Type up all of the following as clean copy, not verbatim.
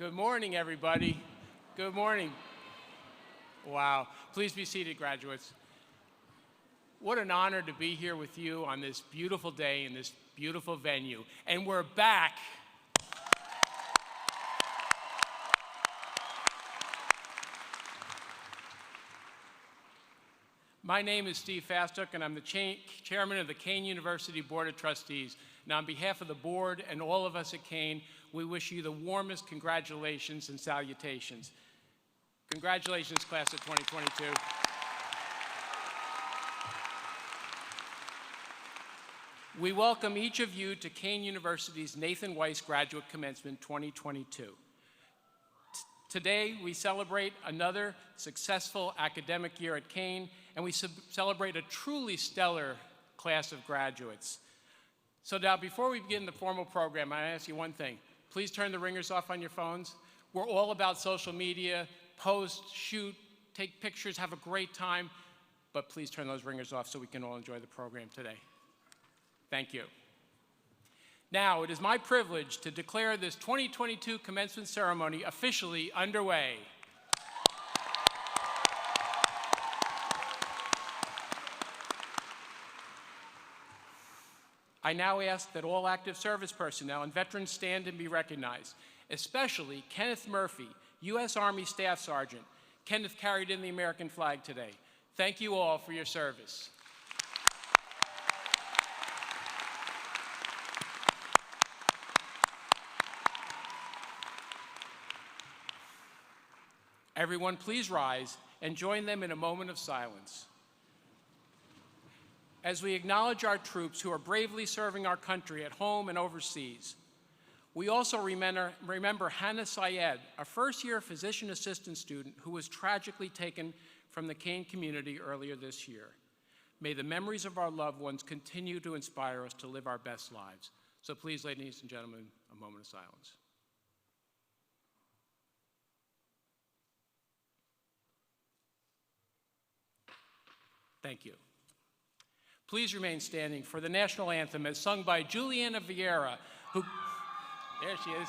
Good morning, everybody. Good morning. Wow. Please be seated, graduates. What an honor to be here with you on this beautiful day in this beautiful venue. And we're back. My name is Steve Fastook, and I'm the chairman of the Kean University Board of Trustees. And on behalf of the board and all of us at Kean, we wish you the warmest congratulations and salutations. Congratulations, class of 2022. We welcome each of you to Kean University's Nathan Weiss Graduate Commencement 2022. Today, we celebrate another successful academic year at Kean, and we celebrate a truly stellar class of graduates. So now, before we begin the formal program, I ask you one thing. Please turn the ringers off on your phones. We're all about social media, post, shoot, take pictures, have a great time, but please turn those ringers off so we can all enjoy the program today. Thank you. Now, it is my privilege to declare this 2022 commencement ceremony officially underway. I now ask that all active service personnel and veterans stand and be recognized, especially Kenneth Murphy, U.S. Army Staff Sergeant. Kenneth carried in the American flag today. Thank you all for your service. Everyone, please rise and join them in a moment of silence. As we acknowledge our troops who are bravely serving our country at home and overseas, we also remember Hannah Syed, a first-year physician assistant student who was tragically taken from the Kean community earlier this year. May the memories of our loved ones continue to inspire us to live our best lives. So please, ladies and gentlemen, a moment of silence. Thank you. Please remain standing for the national anthem as sung by Juliana Vieira, who, there she is.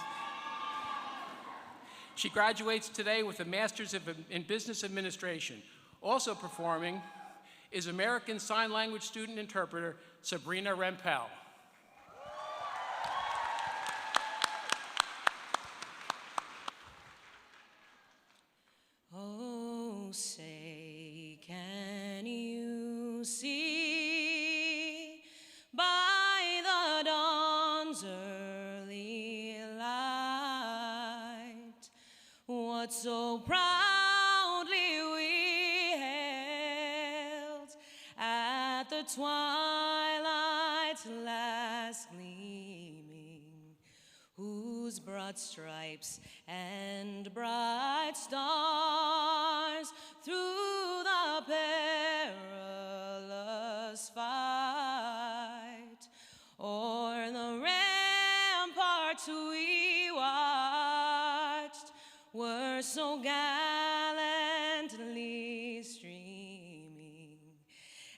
She graduates today with a master's in business administration. Also performing is American Sign Language student interpreter Sabrina Rempel. Oh, say, can you see by the dawn's early light what so proudly we hailed at the twilight's last gleaming, whose broad stripes and bright stars through the perilous fight o'er the ramparts we watched were so gallantly streaming,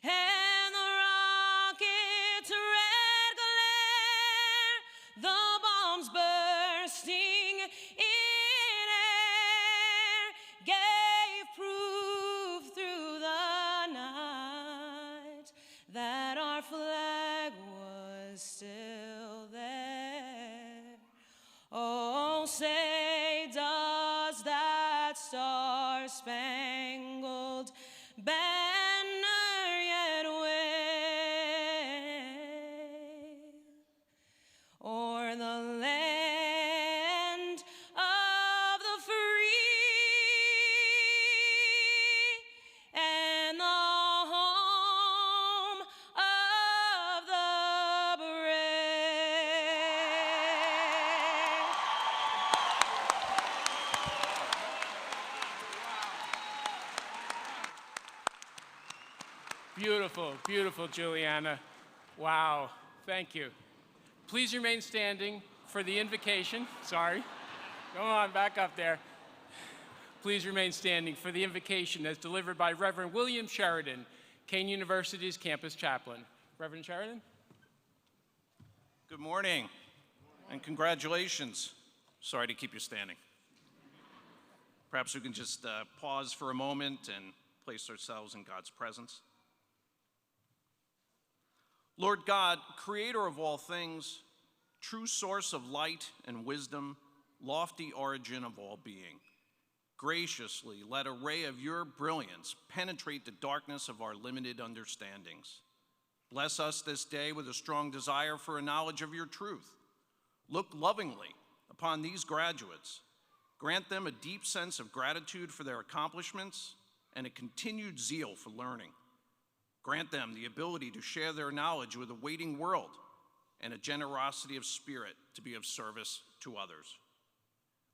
and the rocket's red glare, the bombs bursting in air, gave proof through the night that our flag was still there. Oh, say, does that star-spangled banner yet wave o'er the land of the free and the home of the brave? Beautiful, beautiful, Juliana. Wow, thank you. Please remain standing for the invocation. Sorry. Go on, back up there. Please remain standing for the invocation as delivered by Reverend William Sheridan, Kean University's campus chaplain. Reverend Sheridan? Good morning, and congratulations. Sorry to keep you standing. Perhaps we can just pause for a moment and place ourselves in God's presence. Lord God, creator of all things, true source of light and wisdom, lofty origin of all being, graciously let a ray of your brilliance penetrate the darkness of our limited understandings. Bless us this day with a strong desire for a knowledge of your truth. Look lovingly upon these graduates. Grant them a deep sense of gratitude for their accomplishments and a continued zeal for learning. Grant them the ability to share their knowledge with a waiting world and a generosity of spirit to be of service to others.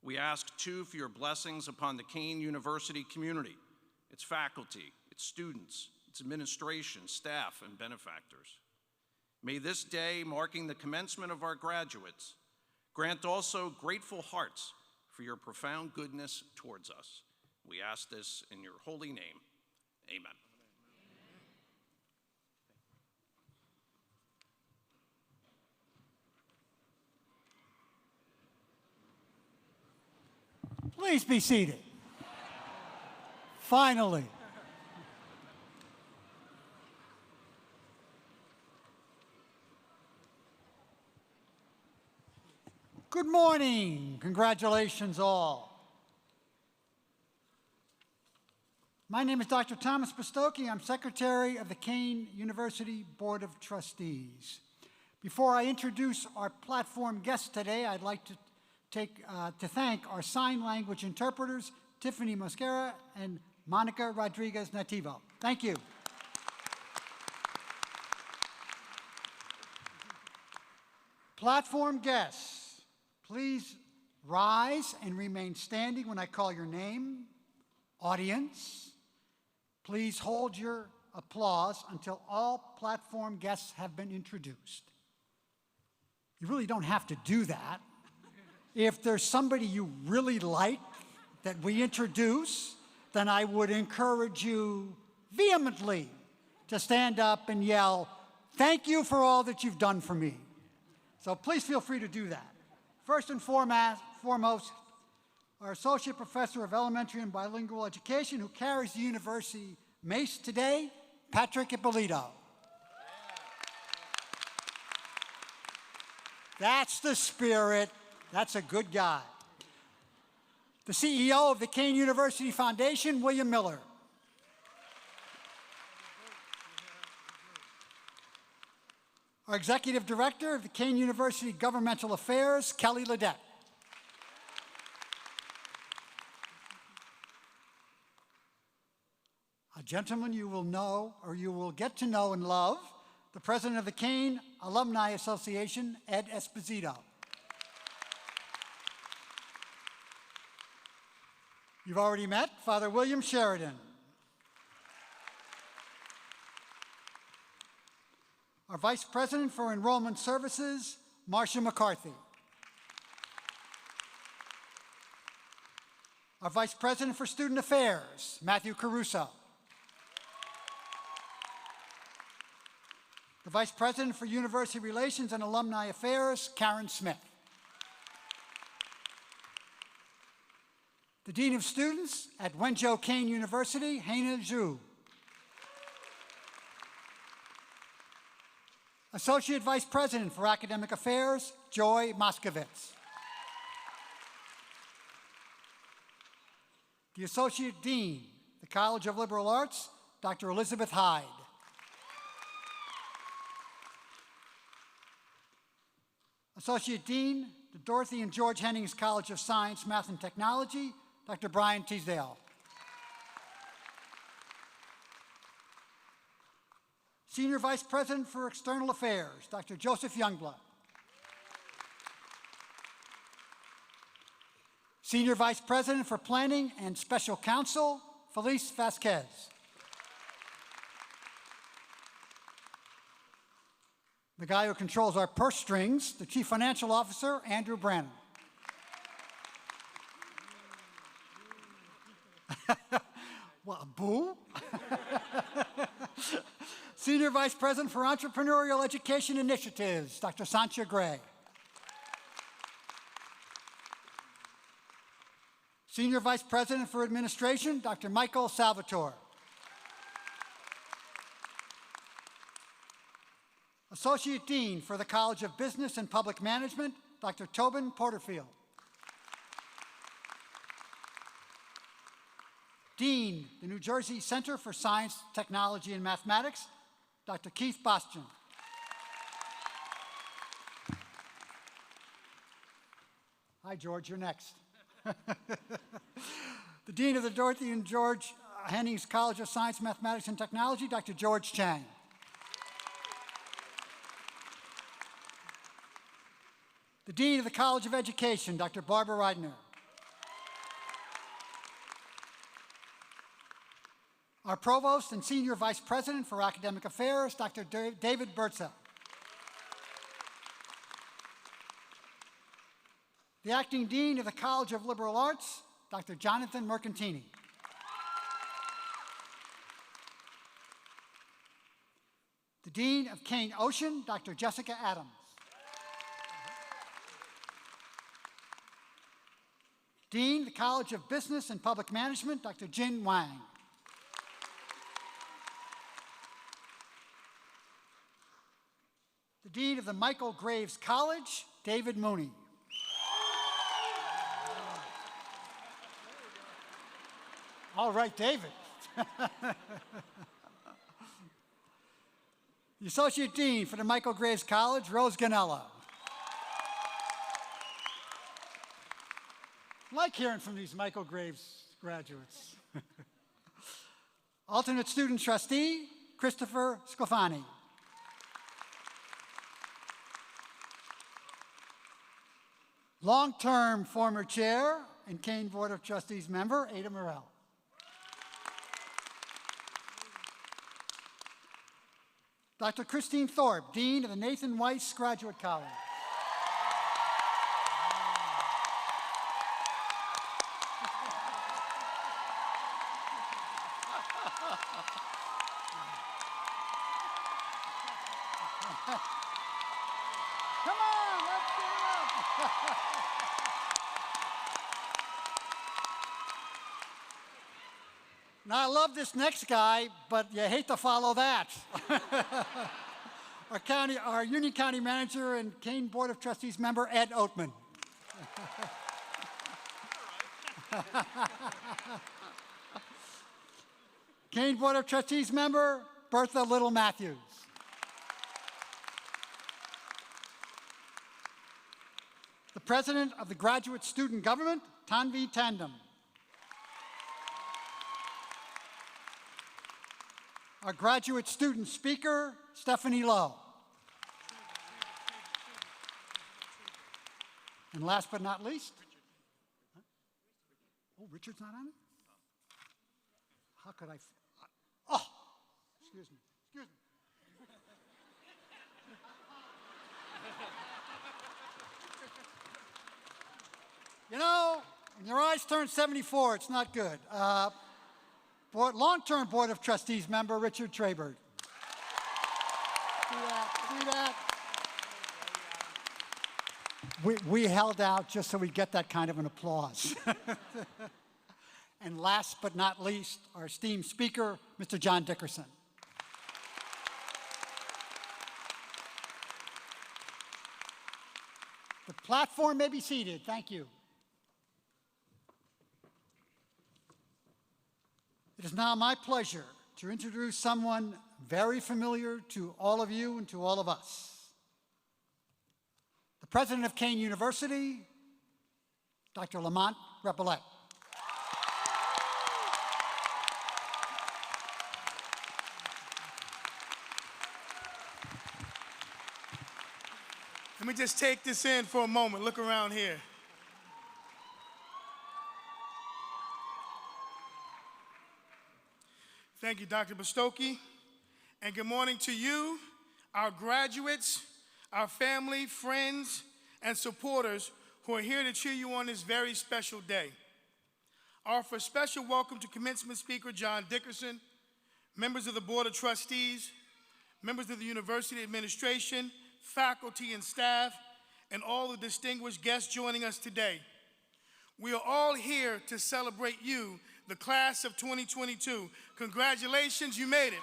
We ask, too, for your blessings upon the Kean University community, its faculty, its students, its administration, staff, and benefactors. May this day, marking the commencement of our graduates, grant also grateful hearts for your profound goodness towards us. We ask this in your holy name. Amen. Please be seated. Finally. Good morning. Congratulations all. My name is Dr. Thomas Pistocchi. I'm Secretary of the Kean University Board of Trustees. Before I introduce our platform guests today, I'd like to thank our sign language interpreters, Tiffany Mosquera and Monica Rodriguez Nativo. Thank you. Platform guests, please rise and remain standing when I call your name. Audience, please hold your applause until all platform guests have been introduced. You really don't have to do that. If there's somebody you really like that we introduce, then I would encourage you vehemently to stand up and yell, "Thank you for all that you've done for me." So please feel free to do that. First and foremost, our Associate Professor of Elementary and Bilingual Education, who carries the university mace today, Patrick Ippolito. That's the spirit. That's a good guy. The CEO of the Kean University Foundation, William Miller. Our Executive Director of the Kean University Governmental Affairs, Kelly Ledet. A gentleman you will know, or you will get to know and love, the President of the Kean Alumni Association, Ed Esposito. You've already met Father William Sheridan. Our Vice President for Enrollment Services, Marcia McCarthy. Our Vice President for Student Affairs, Matthew Caruso. The Vice President for University Relations and Alumni Affairs, Karen Smith. The Dean of Students at Wenzhou Kean University, Hana Zhu. Associate Vice President for Academic Affairs, Joy Moskowitz. The Associate Dean, the College of Liberal Arts, Dr. Elizabeth Hyde. Associate Dean, the Dorothy and George Hennings College of Science, Math, and Technology, Dr. Brian Teasdale. Senior Vice President for External Affairs, Dr. Joseph Youngblood. Senior Vice President for Planning and Special Counsel, Felice Vasquez. The guy who controls our purse strings, the Chief Financial Officer, Andrew Brannon. What, boo? Senior Vice President for Entrepreneurial Education Initiatives, Dr. Sancha Gray. Senior Vice President for Administration, Dr. Michael Salvatore. Associate Dean for the College of Business and Public Management, Dr. Tobin Porterfield. Dean, the New Jersey Center for Science, Technology, and Mathematics, Dr. Keith Bastian. Hi, George, you're next. The Dean of the Dorothy and George Hennings College of Science, Mathematics, and Technology, Dr. George Chang. The Dean of the College of Education, Dr. Barbara Reidner. Our Provost and Senior Vice President for Academic Affairs, Dr. David Bertzel. The Acting Dean of the College of Liberal Arts, Dr. Jonathan Mercantini. The Dean of Kean Ocean, Dr. Jessica Adams. Dean of the College of Business and Public Management, Dr. Jin Wang. The Dean of the Michael Graves College, David Mooney. All right, David. The Associate Dean for the Michael Graves College, Rose Ganella. I like hearing from these Michael Graves graduates. Alternate Student Trustee, Christopher Sclafani. Long-term former chair and Kean Board of Trustees member, Ada Morell. Dr. Christine Thorpe, Dean of the Nathan Weiss Graduate College. Come on, let's get it up. Now, I love this next guy, but you hate to follow that. Our Union County Manager and Kean Board of Trustees member, Ed Oatman. Kean Board of Trustees member, Bertha Little Matthews. The President of the Graduate Student Government, Tanvi Tandem. Our graduate student speaker, Stephanie Lowe. And last but not least, oh, Richard's not on it? How could I? Oh, excuse me. You know, when your eyes turn 74, it's not good. Long-term Board of Trustees member, Richard Trayberg. See that? We held out just so we get that kind of an applause. And last but not least, our esteemed speaker, Mr. John Dickerson. The platform may be seated. Thank you. It is now my pleasure to introduce someone very familiar to all of you and to all of us. The President of Kean University, Dr. Lamont Repollet. Let me just take this in for a moment. Look around here. Thank you, Dr. Bostocki. And good morning to you, our graduates, our family, friends, and supporters who are here to cheer you on this very special day. I offer a special welcome to Commencement Speaker John Dickerson, members of the Board of Trustees, members of the University Administration, faculty and staff, and all the distinguished guests joining us today. We are all here to celebrate you, the class of 2022. Congratulations, you made it.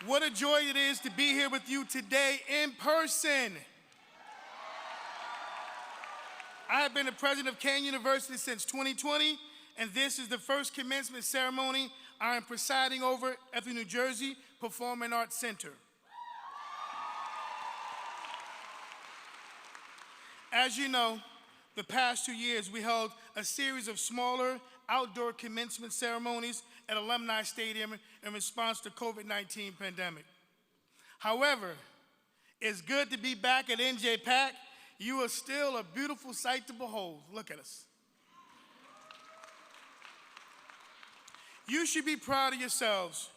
What a joy it is to be here with you today in person. I have been the president of Kean University since 2020, and this is the first commencement ceremony I am presiding over at the New Jersey Performing Arts Center. As you know, the past 2 years we held a series of smaller outdoor commencement ceremonies at Alumni Stadium in response to COVID-19 pandemic. However, it's good to be back at NJPAC. You are still a beautiful sight to behold. Look at us. You should be proud of yourselves.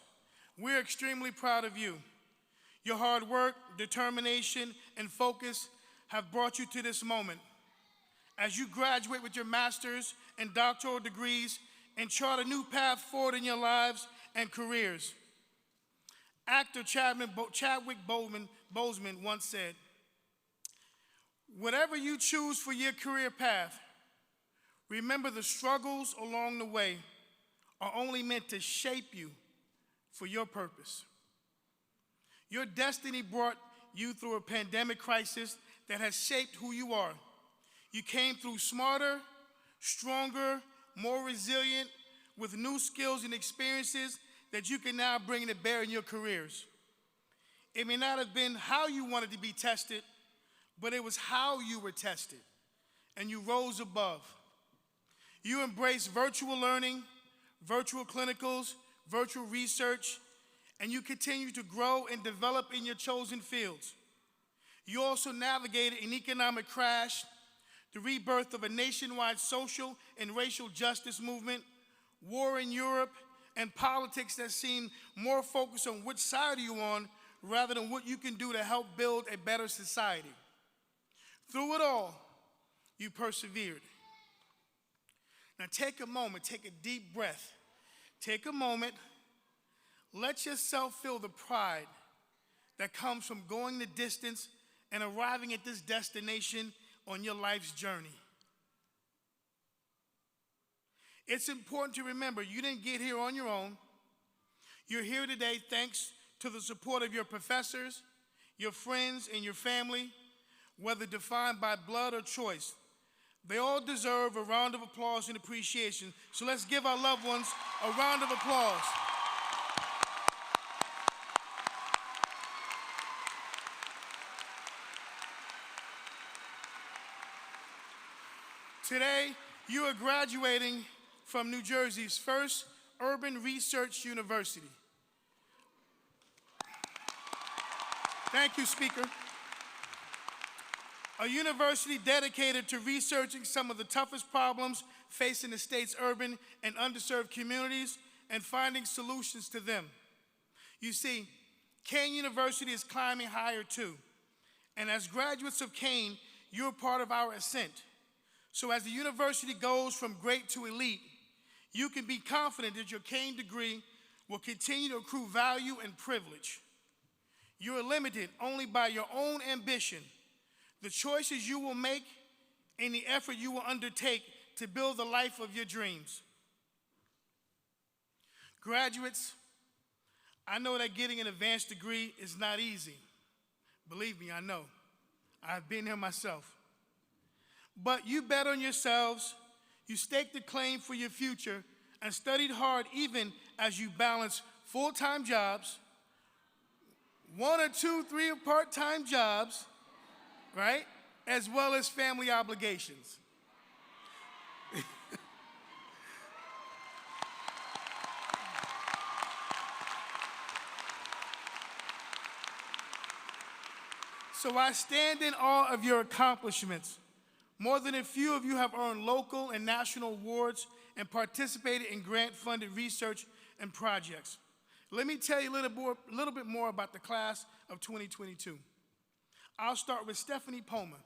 We're extremely proud of you. Your hard work, determination, and focus have brought you to this moment. As you graduate with your master's and doctoral degrees and chart a new path forward in your lives and careers. Actor Chadwick Boseman once said, "Whatever you choose for your career path, remember the struggles along the way are only meant to shape you for your purpose. Your destiny brought you through a pandemic crisis that has shaped who you are. You came through smarter, stronger, more resilient, with new skills and experiences that you can now bring to bear in your careers. It may not have been how you wanted to be tested, but it was how you were tested, and you rose above. You embraced virtual learning, virtual clinicals, virtual research, and you continue to grow and develop in your chosen fields. You also navigated an economic crash, the rebirth of a nationwide social and racial justice movement, war in Europe, and politics that seem more focused on which side are you on rather than what you can do to help build a better society. Through it all, you persevered. Now take a moment, take a deep breath. Take a moment, let yourself feel the pride that comes from going the distance and arriving at this destination on your life's journey. It's important to remember you didn't get here on your own. You're here today thanks to the support of your professors, your friends, and your family, whether defined by blood or choice. They all deserve a round of applause and appreciation. So let's give our loved ones a round of applause. Today, you are graduating from New Jersey's first urban research university. Thank you, Speaker. A university dedicated to researching some of the toughest problems facing the state's urban and underserved communities and finding solutions to them. You see, Kean University is climbing higher too. And as graduates of Kean, you're part of our ascent. So as the university goes from great to elite, you can be confident that your Kean degree will continue to accrue value and privilege. You are limited only by your own ambition, the choices you will make, and the effort you will undertake to build the life of your dreams. Graduates, I know that getting an advanced degree is not easy. Believe me, I know. I've been there myself. But you bet on yourselves, you staked a claim for your future, and studied hard even as you balance full-time jobs, 1 or 2, 3 part-time jobs, right? As well as family obligations. So I stand in awe of your accomplishments. More than a few of you have earned local and national awards and participated in grant-funded research and projects. Let me tell you a little bit more about the class of 2022. I'll start with Stephanie Poma.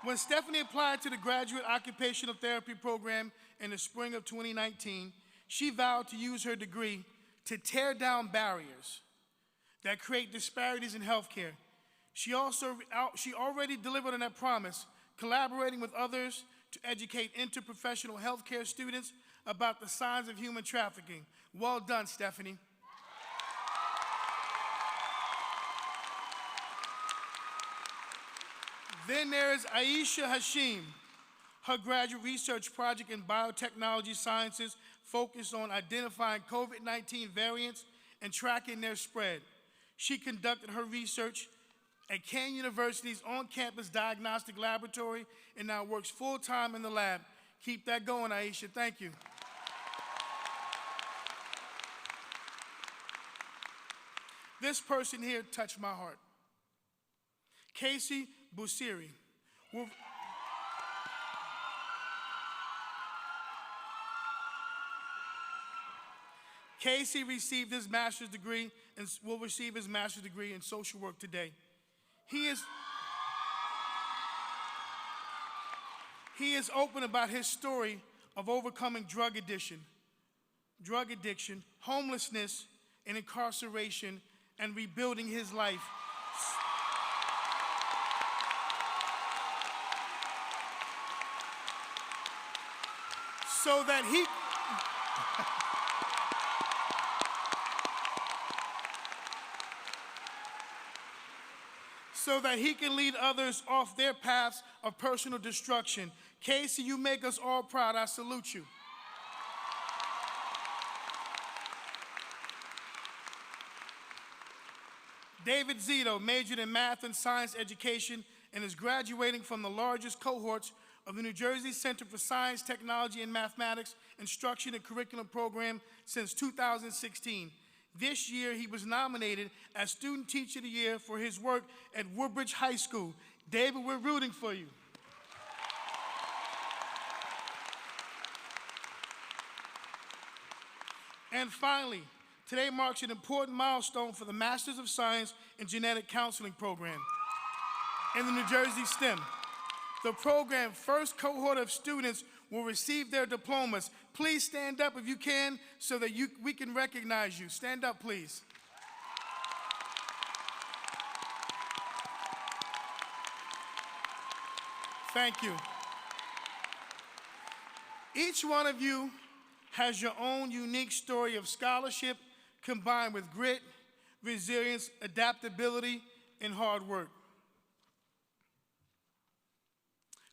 When Stephanie applied to the Graduate Occupational Therapy Program in the spring of 2019, she vowed to use her degree to tear down barriers that create disparities in healthcare. She already delivered on that promise, collaborating with others to educate interprofessional healthcare students about the signs of human trafficking. Well done, Stephanie. Then there is Aisha Hashim. Her graduate research project in biotechnology sciences focused on identifying COVID-19 variants and tracking their spread. She conducted her research at Kean University's on-campus diagnostic laboratory and now works full-time in the lab. Keep that going, Aisha. Thank you. This person here touched my heart. Casey Busiri. Casey received his master's degree and will receive his master's degree in social work today. He is open about his story of overcoming drug addiction, homelessness, and incarceration, and rebuilding his life. So that he can lead others off their paths of personal destruction. Casey, you make us all proud. I salute you. David Zito majored in math and science education and is graduating from the largest cohorts of the New Jersey Center for Science, Technology, and Mathematics Instruction and Curriculum Program since 2016. This year, he was nominated as Student Teacher of the Year for his work at Woodbridge High School. David, we're rooting for you. And finally, today marks an important milestone for the Masters of Science in Genetic Counseling program in the New Jersey STEM. The program's first cohort of students will receive their diplomas. Please stand up if you can so that we can recognize you. Stand up, please. Thank you. Each one of you has your own unique story of scholarship combined with grit, resilience, adaptability, and hard work.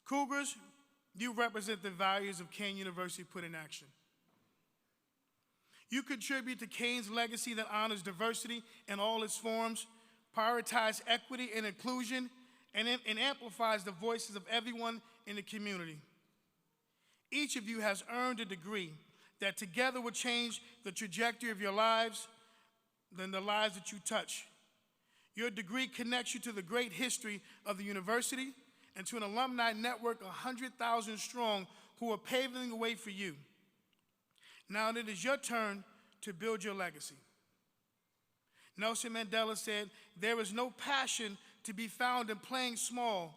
Cougars, you represent the values of Kean University put in action. You contribute to Kean's legacy that honors diversity in all its forms, prioritizes equity and inclusion, and amplifies the voices of everyone in the community. Each of you has earned a degree that together will change the trajectory of your lives, than the lives that you touch. Your degree connects you to the great history of the university and to an alumni network 100,000 strong who are paving the way for you. Now it is your turn to build your legacy. Nelson Mandela said, "There is no passion to be found in playing small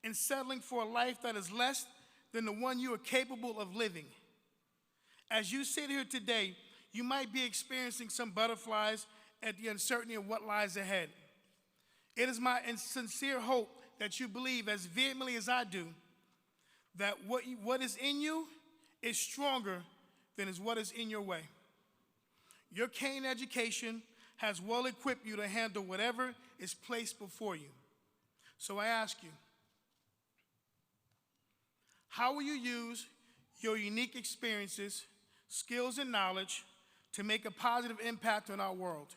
and settling for a life that is less than the one you are capable of living." As you sit here today, you might be experiencing some butterflies at the uncertainty of what lies ahead. It is my sincere hope that you believe as vehemently as I do that what is in you is stronger than is what is in your way. Your Kean education has well equipped you to handle whatever is placed before you. So I ask you, how will you use your unique experiences, skills, and knowledge to make a positive impact on our world?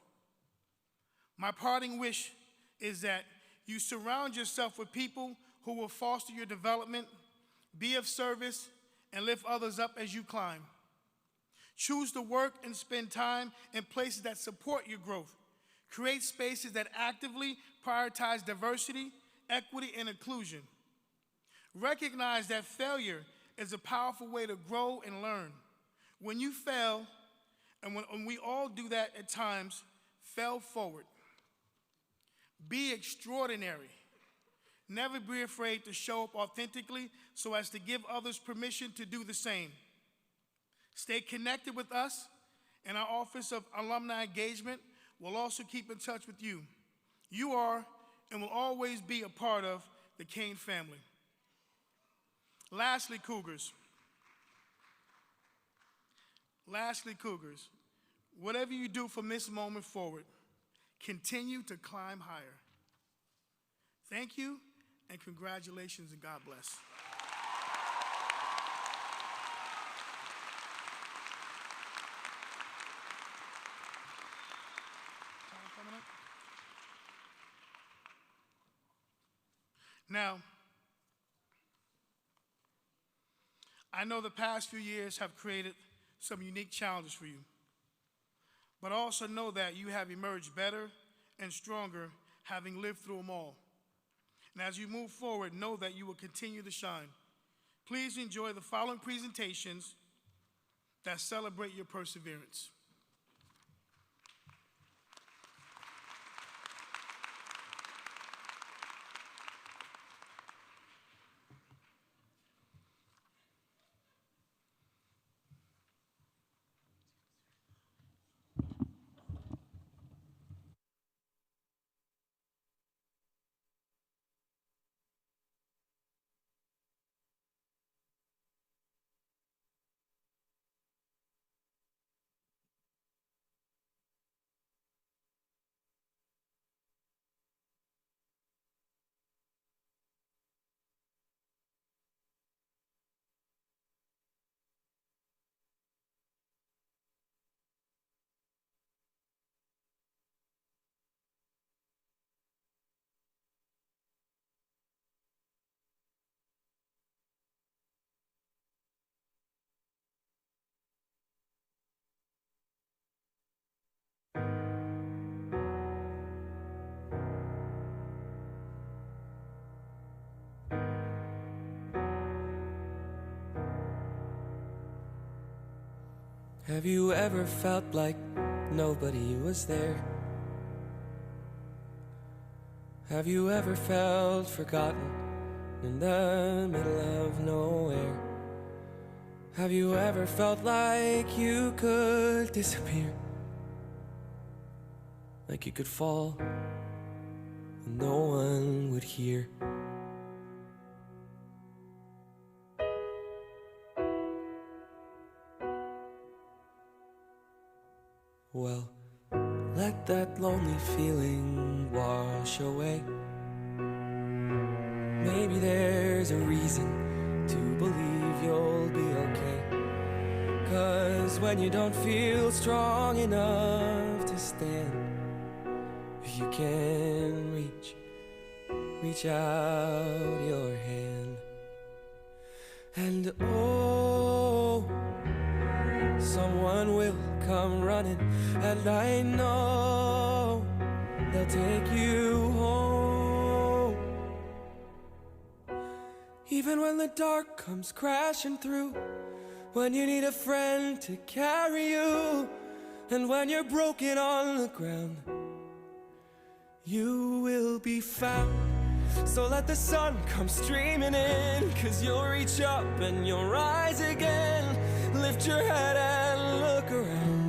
My parting wish is that you surround yourself with people who will foster your development, be of service, and lift others up as you climb. Choose to work and spend time in places that support your growth. Create spaces that actively prioritize diversity, equity, and inclusion. Recognize that failure is a powerful way to grow and learn. When you fail, and when we all do that at times, fail forward. Be extraordinary. Never be afraid to show up authentically so as to give others permission to do the same. Stay connected with us, and our Office of Alumni Engagement will also keep in touch with you. You are and will always be a part of the Kean family. Lastly, Cougars, whatever you do from this moment forward, continue to climb higher. Thank you, and congratulations, and God bless. Now, I know the past few years have created some unique challenges for you, but also know that you have emerged better and stronger having lived through them all. And as you move forward, know that you will continue to shine. Please enjoy the following presentations that celebrate your perseverance. Have you ever felt like nobody was there? Have you ever felt forgotten in the middle of nowhere? Have you ever felt like you could disappear? Like you could fall and no one would hear? Well, let that lonely feeling wash away. Maybe there's a reason to believe you'll be okay. 'Cause when you don't feel strong enough to stand, if you can reach out your hand. And oh, someone will come running, and I know they'll take you home. Even when the dark comes crashing through, when you need a friend to carry you, and when you're broken on the ground, you will be found. So let the sun come streaming in, 'cause you'll reach up and you'll rise again. Lift your head and look around.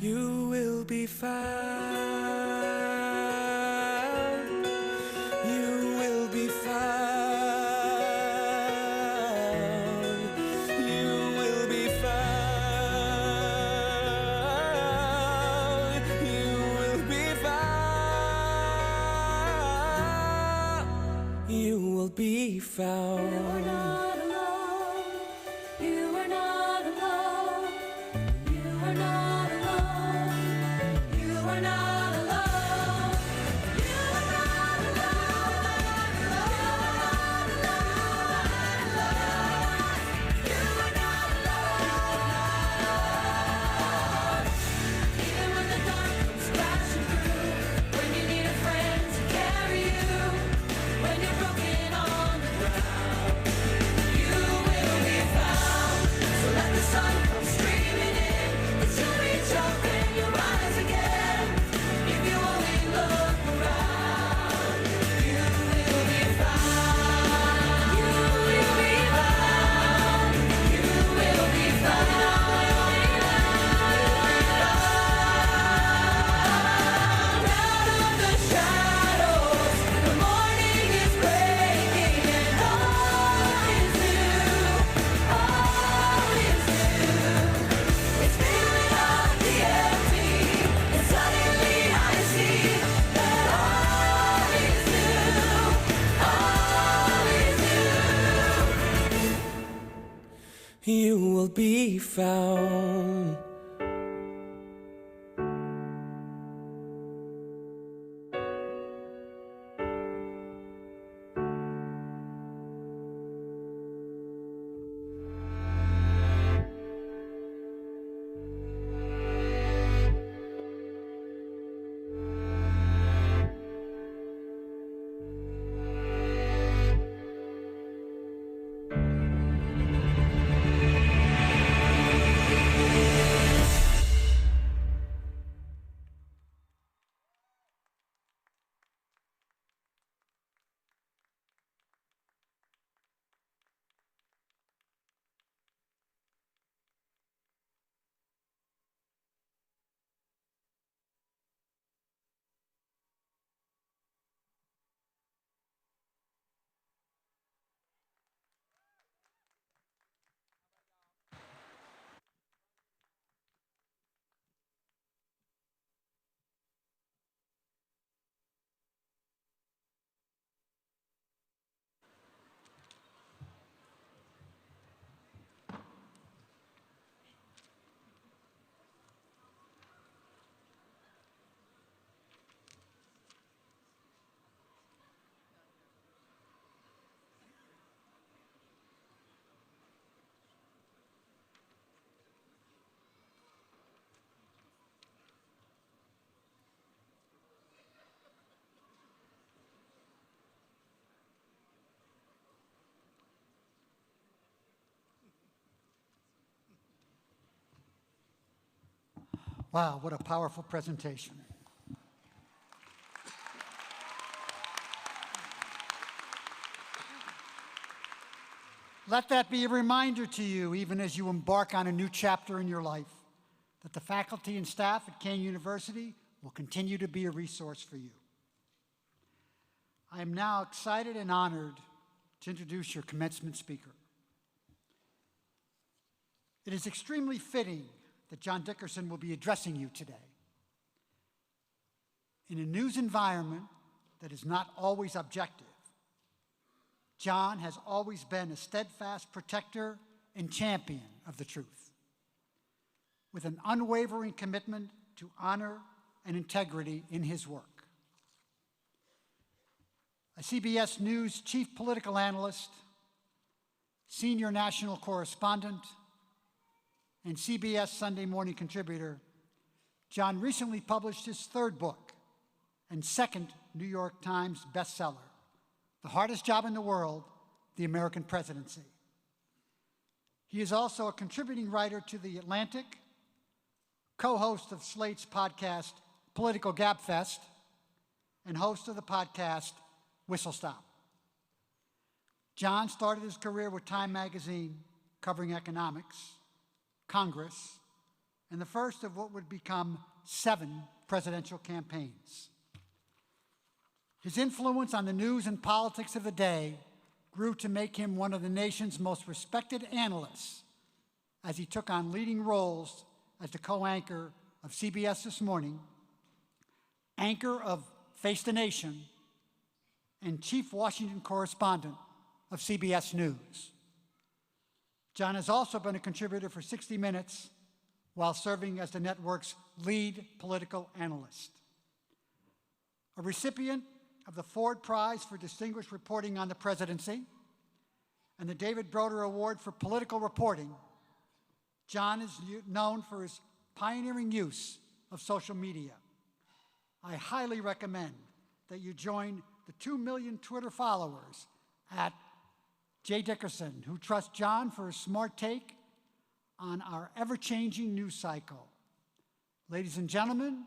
You will be found. You will be found. You will be found. You will be found. You will be found. You you will be found. Wow, what a powerful presentation. Let that be a reminder to you, even as you embark on a new chapter in your life, that the faculty and staff at Kean University will continue to be a resource for you. I am now excited and honored to introduce your commencement speaker. It is extremely fitting that John Dickerson will be addressing you today. In a news environment that is not always objective, John has always been a steadfast protector and champion of the truth, with an unwavering commitment to honor and integrity in his work. A CBS News chief political analyst, senior national correspondent, and CBS Sunday Morning contributor, John recently published his third book and second New York Times bestseller, The Hardest Job in the World, The American Presidency. He is also a contributing writer to The Atlantic, co-host of Slate's podcast, Political Gabfest, and host of the podcast, Whistle Stop. John started his career with Time magazine, covering economics, Congress, and the first of what would become 7 presidential campaigns. His influence on the news and politics of the day grew to make him one of the nation's most respected analysts as he took on leading roles as the co-anchor of CBS This Morning, anchor of Face the Nation, and chief Washington correspondent of CBS News. John has also been a contributor for 60 Minutes while serving as the network's lead political analyst. A recipient of the Ford Prize for Distinguished Reporting on the Presidency and the David Broder Award for Political Reporting, John is known for his pioneering use of social media. I highly recommend that you join the 2 million Twitter followers at J. Dickerson, who trust John for his smart take on our ever-changing news cycle. Ladies and gentlemen,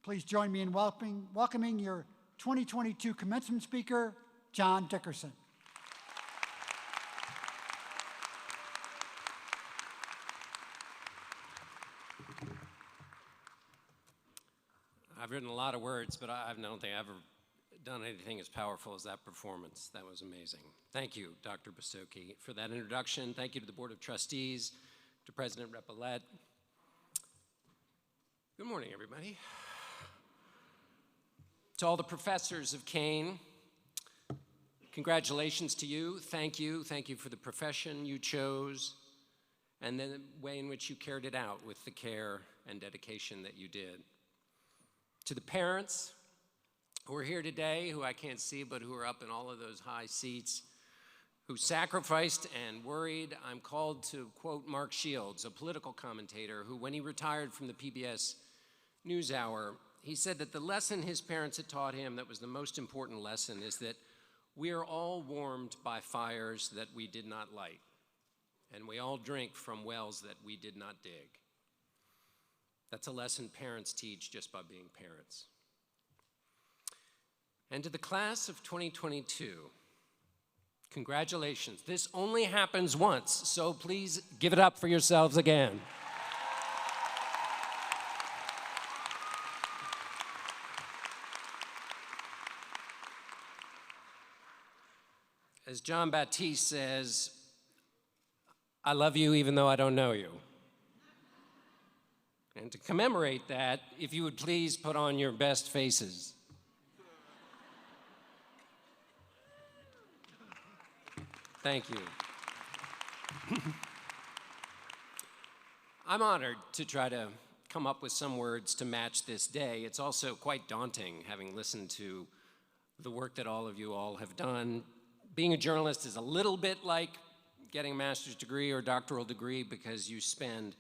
please join me in welcoming your 2022 commencement speaker, John Dickerson. I've written a lot of words, but I don't think I've ever done anything as powerful as that performance. That was amazing. Thank you, Dr. Bastoki, for that introduction. Thank you to the Board of Trustees, to President Repollet. Good morning, everybody. To all the professors of Kean, congratulations to you. Thank you. Thank you for the profession you chose, and the way in which you carried it out with the care and dedication that you did. To the parents who are here today, who I can't see, but who are up in all of those high seats, who sacrificed and worried, I'm called to quote Mark Shields, a political commentator, who when he retired from the PBS NewsHour, he said that the lesson his parents had taught him that was the most important lesson is that we are all warmed by fires that we did not light, and we all drink from wells that we did not dig. That's a lesson parents teach just by being parents. And to the class of 2022, congratulations. This only happens once, so please give it up for yourselves again. As John Baptiste says, I love you even though I don't know you. And to commemorate that, if you would please put on your best faces. Thank you. I'm honored to try to come up with some words to match this day. It's also quite daunting, having listened to the work that all of you all have done. Being a journalist is a little bit like getting a master's degree or doctoral degree because you spend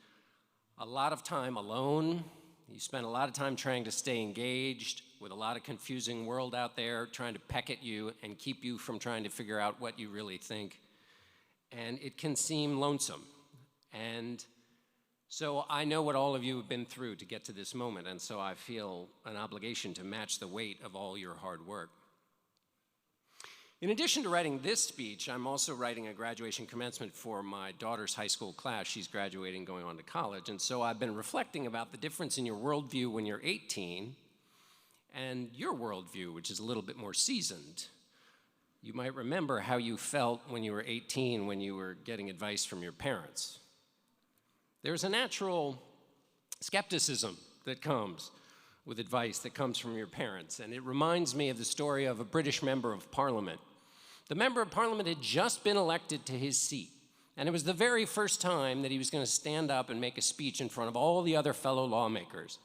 a lot of time alone. You spend a lot of time trying to stay engaged with a lot of confusing world out there, trying to peck at you and keep you from trying to figure out what you really think. And it can seem lonesome. And so I know what all of you have been through to get to this moment, and so I feel an obligation to match the weight of all your hard work. In addition to writing this speech, I'm also writing a graduation commencement for my daughter's high school class. She's graduating, going on to college, and so I've been reflecting about the difference in your worldview when you're 18 and your worldview, which is a little bit more seasoned. You might remember how you felt when you were 18 when you were getting advice from your parents. There's a natural skepticism that comes with advice that comes from your parents, and it reminds me of the story of a British member of Parliament. The member of Parliament had just been elected to his seat, and it was the very first time that he was going to stand up and make a speech in front of all the other fellow lawmakers.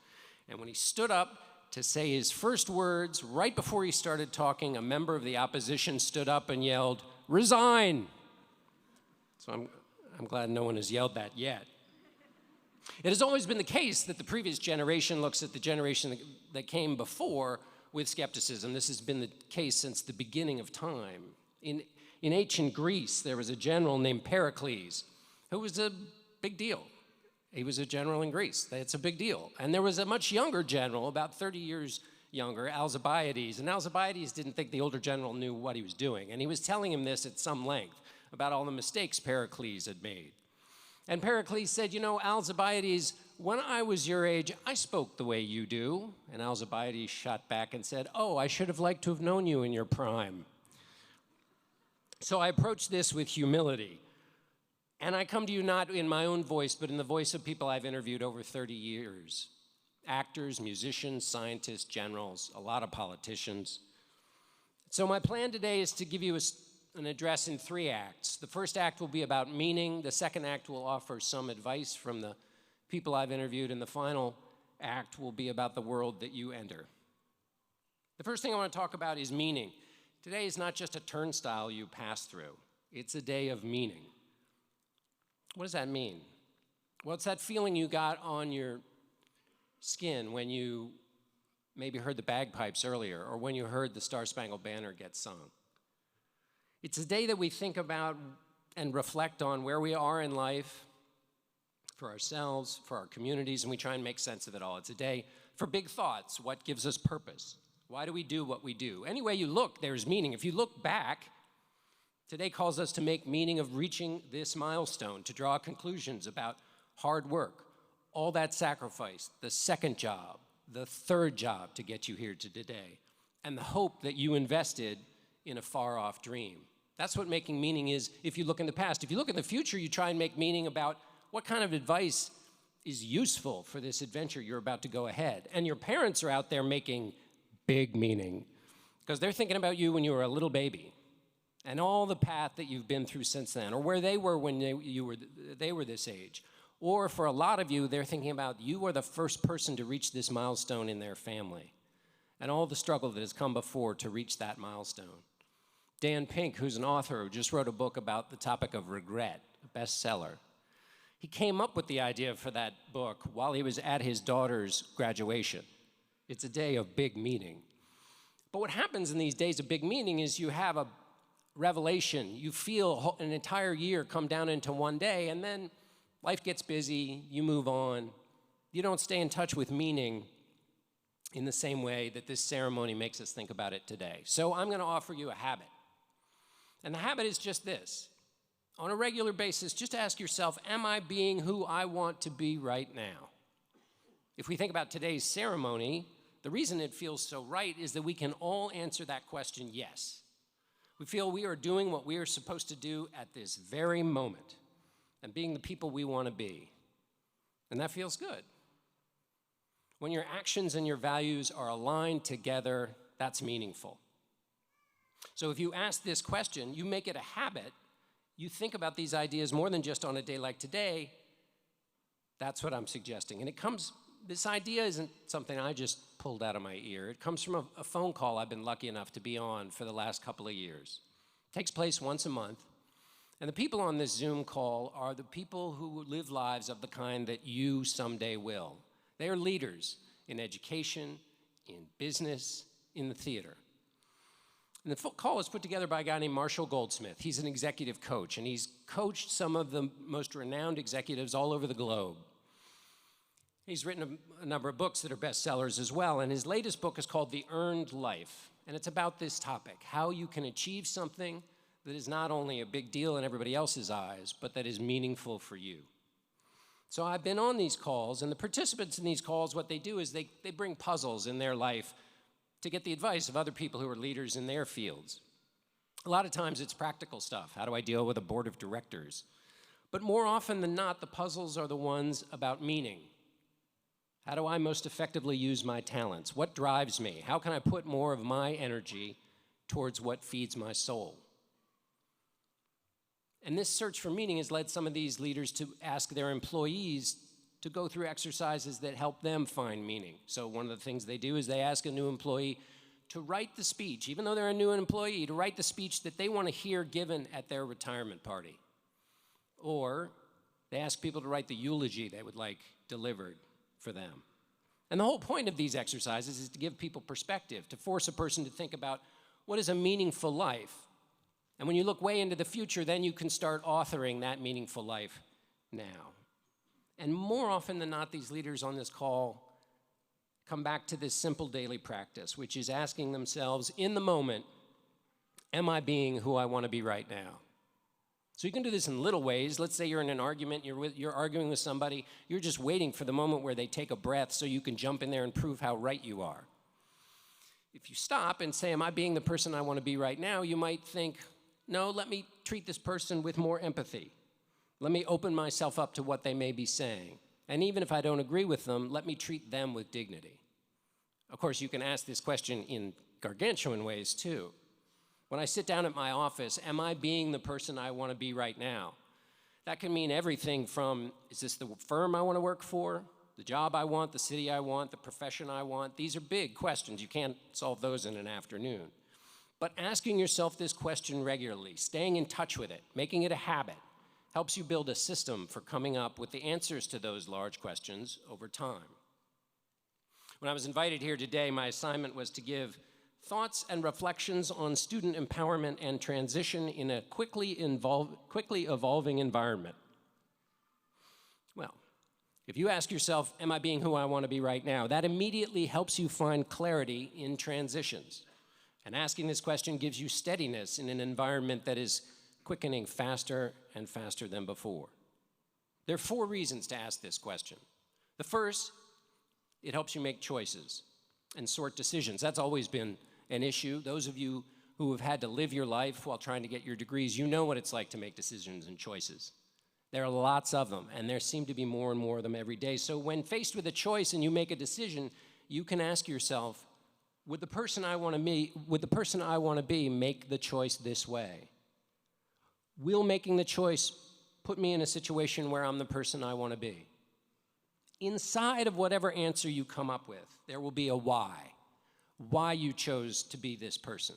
And when he stood up to say his first words, right before he started talking, a member of the opposition stood up and yelled, "Resign!" So I'm glad no one has yelled that yet. It has always been the case that the previous generation looks at the generation that came before with skepticism. This has been the case since the beginning of time. In ancient Greece, there was a general named Pericles who was a big deal. He was a general in Greece. That's a big deal. And there was a much younger general, about 30 years younger, Alcibiades. And Alcibiades didn't think the older general knew what he was doing. And he was telling him this at some length about all the mistakes Pericles had made. And Pericles said, you know, Alcibiades, when I was your age, I spoke the way you do. And Alcibiades shot back and said, oh, I should have liked to have known you in your prime. So I approach this with humility. And I come to you not in my own voice, but in the voice of people I've interviewed over 30 years. Actors, musicians, scientists, generals, a lot of politicians. So my plan today is to give you an address in 3 acts. The first act will be about meaning. The second act will offer some advice from the people I've interviewed. And the final act will be about the world that you enter. The first thing I want to talk about is meaning. Today is not just a turnstile you pass through. It's a day of meaning. What does that mean? Well, it's that feeling you got on your skin when you maybe heard the bagpipes earlier or when you heard the Star-Spangled Banner get sung. It's a day that we think about and reflect on where we are in life for ourselves, for our communities, and we try and make sense of it all. It's a day for big thoughts. What gives us purpose? Why do we do what we do? Any way you look, there's meaning. If you look back, today calls us to make meaning of reaching this milestone, to draw conclusions about hard work, all that sacrifice, the second job, the third job to get you here to today, and the hope that you invested in a far-off dream. That's what making meaning is if you look in the past. If you look in the future, you try and make meaning about what kind of advice is useful for this adventure you're about to go ahead. And your parents are out there making big meaning because they're thinking about you when you were a little baby. and all the path that you've been through since then, or where they were when they were this age. Or for a lot of you, they're thinking about you are the first person to reach this milestone in their family, and all the struggle that has come before to reach that milestone. Dan Pink, who's an author who just wrote a book about the topic of regret, a bestseller, he came up with the idea for that book while he was at his daughter's graduation. It's a day of big meaning. But what happens in these days of big meaning is you have a revelation. You feel an entire year come down into one day, and then life gets busy, you move on. You don't stay in touch with meaning in the same way that this ceremony makes us think about it today. So I'm going to offer you a habit. And the habit is just this. On a regular basis, just ask yourself, am I being who I want to be right now? If we think about today's ceremony, the reason it feels so right is that we can all answer that question, yes. We feel we are doing what we are supposed to do at this very moment and being the people we want to be. And that feels good. When your actions and your values are aligned together, that's meaningful. So if you ask this question, you make it a habit, you think about these ideas more than just on a day like today, that's what I'm suggesting. And this idea isn't something I just pulled out of my ear. It comes from a phone call I've been lucky enough to be on for the last couple of years. It takes place once a month. And the people on this Zoom call are the people who live lives of the kind that you someday will. They are leaders in education, in business, in the theater. And the call was put together by a guy named Marshall Goldsmith. He's an executive coach, and he's coached some of the most renowned executives all over the globe. He's written a number of books that are bestsellers as well, and his latest book is called The Earned Life, and it's about this topic, how you can achieve something that is not only a big deal in everybody else's eyes, but that is meaningful for you. So I've been on these calls, and the participants in these calls, what they do is they bring puzzles in their life to get the advice of other people who are leaders in their fields. A lot of times it's practical stuff. How do I deal with a board of directors? But more often than not, the puzzles are the ones about meaning. How do I most effectively use my talents? What drives me? How can I put more of my energy towards what feeds my soul? And this search for meaning has led some of these leaders to ask their employees to go through exercises that help them find meaning. So one of the things they do is they ask a new employee to write the speech, even though they're a new employee, to write the speech that they want to hear given at their retirement party. Or they ask people to write the eulogy they would like delivered for them. And the whole point of these exercises is to give people perspective, to force a person to think about what is a meaningful life. And when you look way into the future, then you can start authoring that meaningful life now. And more often than not, these leaders on this call come back to this simple daily practice, which is asking themselves, in the moment, am I being who I want to be right now? So you can do this in little ways. Let's say you're in an argument, you're arguing with somebody, you're just waiting for the moment where they take a breath so you can jump in there and prove how right you are. If you stop and say, am I being the person I want to be right now, you might think, no, let me treat this person with more empathy. Let me open myself up to what they may be saying. And even if I don't agree with them, let me treat them with dignity. Of course, you can ask this question in gargantuan ways, too. When I sit down at my office, am I being the person I want to be right now? That can mean everything from, is this the firm I want to work for, the job I want, the city I want, the profession I want? These are big questions. You can't solve those in an afternoon. But asking yourself this question regularly, staying in touch with it, making it a habit, helps you build a system for coming up with the answers to those large questions over time. When I was invited here today, my assignment was to give thoughts and reflections on student empowerment and transition in a quickly evolving environment. Well, if you ask yourself, am I being who I want to be right now? That immediately helps you find clarity in transitions. And asking this question gives you steadiness in an environment that is quickening faster and faster than before. There are 4 reasons to ask this question. The first, it helps you make choices and sort decisions. That's always been an issue. Those of you who have had to live your life while trying to get your degrees, you know what it's like to make decisions and choices. There are lots of them, and there seem to be more and more of them every day. So when faced with a choice and you make a decision, you can ask yourself, would the person I want to be make the choice this way? Will making the choice put me in a situation where I'm the person I want to be? Inside of whatever answer you come up with, there will be a why you chose to be this person.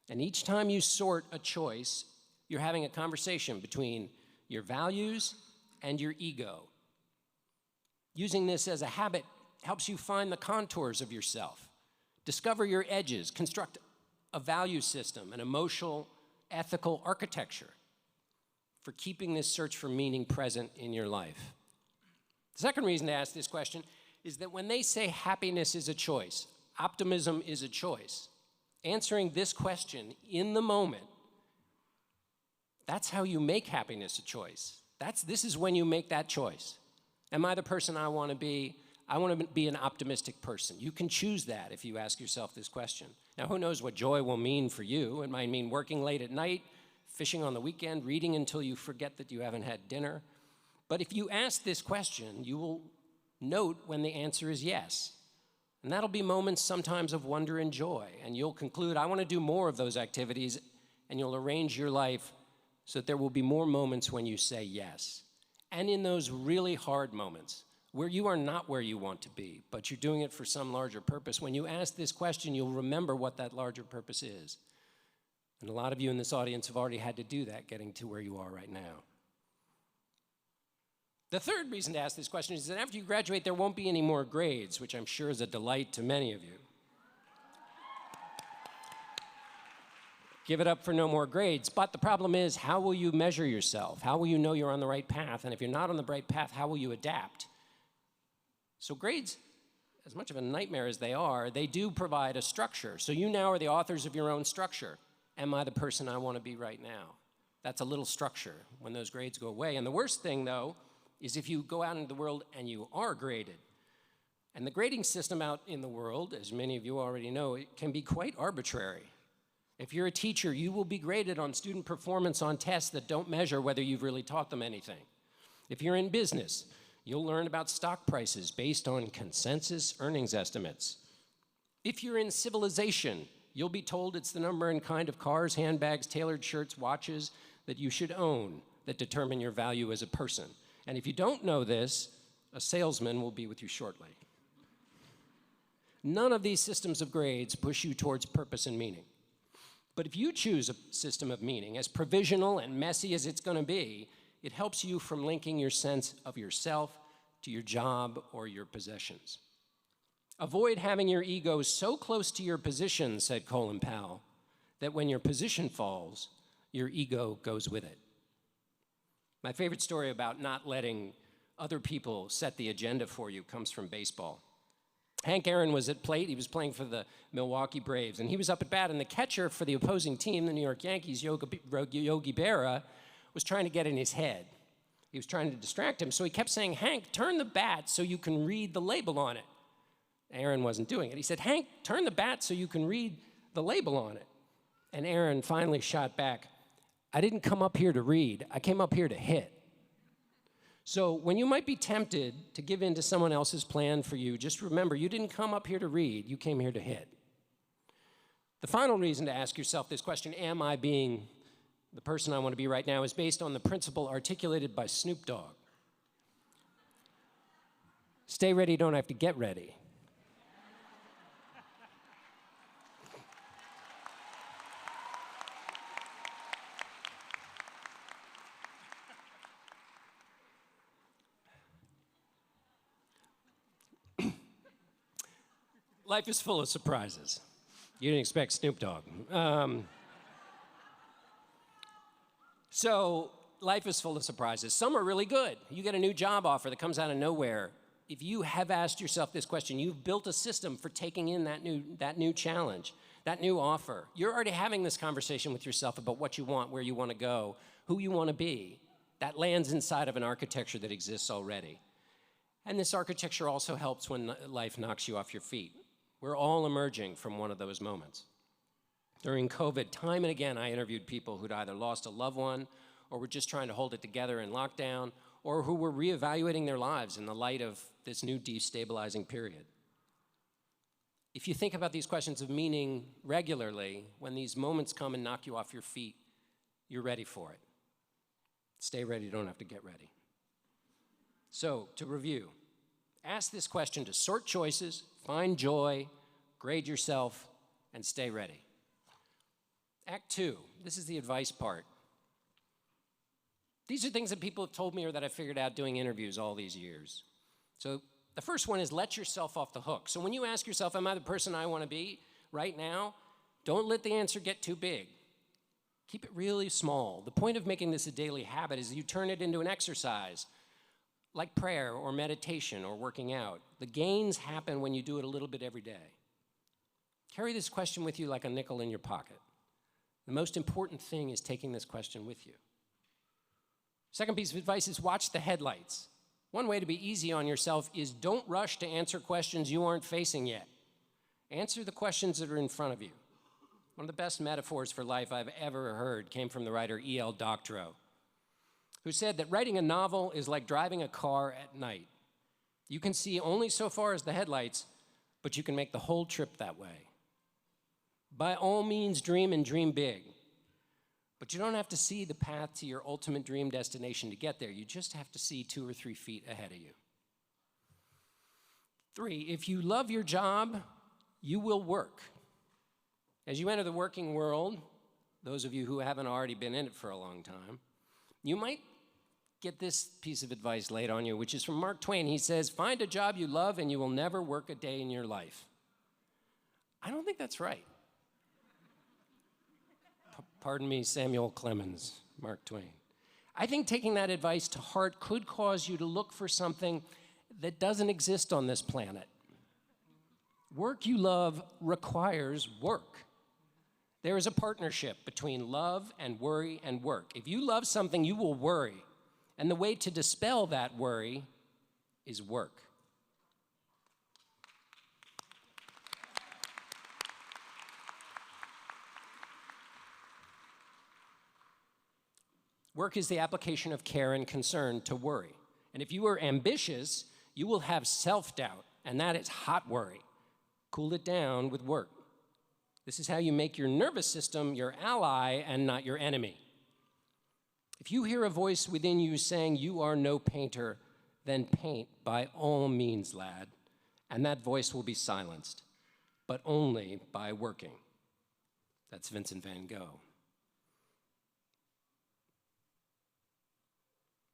And each time you sort a choice, you're having a conversation between your values and your ego. Using this as a habit helps you find the contours of yourself, discover your edges, construct a value system, an emotional, ethical architecture for keeping this search for meaning present in your life. The second reason to ask this question is that when they say happiness is a choice, optimism is a choice, answering this question in the moment, that's how you make happiness a choice. This is when you make that choice. Am I the person I want to be? I want to be an optimistic person. You can choose that if you ask yourself this question. Now, who knows what joy will mean for you? It might mean working late at night, fishing on the weekend, reading until you forget that you haven't had dinner. But if you ask this question, you will note when the answer is yes. And that'll be moments sometimes of wonder and joy. And you'll conclude, I want to do more of those activities, and you'll arrange your life so that there will be more moments when you say yes. And in those really hard moments, where you are not where you want to be, but you're doing it for some larger purpose, when you ask this question, you'll remember what that larger purpose is. And a lot of you in this audience have already had to do that, getting to where you are right now. The third reason to ask this question is that after you graduate, there won't be any more grades, which I'm sure is a delight to many of you. Give it up for no more grades. But the problem is, how will you measure yourself? How will you know you're on the right path? And if you're not on the right path, how will you adapt? So grades, as much of a nightmare as they are, they do provide a structure. So you now are the authors of your own structure. Am I the person I want to be right now? That's a little structure when those grades go away. And the worst thing, though, is if you go out into the world and you are graded. And the grading system out in the world, as many of you already know, it can be quite arbitrary. If you're a teacher, you will be graded on student performance on tests that don't measure whether you've really taught them anything. If you're in business, you'll learn about stock prices based on consensus earnings estimates. If you're in civilization, you'll be told it's the number and kind of cars, handbags, tailored shirts, watches that you should own that determine your value as a person. And if you don't know this, a salesman will be with you shortly. None of these systems of grades push you towards purpose and meaning. But if you choose a system of meaning, as provisional and messy as it's going to be, it helps you from linking your sense of yourself to your job or your possessions. Avoid having your ego so close to your position, said Colin Powell, that when your position falls, your ego goes with it. My favorite story about not letting other people set the agenda for you comes from baseball. Hank Aaron was at plate. He was playing for the Milwaukee Braves, and he was up at bat, and the catcher for the opposing team, the New York Yankees, Yogi Berra, was trying to get in his head. He was trying to distract him, so he kept saying, Hank, turn the bat so you can read the label on it. Aaron wasn't doing it. He said, Hank, turn the bat so you can read the label on it. And Aaron finally shot back, I didn't come up here to read. I came up here to hit. So when you might be tempted to give in to someone else's plan for you, just remember, you didn't come up here to read. You came here to hit. The final reason to ask yourself this question, am I being the person I want to be right now, is based on the principle articulated by Snoop Dogg. Stay ready, don't have to get ready. Life is full of surprises. You didn't expect Snoop Dogg. So life is full of surprises. Some are really good. You get a new job offer that comes out of nowhere. If you have asked yourself this question, you've built a system for taking in that new challenge, that new offer. You're already having this conversation with yourself about what you want, where you want to go, who you want to be. That lands inside of an architecture that exists already. And this architecture also helps when life knocks you off your feet. We're all emerging from one of those moments. During COVID, time and again, I interviewed people who'd either lost a loved one or were just trying to hold it together in lockdown, or who were reevaluating their lives in the light of this new destabilizing period. If you think about these questions of meaning regularly, when these moments come and knock you off your feet, you're ready for it. Stay ready, you don't have to get ready. So, to review, ask this question to sort choices, find joy, grade yourself, and stay ready. Act 2, this is the advice part. These are things that people have told me or that I figured out doing interviews all these years. So the first one is let yourself off the hook. So when you ask yourself, am I the person I want to be right now? Don't let the answer get too big. Keep it really small. The point of making this a daily habit is you turn it into an exercise, like prayer or meditation or working out. The gains happen when you do it a little bit every day. Carry this question with you like a nickel in your pocket. The most important thing is taking this question with you. Second piece of advice is watch the headlights. One way to be easy on yourself is don't rush to answer questions you aren't facing yet. Answer the questions that are in front of you. One of the best metaphors for life I've ever heard came from the writer E.L. Doctoral, who said that writing a novel is like driving a car at night. You can see only so far as the headlights, but you can make the whole trip that way. By all means, dream and dream big. But you don't have to see the path to your ultimate dream destination to get there. You just have to see 2 or 3 feet ahead of you. 3, if you love your job, you will work. As you enter the working world, those of you who haven't already been in it for a long time, you might get this piece of advice laid on you, which is from Mark Twain. He says, find a job you love and you will never work a day in your life. I don't think that's right. Pardon me, Samuel Clemens, Mark Twain. I think taking that advice to heart could cause you to look for something that doesn't exist on this planet. Work you love requires work. There is a partnership between love and worry and work. If you love something, you will worry. And the way to dispel that worry is work. Work is the application of care and concern to worry. And if you are ambitious, you will have self-doubt, and that is hot worry. Cool it down with work. This is how you make your nervous system your ally and not your enemy. If you hear a voice within you saying you are no painter, then paint by all means, lad, and that voice will be silenced, but only by working. That's Vincent van Gogh.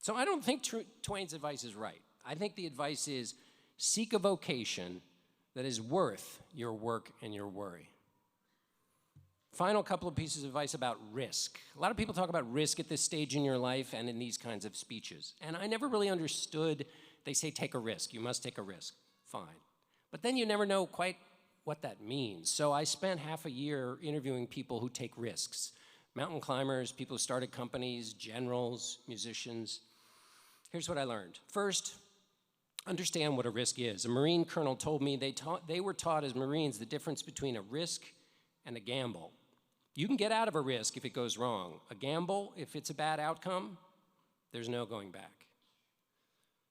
So I don't think Twain's advice is right. I think the advice is seek a vocation that is worth your work and your worry. Final couple of pieces of advice about risk. A lot of people talk about risk at this stage in your life and in these kinds of speeches. And I never really understood, they say take a risk, you must take a risk, fine. But then you never know quite what that means. So I spent half a year interviewing people who take risks. Mountain climbers, people who started companies, generals, musicians. Here's what I learned. First, understand what a risk is. A Marine colonel told me they were taught as Marines the difference between a risk and a gamble. You can get out of a risk if it goes wrong. A gamble, if it's a bad outcome, there's no going back.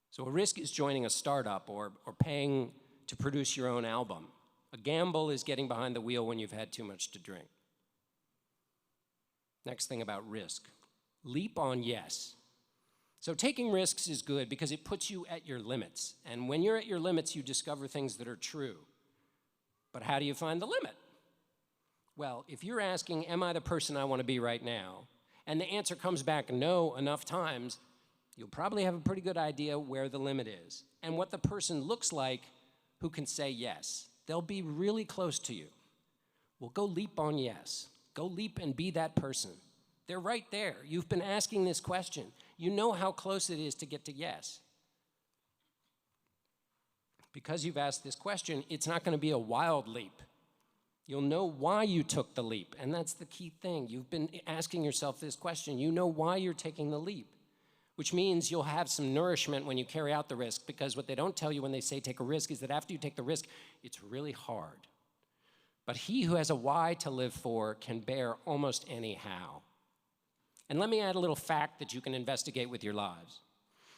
So a risk is joining a startup or paying to produce your own album. A gamble is getting behind the wheel when you've had too much to drink. Next thing about risk. Leap on yes. So taking risks is good because it puts you at your limits. And when you're at your limits, you discover things that are true. But how do you find the limit? Well, if you're asking, am I the person I want to be right now? And the answer comes back no enough times, you'll probably have a pretty good idea where the limit is and what the person looks like who can say yes. They'll be really close to you. Well, go leap on yes. Go leap and be that person. They're right there. You've been asking this question. You know how close it is to get to yes. Because you've asked this question, it's not going to be a wild leap. You'll know why you took the leap, and that's the key thing. You've been asking yourself this question. You know why you're taking the leap, which means you'll have some nourishment when you carry out the risk, because what they don't tell you when they say take a risk is that after you take the risk, it's really hard. But he who has a why to live for can bear almost any how. And let me add a little fact that you can investigate with your lives.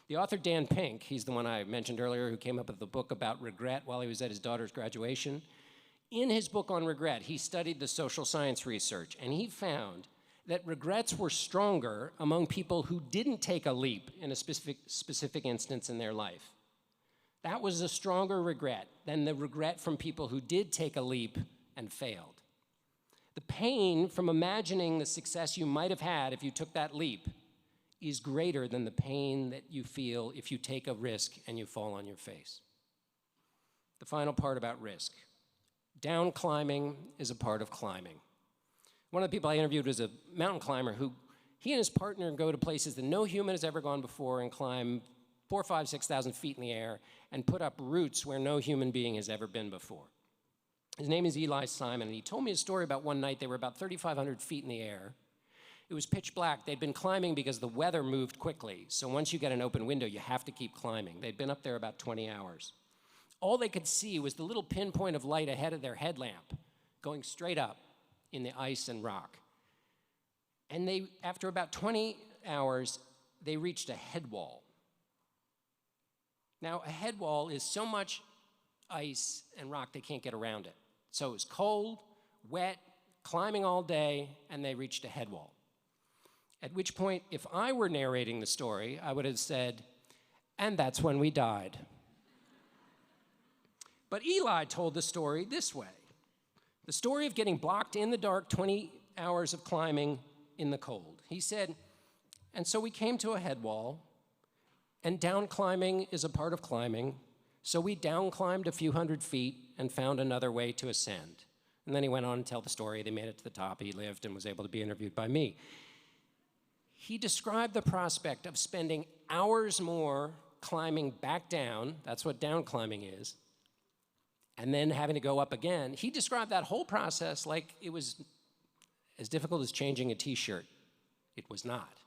The author Dan Pink, he's the one I mentioned earlier who came up with the book about regret while he was at his daughter's graduation. In his book on regret, he studied the social science research, and he found that regrets were stronger among people who didn't take a leap in a specific instance in their life. That was a stronger regret than the regret from people who did take a leap and failed. The pain from imagining the success you might have had if you took that leap is greater than the pain that you feel if you take a risk and you fall on your face. The final part about risk. Down climbing is a part of climbing. One of the people I interviewed was a mountain climber who, he and his partner go to places that no human has ever gone before and climb 4,000, 5,000, 6,000 feet in the air and put up roots where no human being has ever been before. His name is Eli Simon, and he told me a story about one night they were about 3,500 feet in the air. It was pitch black. They'd been climbing because the weather moved quickly, so once you get an open window, you have to keep climbing. They'd been up there about 20 hours. All they could see was the little pinpoint of light ahead of their headlamp going straight up in the ice and rock. And they, after about 20 hours, they reached a head wall. Now, a head wall is so much ice and rock they can't get around it. So it was cold, wet, climbing all day, and they reached a head wall. At which point, if I were narrating the story, I would have said, and that's when we died. But Eli told the story this way. The story of getting blocked in the dark 20 hours of climbing in the cold. He said, and so we came to a head wall, and down climbing is a part of climbing, so we down climbed a few hundred feet and found another way to ascend. And then he went on to tell the story. They made it to the top. He lived and was able to be interviewed by me. He described the prospect of spending hours more climbing back down, that's what down climbing is, and then having to go up again. He described that whole process like it was as difficult as changing a t-shirt. It was not.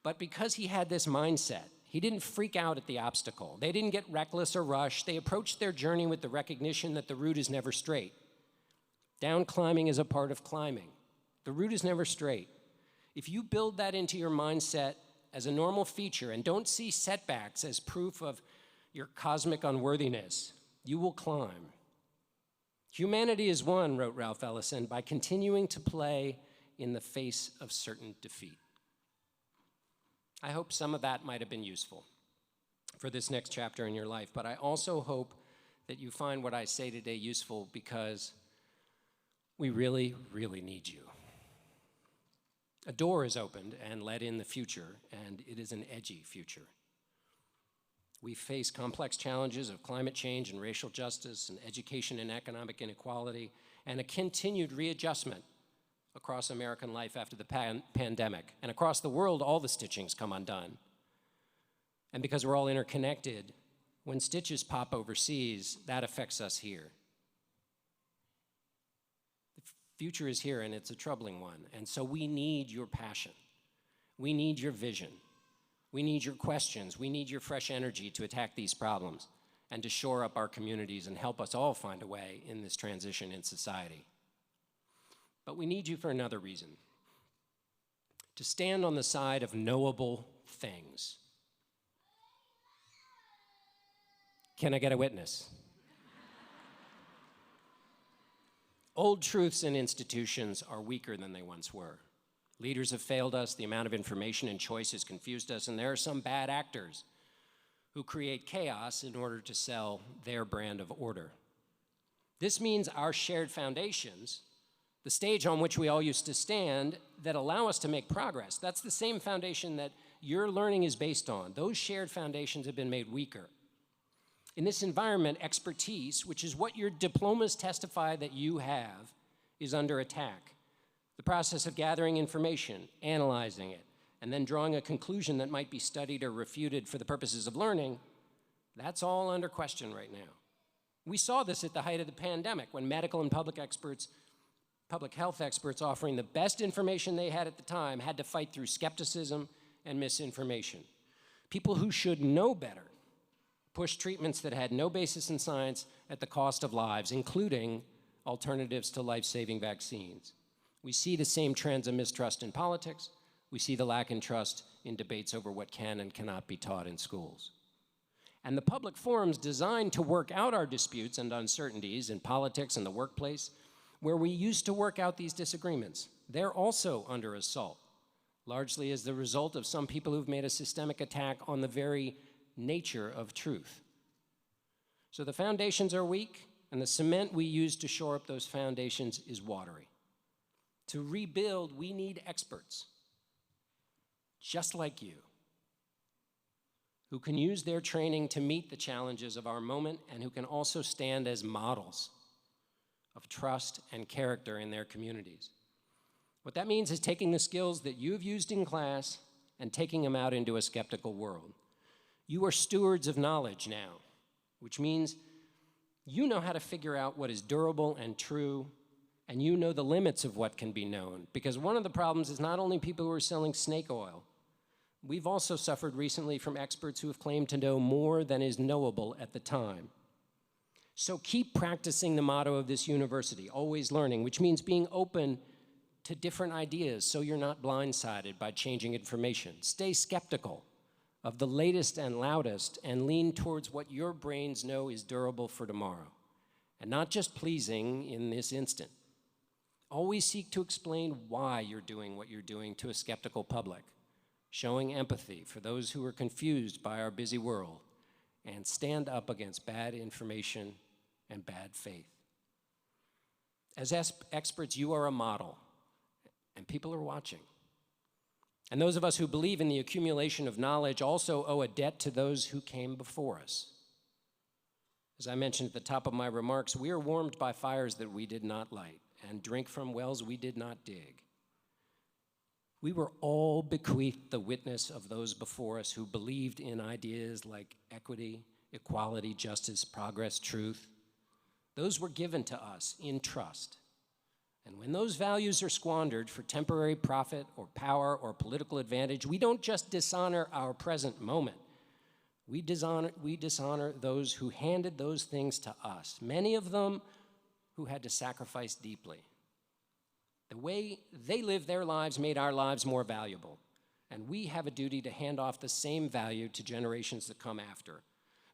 But because he had this mindset, he didn't freak out at the obstacle. They didn't get reckless or rush. They approached their journey with the recognition that the route is never straight. Down climbing is a part of climbing. The route is never straight. If you build that into your mindset as a normal feature and don't see setbacks as proof of your cosmic unworthiness, you will climb. Humanity is won, wrote Ralph Ellison, by continuing to play in the face of certain defeat. I hope some of that might have been useful for this next chapter in your life, but I also hope that you find what I say today useful because we really, really need you. A door is opened and let in the future, and it is an edgy future. We face complex challenges of climate change and racial justice and education and economic inequality and a continued readjustment across American life after the pandemic. And across the world, all the stitchings come undone. And because we're all interconnected, when stitches pop overseas, that affects us here. The future is here, and it's a troubling one. And so we need your passion. We need your vision. We need your questions. We need your fresh energy to attack these problems and to shore up our communities and help us all find a way in this transition in society. But we need you for another reason. To stand on the side of knowable things. Can I get a witness? Old truths in institutions are weaker than they once were. Leaders have failed us, the amount of information and choice has confused us, and there are some bad actors who create chaos in order to sell their brand of order. This means our shared foundations, the stage on which we all used to stand, that allow us to make progress. That's the same foundation that your learning is based on. Those shared foundations have been made weaker. In this environment, expertise, which is what your diplomas testify that you have, is under attack. The process of gathering information, analyzing it, and then drawing a conclusion that might be studied or refuted for the purposes of learning, that's all under question right now. We saw this at the height of the pandemic when medical and public health experts offering the best information they had at the time had to fight through skepticism and misinformation. People who should know better pushed treatments that had no basis in science at the cost of lives, including alternatives to life-saving vaccines. We see the same trends of mistrust in politics. We see the lack in trust in debates over what can and cannot be taught in schools. And the public forums designed to work out our disputes and uncertainties in politics and the workplace where we used to work out these disagreements, they're also under assault, largely as the result of some people who've made a systemic attack on the very nature of truth. So the foundations are weak, and the cement we use to shore up those foundations is watery. To rebuild, we need experts, just like you, who can use their training to meet the challenges of our moment and who can also stand as models of trust and character in their communities. What that means is taking the skills that you've used in class and taking them out into a skeptical world. You are stewards of knowledge now, which means you know how to figure out what is durable and true, and you know the limits of what can be known. Because one of the problems is not only people who are selling snake oil. We've also suffered recently from experts who have claimed to know more than is knowable at the time. So keep practicing the motto of this university, always learning, which means being open to different ideas so you're not blindsided by changing information. Stay skeptical of the latest and loudest and lean towards what your brains know is durable for tomorrow, and not just pleasing in this instant. Always seek to explain why you're doing what you're doing to a skeptical public, showing empathy for those who are confused by our busy world, and stand up against bad information and bad faith. As experts, you are a model, and people are watching. And those of us who believe in the accumulation of knowledge also owe a debt to those who came before us. As I mentioned at the top of my remarks, we are warmed by fires that we did not light and drink from wells we did not dig. We were all bequeathed the witness of those before us who believed in ideas like equity, equality, justice, progress, truth. Those were given to us in trust. And when those values are squandered for temporary profit or power or political advantage, we don't just dishonor our present moment. We dishonor those who handed those things to us, many of them who had to sacrifice deeply. The way they lived their lives made our lives more valuable, and we have a duty to hand off the same value to generations that come after,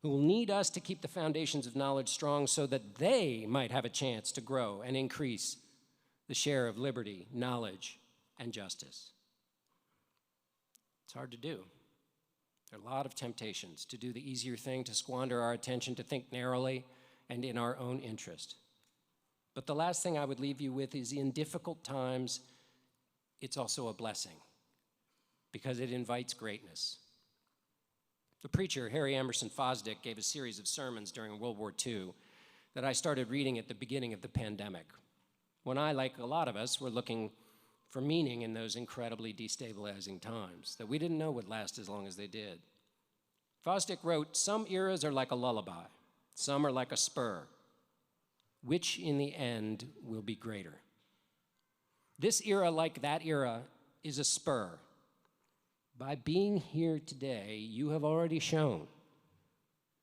who will need us to keep the foundations of knowledge strong so that they might have a chance to grow and increase the share of liberty, knowledge, and justice. It's hard to do. There are a lot of temptations to do the easier thing, to squander our attention, to think narrowly and in our own interest. But the last thing I would leave you with is in difficult times, it's also a blessing because it invites greatness. The preacher, Harry Emerson Fosdick, gave a series of sermons during World War II that I started reading at the beginning of the pandemic, when I, like a lot of us, were looking for meaning in those incredibly destabilizing times that we didn't know would last as long as they did. Fosdick wrote, "Some eras are like a lullaby, some are like a spur. Which in the end will be greater?" This era, like that era, is a spur. By being here today, you have already shown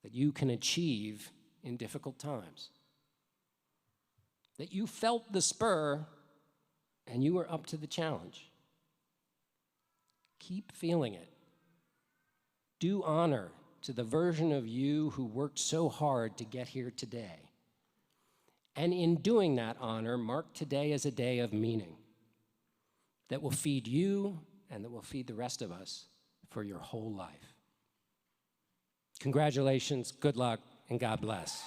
that you can achieve in difficult times. That you felt the spur and you were up to the challenge. Keep feeling it. Do honor to the version of you who worked so hard to get here today. And in doing that honor, mark today as a day of meaning that will feed you and that will feed the rest of us for your whole life. Congratulations, good luck, and God bless.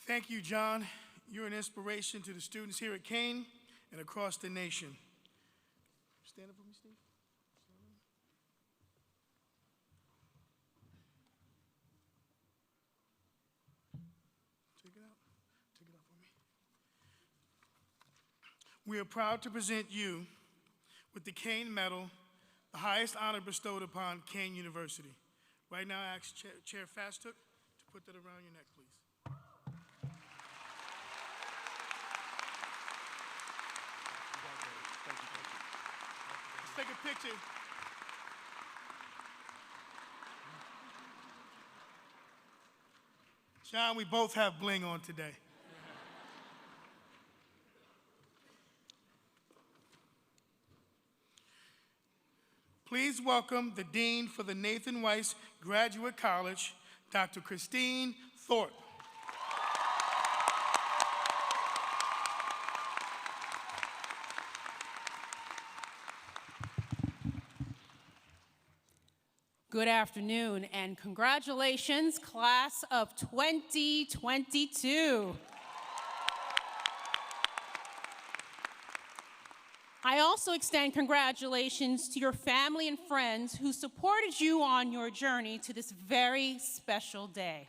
Thank you, John. You're an inspiration to the students here at Kean and across the nation. Stand up for me, Steve. Take it out. Take it out for me. We are proud to present you with the Kean Medal, the highest honor bestowed upon Kean University. Right now, I ask Chair Fastook to put that around your neck, please. Take a picture. John, we both have bling on today. Please welcome the Dean for the Nathan Weiss Graduate College, Dr. Christine Thorpe. Good afternoon and congratulations, class of 2022. I also extend congratulations to your family and friends who supported you on your journey to this very special day.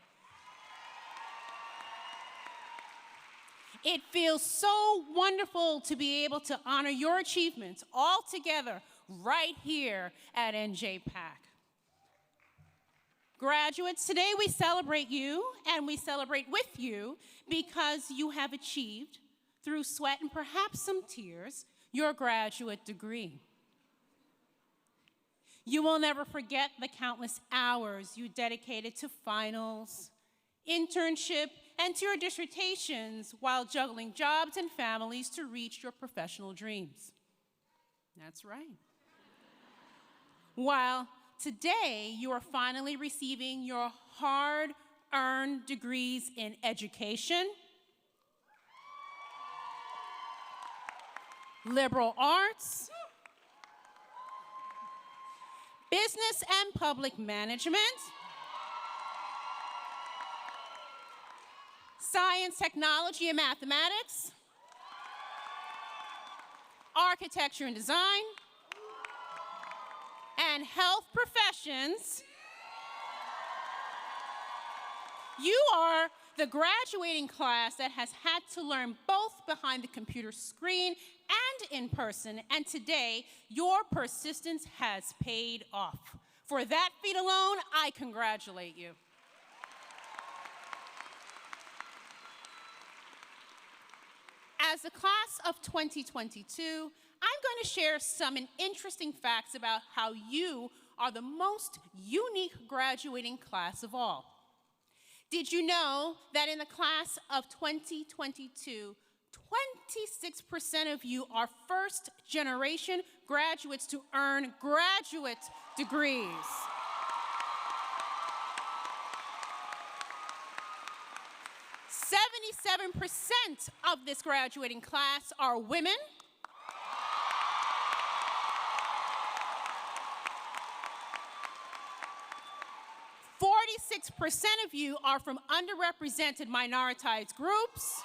It feels so wonderful to be able to honor your achievements all together right here at NJPAC. Graduates, today we celebrate you and we celebrate with you because you have achieved, through sweat and perhaps some tears, your graduate degree. You will never forget the countless hours you dedicated to finals, internship, and to your dissertations while juggling jobs and families to reach your professional dreams. That's right. While today you are finally receiving your hard-earned degrees in education, liberal arts, business and public management, science, technology, and mathematics, architecture and design, and health professions. You are the graduating class that has had to learn both behind the computer screen and in person, and today, your persistence has paid off. For that feat alone, I congratulate you. As the class of 2022, I'm going to share some interesting facts about how you are the most unique graduating class of all. Did you know that in the class of 2022, 26% of you are first-generation graduates to earn graduate degrees? 77% of this graduating class are women. 46% of you are from underrepresented minoritized groups.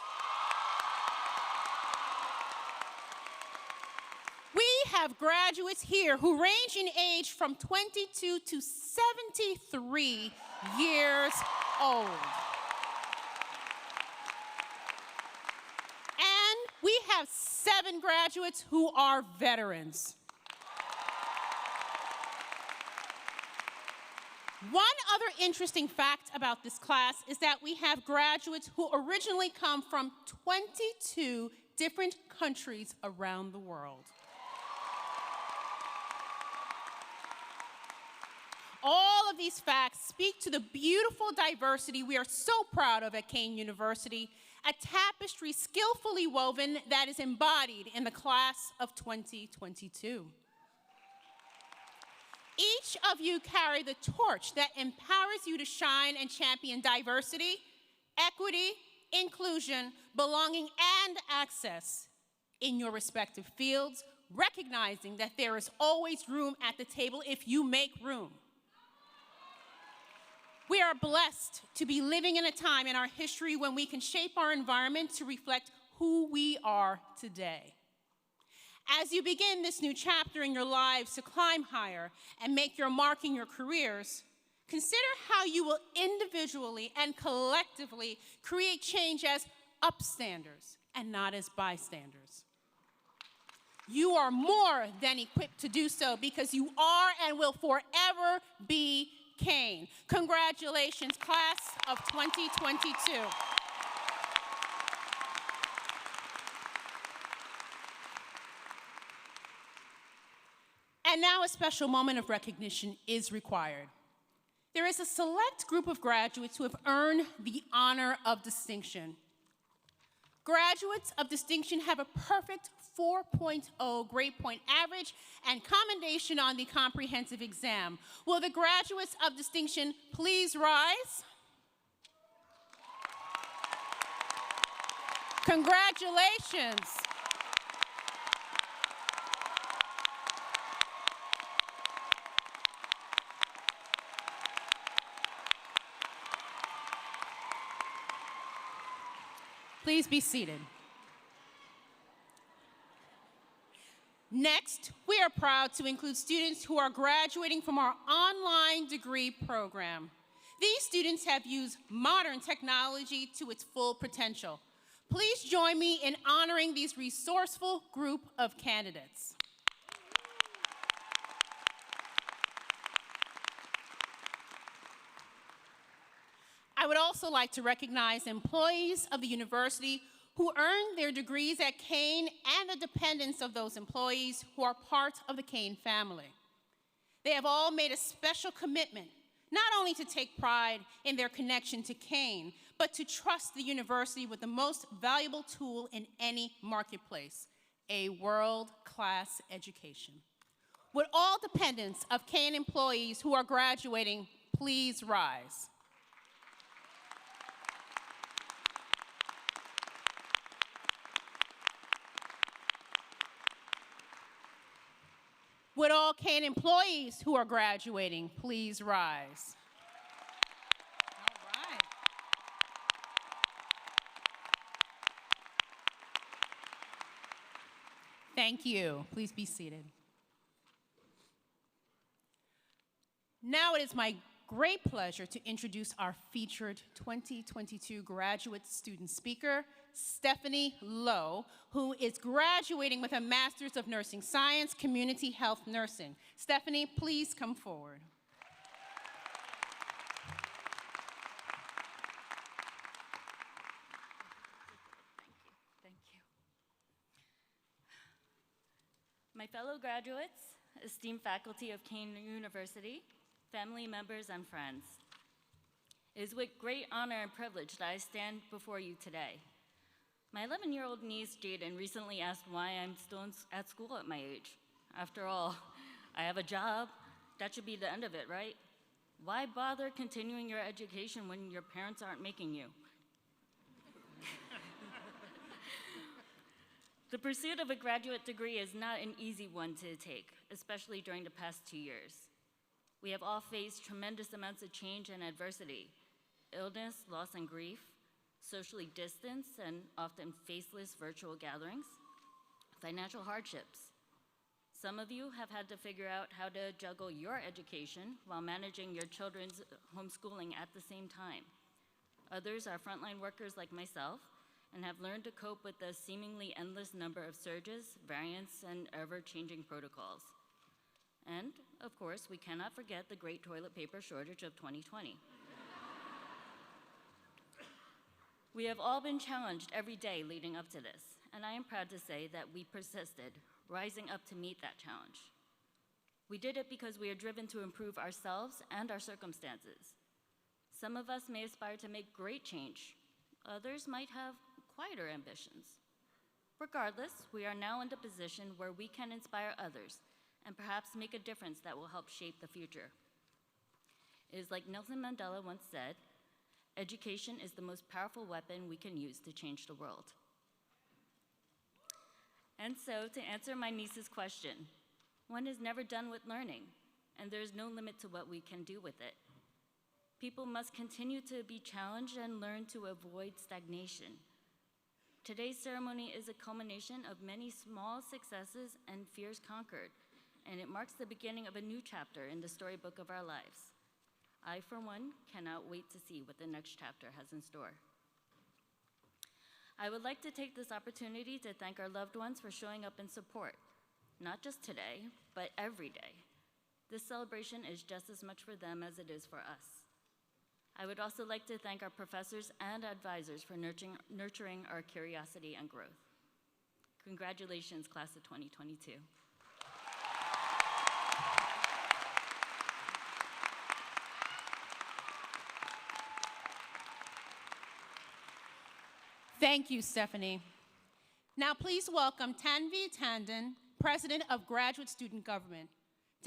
We have graduates here who range in age from 22 to 73 years old. And we have 7 graduates who are veterans. One other interesting fact about this class is that we have graduates who originally come from 22 different countries around the world. All of these facts speak to the beautiful diversity we are so proud of at Kean University, a tapestry skillfully woven that is embodied in the class of 2022. Each of you carry the torch that empowers you to shine and champion diversity, equity, inclusion, belonging, and access in your respective fields, recognizing that there is always room at the table if you make room. We are blessed to be living in a time in our history when we can shape our environment to reflect who we are today. As you begin this new chapter in your lives to climb higher and make your mark in your careers, consider how you will individually and collectively create change as upstanders and not as bystanders. You are more than equipped to do so because you are and will forever be Kean. Congratulations, class of 2022. And now a special moment of recognition is required. There is a select group of graduates who have earned the honor of distinction. Graduates of distinction have a perfect 4.0 grade point average and commendation on the comprehensive exam. Will the graduates of distinction please rise? Congratulations. Please be seated. Next, we are proud to include students who are graduating from our online degree program. These students have used modern technology to its full potential. Please join me in honoring these resourceful group of candidates. I would also like to recognize employees of the university who earned their degrees at Kean and the dependents of those employees who are part of the Kean family. They have all made a special commitment, not only to take pride in their connection to Kean, but to trust the university with the most valuable tool in any marketplace, a world-class education. Would all dependents of Kean employees who are graduating please rise? Would all Kean employees who are graduating please rise? All right. Thank you. Please be seated. Now it is my great pleasure to introduce our featured 2022 graduate student speaker, Stephanie Lowe, who is graduating with a Master's of Nursing Science, Community Health Nursing. Stephanie, please come forward. Thank you. My fellow graduates, esteemed faculty of Kean University, family members, and friends, it is with great honor and privilege that I stand before you today. My 11-year-old niece, Jaden, recently asked why I'm still at school at my age. After all, I have a job. That should be the end of it, right? Why bother continuing your education when your parents aren't making you? The pursuit of a graduate degree is not an easy one to take, especially during the past 2 years. We have all faced tremendous amounts of change and adversity, illness, loss, and grief, socially distanced and often faceless virtual gatherings, financial hardships. Some of you have had to figure out how to juggle your education while managing your children's homeschooling at the same time. Others are frontline workers like myself and have learned to cope with the seemingly endless number of surges, variants, and ever-changing protocols. And, of course, we cannot forget the great toilet paper shortage of 2020. We have all been challenged every day leading up to this, and I am proud to say that we persisted, rising up to meet that challenge. We did it because we are driven to improve ourselves and our circumstances. Some of us may aspire to make great change. Others might have quieter ambitions. Regardless, we are now in the position where we can inspire others and perhaps make a difference that will help shape the future. It is like Nelson Mandela once said, education is the most powerful weapon we can use to change the world. And so, to answer my niece's question, one is never done with learning, and there is no limit to what we can do with it. People must continue to be challenged and learn to avoid stagnation. Today's ceremony is a culmination of many small successes and fears conquered, and it marks the beginning of a new chapter in the storybook of our lives. I, for one, cannot wait to see what the next chapter has in store. I would like to take this opportunity to thank our loved ones for showing up in support, not just today, but every day. This celebration is just as much for them as it is for us. I would also like to thank our professors and advisors for nurturing our curiosity and growth. Congratulations, class of 2022. Thank you, Stephanie. Now please welcome Tanvi Tandon, President of Graduate Student Government.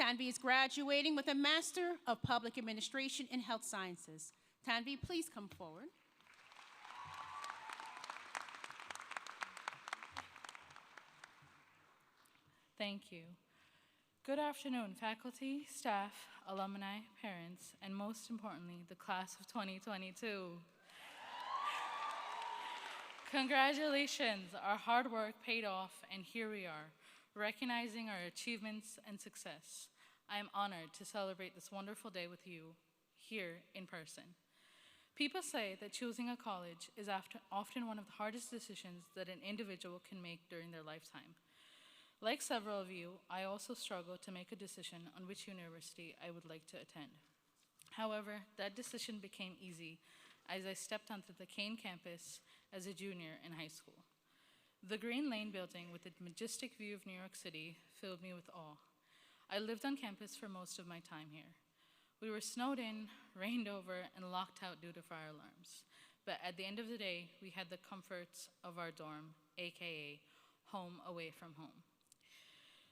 Tanvi is graduating with a Master of Public Administration in Health Sciences. Tanvi, please come forward. Thank you. Good afternoon, faculty, staff, alumni, parents, and most importantly, the class of 2022. Congratulations, our hard work paid off, and here we are, recognizing our achievements and success. I am honored to celebrate this wonderful day with you here in person. People say that choosing a college is often one of the hardest decisions that an individual can make during their lifetime. Like several of you, I also struggled to make a decision on which university I would like to attend. However, that decision became easy as I stepped onto the Kean campus as a junior in high school. The Green Lane building with its majestic view of New York City filled me with awe. I lived on campus for most of my time here. We were snowed in, rained over, and locked out due to fire alarms. But at the end of the day, we had the comforts of our dorm, AKA home away from home.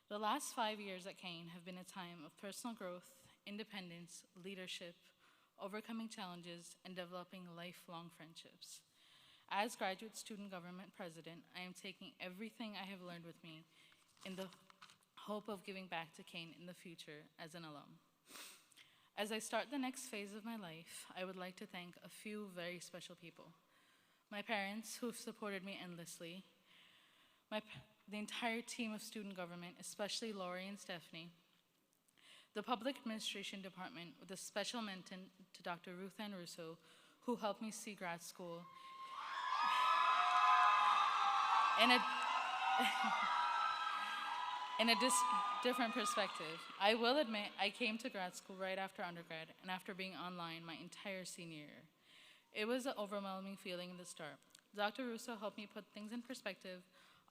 The last 5 years at Kean have been a time of personal growth, independence, leadership, overcoming challenges, and developing lifelong friendships. As Graduate Student Government President, I am taking everything I have learned with me in the hope of giving back to Kean in the future as an alum. As I start the next phase of my life, I would like to thank a few very special people. My parents, who have supported me endlessly, the entire team of student government, especially Lori and Stephanie, the Public Administration Department, with a special mention to Dr. Ruth Ann Russo, who helped me see grad school in a different perspective. I will admit I came to grad school right after undergrad and after being online my entire senior year. It was an overwhelming feeling in the start. Dr. Russo helped me put things in perspective,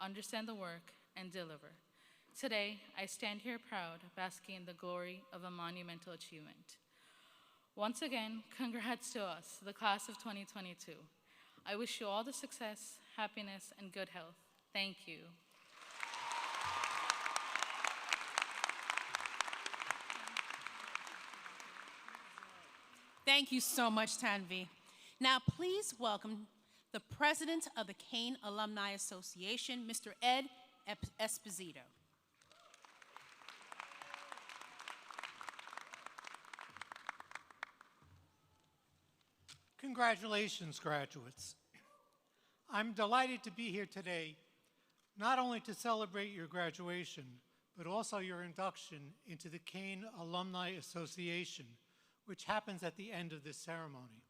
understand the work, and deliver. Today, I stand here proud, basking in the glory of a monumental achievement. Once again, congrats to us, the class of 2022. I wish you all the success, happiness, and good health. Thank you. Thank you so much, Tanvi. Now, please welcome the President of the Kean Alumni Association, Mr. Ed Esposito. Congratulations, graduates. I'm delighted to be here today, not only to celebrate your graduation, but also your induction into the Kean Alumni Association, which happens at the end of this ceremony.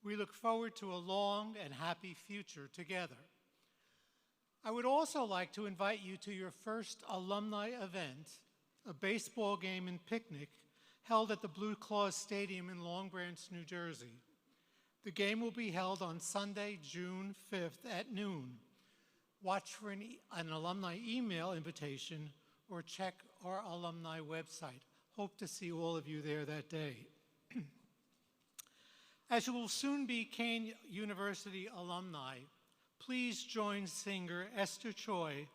We look forward to a long and happy future together. I would also like to invite you to your first alumni event, a baseball game and picnic held at the Blue Claws Stadium in Long Branch, New Jersey. The game will be held on Sunday, June 5th at noon. Watch for an alumni email invitation or check our alumni website. Hope to see all of you there that day. As you will soon be Kean University alumni, please join singer Esther Choi,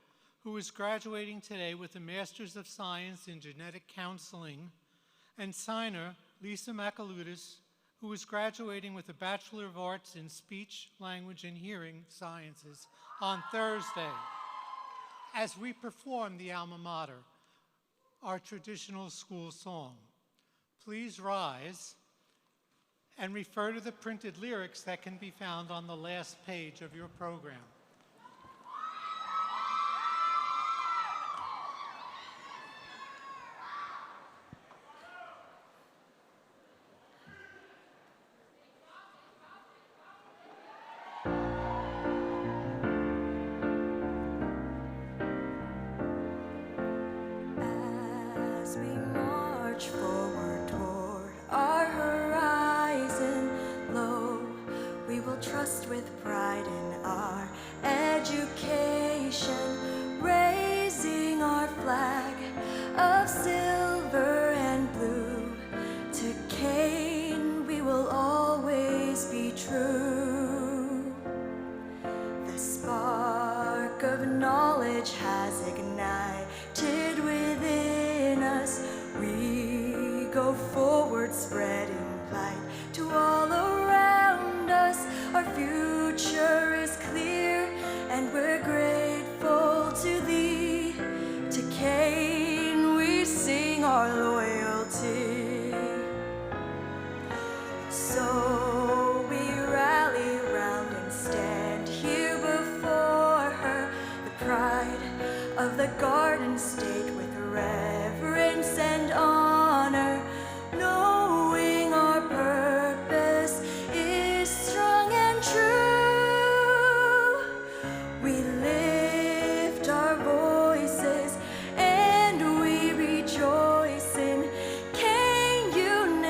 who is graduating today with a Master's of Science in Genetic Counseling, and signer Lisa Makaludis, who is graduating with a Bachelor of Arts in Speech, Language, and Hearing Sciences on Thursday, as we perform the Alma Mater, our traditional school song. Please rise and refer to the printed lyrics that can be found on the last page of your program. As we march forward toward our horizon, lo, we will trust with pride in our go forward, spreading light to all around us. Our future is clear, and we're grateful to thee. To Kean we sing our loyalty. So we rally round and stand here before her, the pride of the Garden State, with reverence and honor, knowing our purpose is strong and true. We lift our voices and we rejoice in Kean University.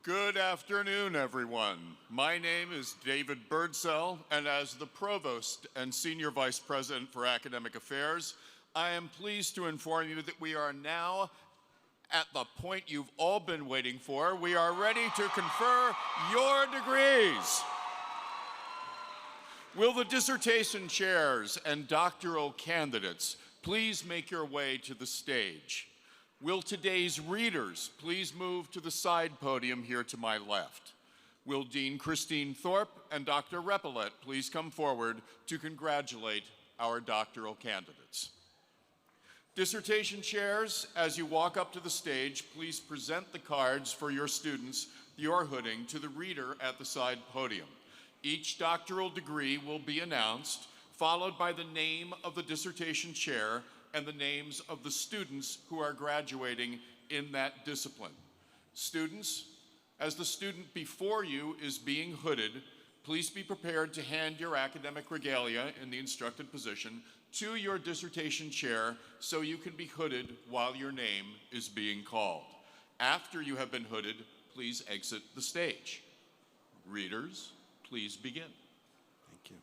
Good afternoon, everyone. My name is David Birdsell, and as the Provost and Senior Vice President for Academic Affairs, I am pleased to inform you that we are now at the point you've all been waiting for. We are ready to confer your degrees. Will the dissertation chairs and doctoral candidates please make your way to the stage? Will today's readers please move to the side podium here to my left? Will Dean Christine Thorpe and Dr. Repillette please come forward to congratulate our doctoral candidates? Dissertation chairs, as you walk up to the stage, please present the cards for your students you're hooding to the reader at the side podium. Each doctoral degree will be announced, followed by the name of the dissertation chair and the names of the students who are graduating in that discipline. Students, as the student before you is being hooded, please be prepared to hand your academic regalia in the instructed position to your dissertation chair so you can be hooded while your name is being called. After you have been hooded, please exit the stage. Readers, please begin. Thank you.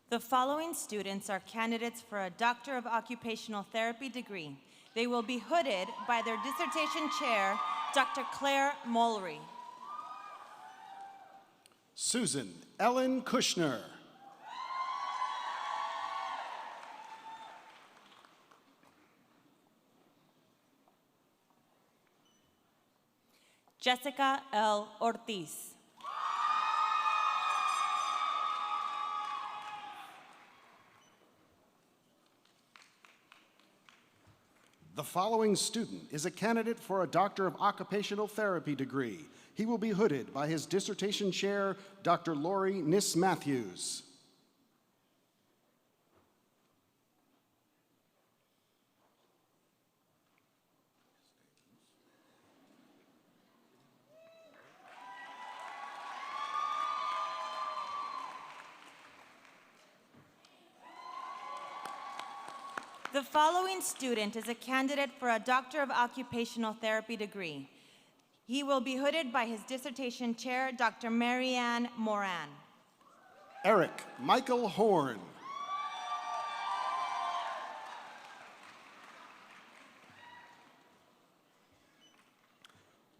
The following students are candidates for a Doctor of Occupational Therapy degree. They will be hooded by their dissertation chair, Dr. Claire Mulry. Susan Ellen Kushner. Jessica L. Ortiz. The following student is a candidate for a Doctor of Occupational Therapy degree. He will be hooded by his dissertation chair, Dr. Lori Nis Matthews. The following student is a candidate for a Doctor of Occupational Therapy degree. He will be hooded by his dissertation chair, Dr. Marianne Moran. Eric Michael Horn.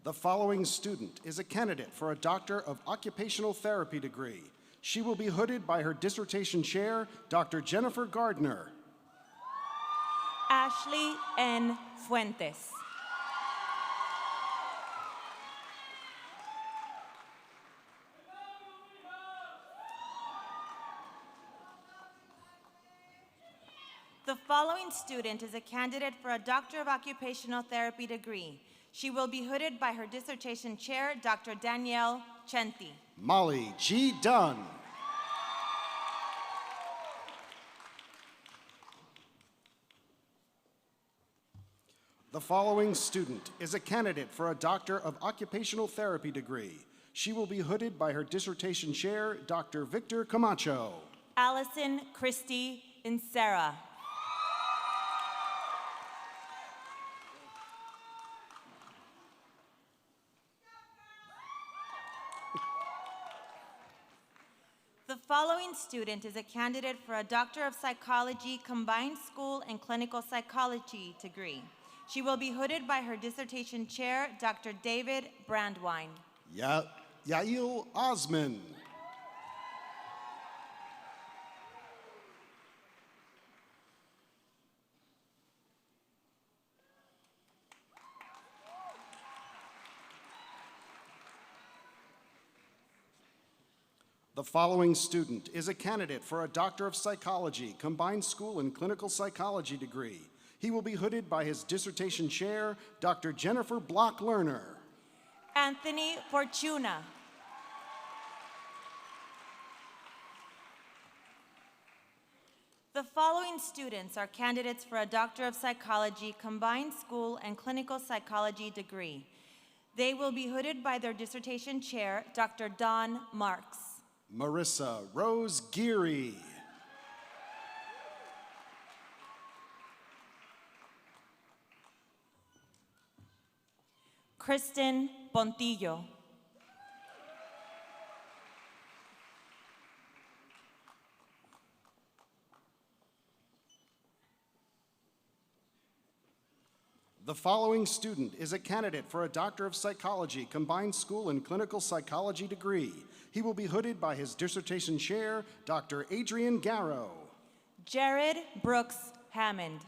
The following student is a candidate for a Doctor of Occupational Therapy degree. She will be hooded by her dissertation chair, Dr. Jennifer Gardner. Ashley N. Fuentes. The following student is a candidate for a Doctor of Occupational Therapy degree. She will be hooded by her dissertation chair, Dr. Danielle Chenti. Molly G. Dunn. The following student is a candidate for a Doctor of Occupational Therapy degree. She will be hooded by her dissertation chair, Dr. Victor Camacho. Allison Christie Insera. The following student is a candidate for a Doctor of Psychology, Combined School and Clinical Psychology degree. She will be hooded by her dissertation chair, Dr. David Brandwine. Yael Osman. The following student is a candidate for a Doctor of Psychology, Combined School and Clinical Psychology degree. He will be hooded by his dissertation chair, Dr. Jennifer Block-Lerner. Anthony Fortuna. The following students are candidates for a Doctor of Psychology, Combined School and Clinical Psychology degree. They will be hooded by their dissertation chair, Dr. Don Marks. Marissa Rose Geary. Kristen Pontillo. The following student is a candidate for a Doctor of Psychology, Combined School and Clinical Psychology degree. He will be hooded by his dissertation chair, Dr. Adrian Garrow. Jared Brooks Hammond.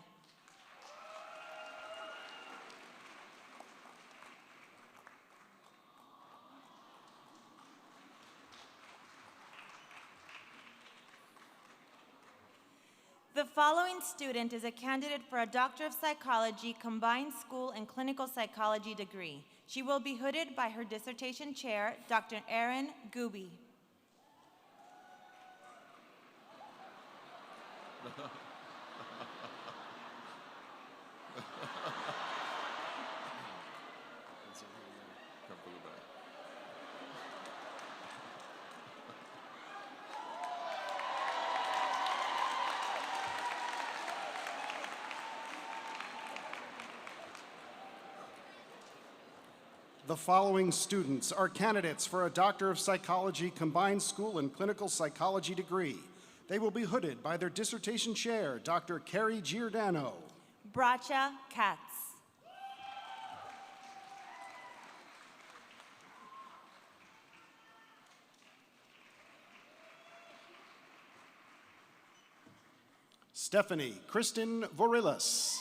The following student is a candidate for a Doctor of Psychology, Combined School and Clinical Psychology degree. She will be hooded by her dissertation chair, Dr. Erin Gooby. The following students are candidates for a Doctor of Psychology, Combined School and Clinical Psychology degree. They will be hooded by their dissertation chair, Dr. Carrie Giordano. Bracha Katz. Stephanie Kristen Vorilis.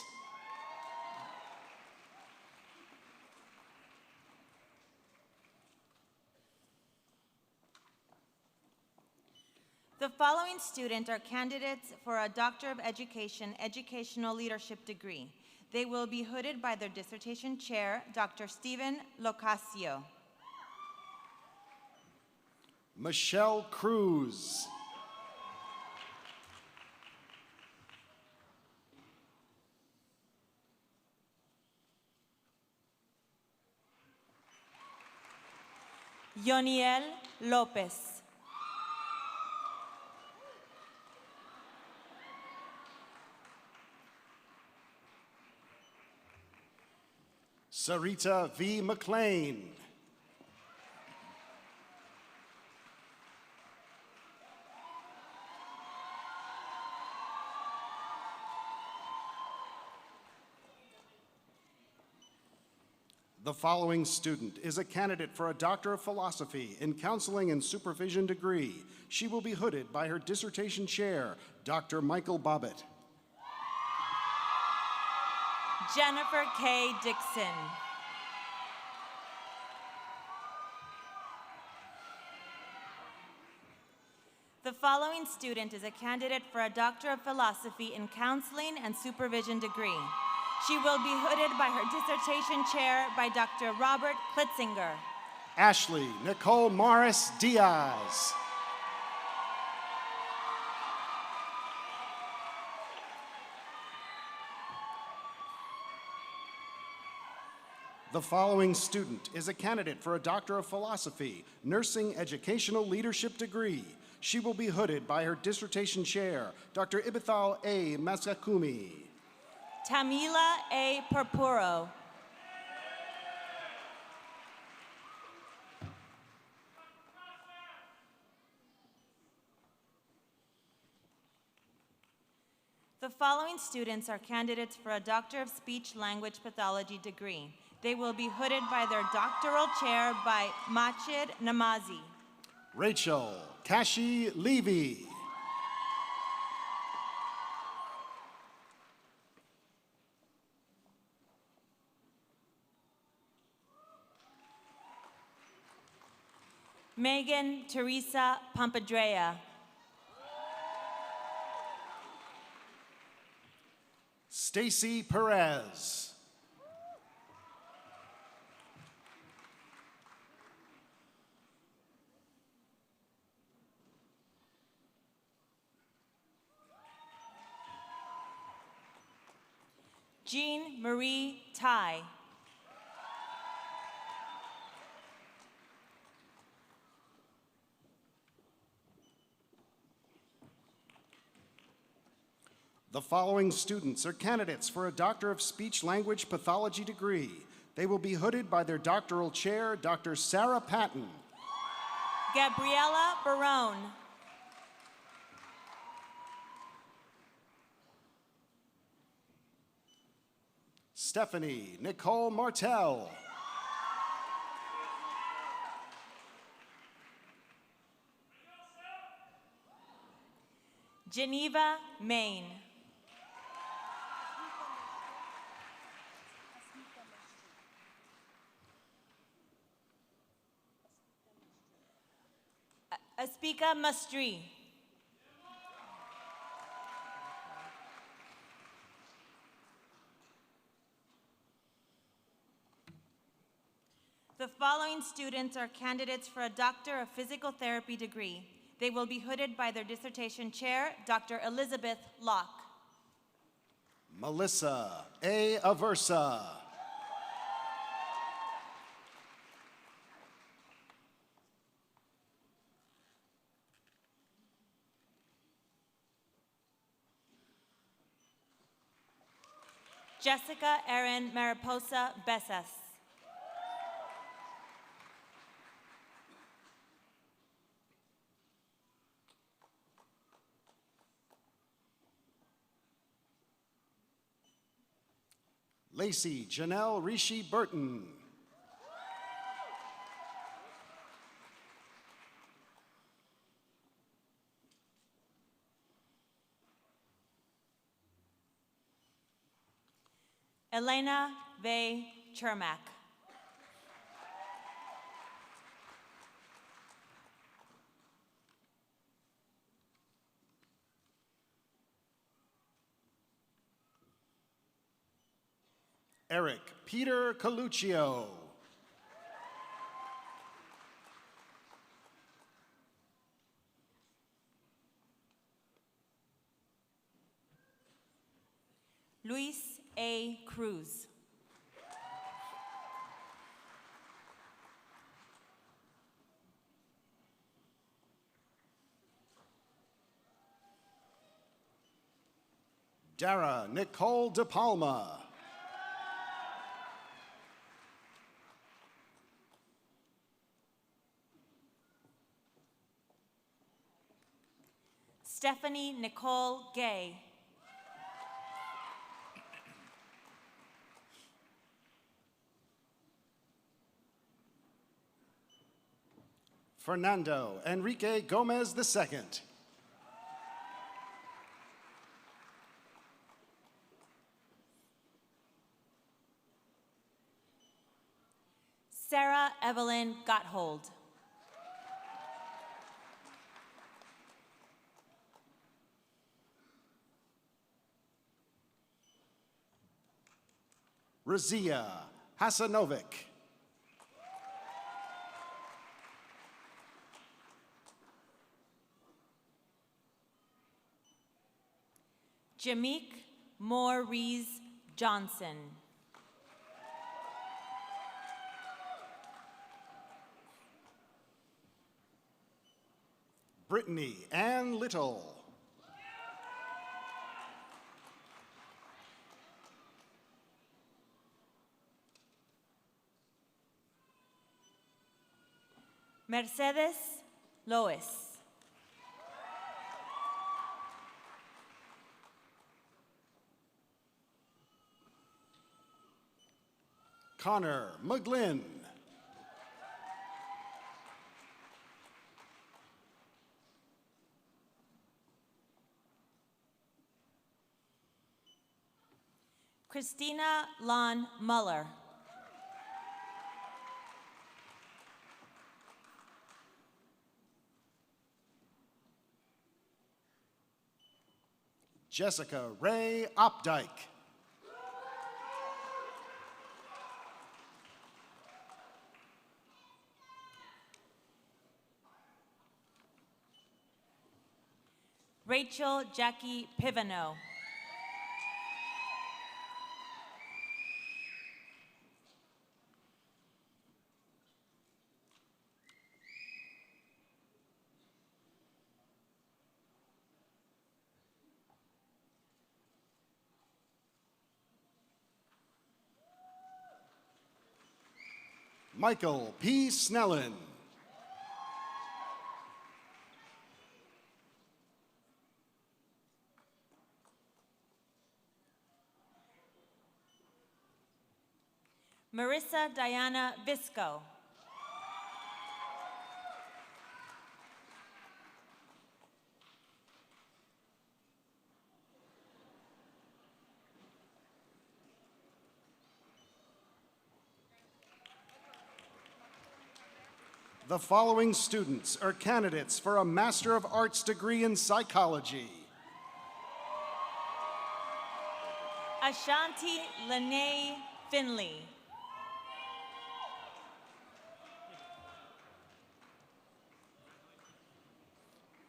The following students are candidates for a Doctor of Education, Educational Leadership degree. They will be hooded by their dissertation chair, Dr. Stephen Locasio. Michelle Cruz. Yoniel Lopez. Sarita V. McLean. The following student is a candidate for a Doctor of Philosophy in Counseling and Supervision degree. She will be hooded by her dissertation chair, Dr. Michael Bobbitt. Jennifer K. Dixon. The following student is a candidate for a Doctor of Philosophy in Counseling and Supervision degree. She will be hooded by her dissertation chair by Dr. Robert Klitzinger. Ashley Nicole Morris Diaz. The following student is a candidate for a Doctor of Philosophy, Nursing Educational Leadership degree. She will be hooded by her dissertation chair, Dr. Ibithal A. Masakumi. Tamila A. Purpuro. The following students are candidates for a Doctor of Speech Language Pathology degree. They will be hooded by their doctoral chair by Machid Namazi. Rachel Kashi Levy. Megan Teresa Pampadrea. Stacy Perez. Jean Marie Tai. The following students are candidates for a Doctor of Speech Language Pathology degree. They will be hooded by their doctoral chair, Dr. Sarah Patton. Gabriela Barone. Stephanie Nicole Martell. Geneva Main. Aspika Mastri. The following students are candidates for a Doctor of Physical Therapy degree. They will be hooded by their dissertation chair, Dr. Elizabeth Locke. Melissa A. Aversa. Jessica Erin Mariposa Besas. Lacey Janelle Rishi Burton. Elena Vey Chermak. Eric Peter Coluccio. Luis A. Cruz. Dara Nicole De Palma. Stephanie Nicole Gay. Fernando Enrique Gomez II. Sarah Evelyn Gotthold. Razia Hasanovic. Jameek Maurice Johnson. Brittany Ann Little. Mercedes Lois. Connor McGlynn. Christina Lon Muller. Jessica Ray Opdyke. Rachel Jackie Pivano. Michael P. Snellen. Marissa Diana Visco. The following students are candidates for a Master of Arts degree in psychology. Ashanti Lene Finley.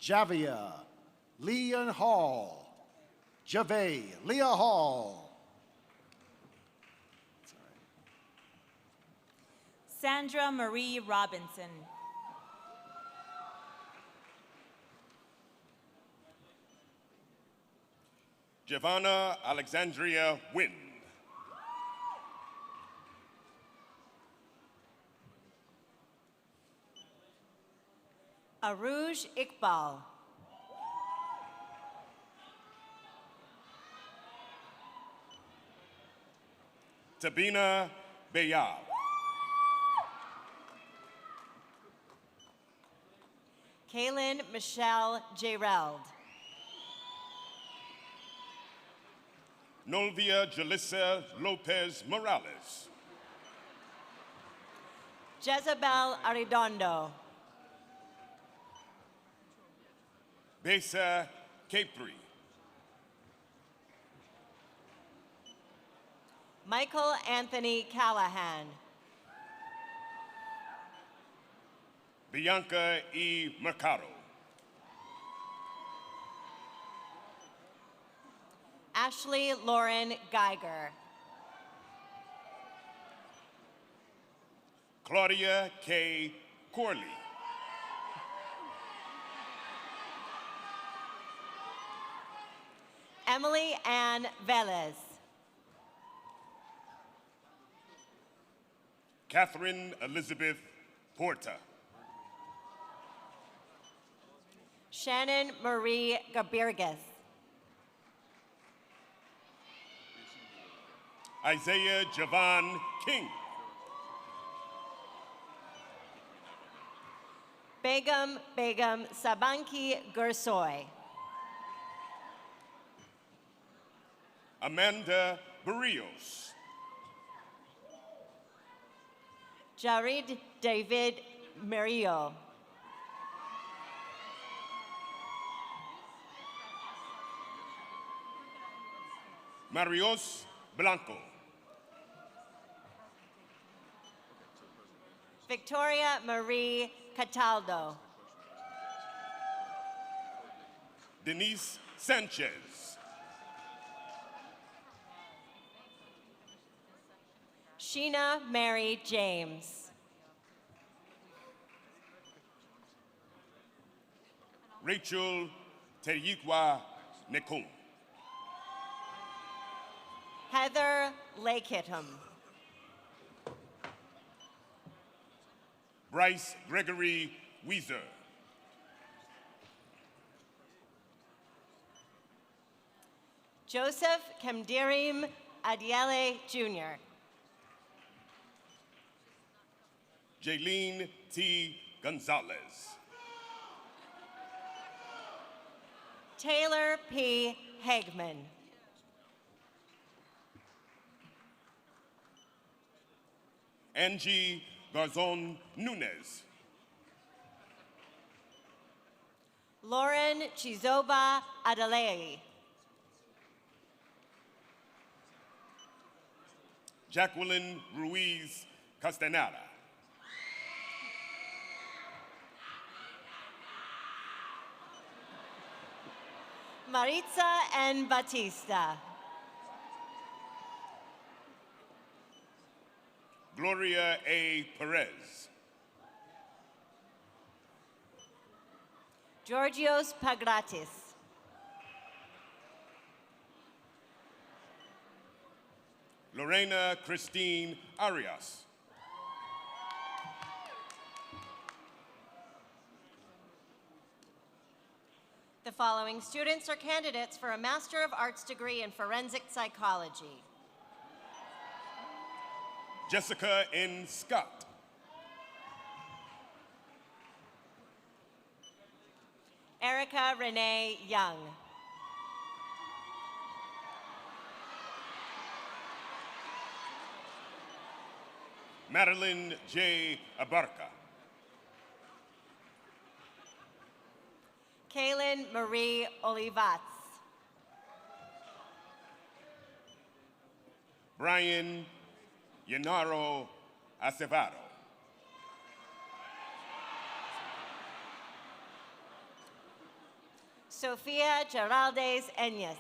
Javia Leah Hall. Javay Leah Hall. Sandra Marie Robinson. Giovanna Alexandria Wynn. Aruj Iqbal. Tabina Bayab. Kaylin Michelle Gerald. Nolvia Jalissa Lopez Morales. Jezebel Arredondo. Besa Capri. Michael Anthony Callahan. Bianca E. Mercado. Ashley Lauren Geiger. Claudia K. Corley. Emily Ann Velez. Catherine Elizabeth Porta. Shannon Marie Gabirgas. Isaiah Javon King. Begum Sabanki Gursoy. Amanda Barrios. Jared David Murillo. Marios Blanco. Victoria Marie Cataldo. Denise Sanchez. Sheena Mary James. Rachel Teriqua Nekum. Heather Lakehitham. Bryce Gregory Weezer. Joseph Kemdirim Adiele Jr. Jaylene T. Gonzalez. Taylor P. Hagman. Angie Garzon Nunez. Lauren Chizoba Adelaide. Jacqueline Ruiz Castaneda. Maritza N. Batista. Gloria A. Perez. Georgios Pagratis. Lorena Christine Arias. The following students are candidates for a Master of Arts degree in Forensic Psychology. Jessica N. Scott. Erica Renee Young. Madeline J. Abarca. Kaylin Marie Olivats. Brian Yenaro Acevado. Sofia Geraldes Enyes.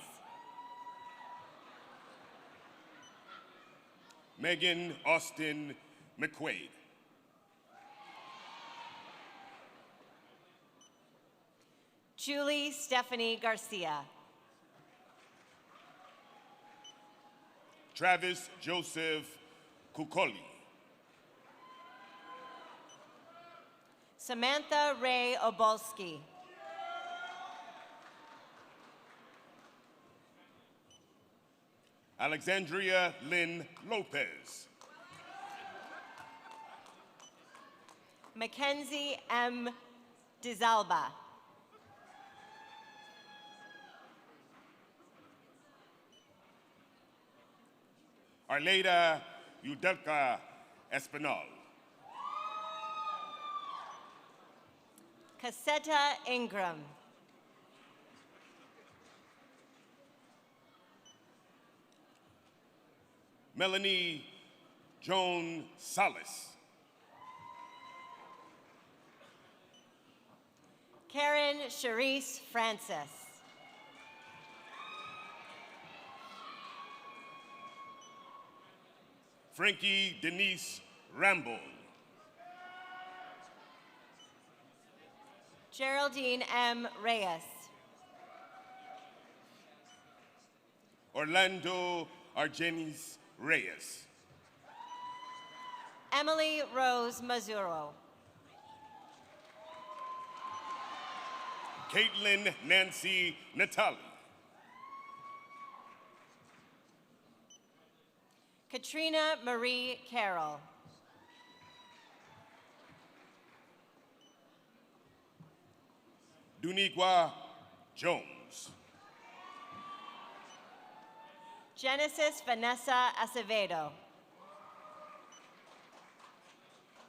Megan Austin McQuaid. Julie Stephanie Garcia. Travis Joseph Kukoli. Samantha Ray Obolski. Alexandria Lynn Lopez. Mackenzie M. DiZalba. Arleda Yudelka Espinal. Cassetta Ingram. Melanie Joan Salas. Karen Charisse Francis. Frankie Denise Ramble. Geraldine M. Reyes. Orlando Argenis Reyes. Emily Rose Mazuro. Caitlin Nancy Natali. Katrina Marie Carroll. Duniqua Jones. Genesis Vanessa Acevedo.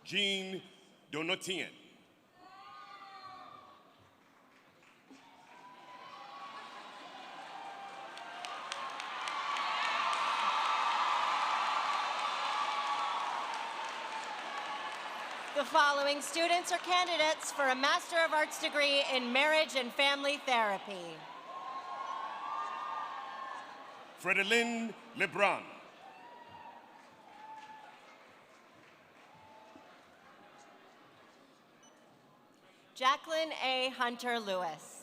Jean Donatien. The following students are candidates for a Master of Arts degree in Marriage and Family Therapy. Fredelyn Lebron. Jacqueline A. Hunter Lewis.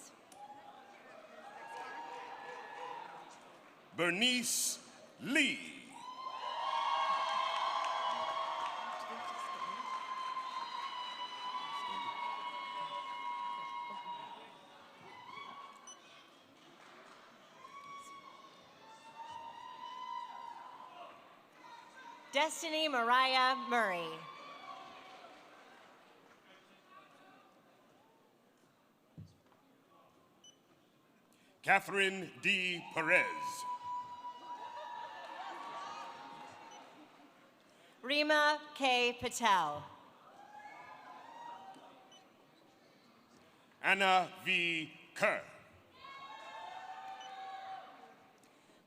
Bernice Lee. Destiny Mariah Murray. Catherine D. Perez. Rima K. Patel. Anna V. Kerr.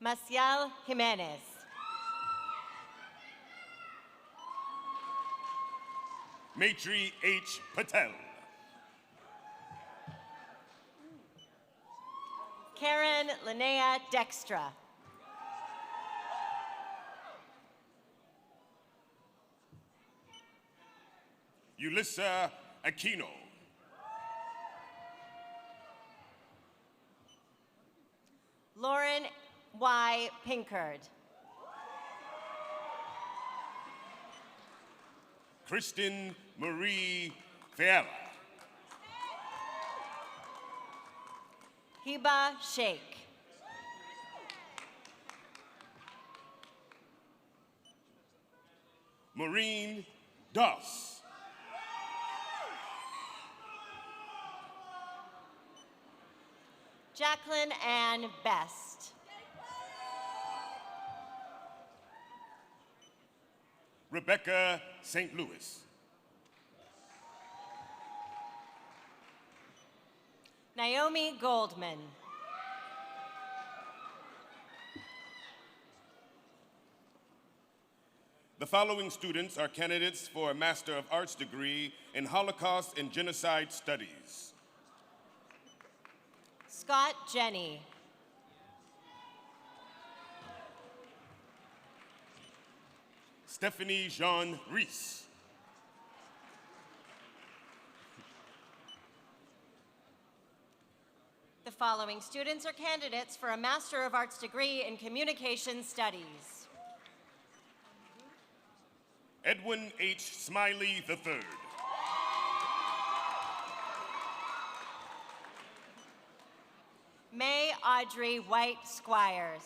Maciel Jimenez. Maitri H. Patel. Karen Linnea Dextra. Ulissa Aquino. Lauren Y. Pinkard. Kristen Marie Fiala. Hiba Sheikh. Maureen Doss. Jacqueline Ann Best. Rebecca St. Louis. Naomi Goldman. The following students are candidates for a Master of Arts degree in Holocaust and Genocide Studies. Scott Jenny. Stephanie Jean Reese. The following students are candidates for a Master of Arts degree in Communication Studies. Edwin H. Smiley III. May Audrey White Squires.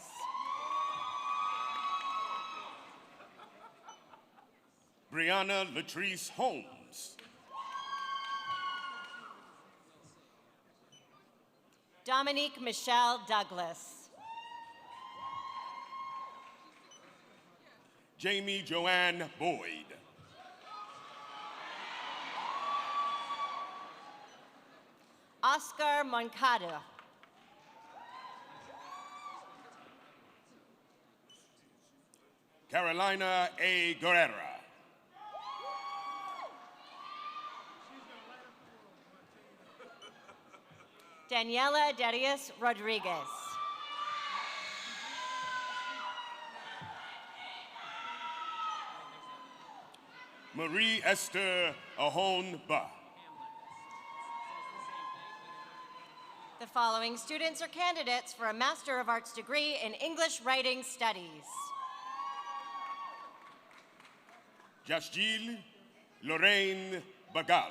Brianna Latrice Holmes. Dominique Michelle Douglas. Jamie Joanne Boyd. Oscar Moncada. Carolina A. Guerrera. Daniela Darius Rodriguez. Marie Esther Ahon Ba. The following students are candidates for a Master of Arts degree in English Writing Studies. Jasjil Lorraine Bagal.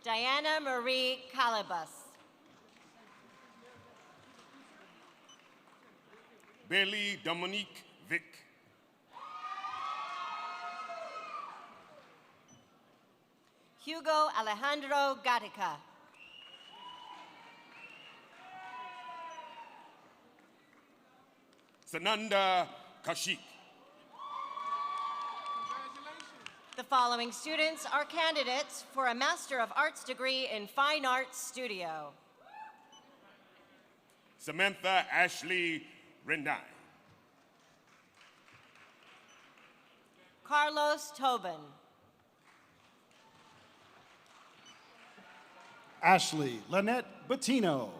Diana Marie Calabas. Bailey Dominique Vick. Hugo Alejandro Gatica. Sananda Kashik. The following students are candidates for a Master of Arts degree in Fine Arts Studio. Samantha Ashley Rendine. Carlos Tobin. Ashley Lynette Bettino.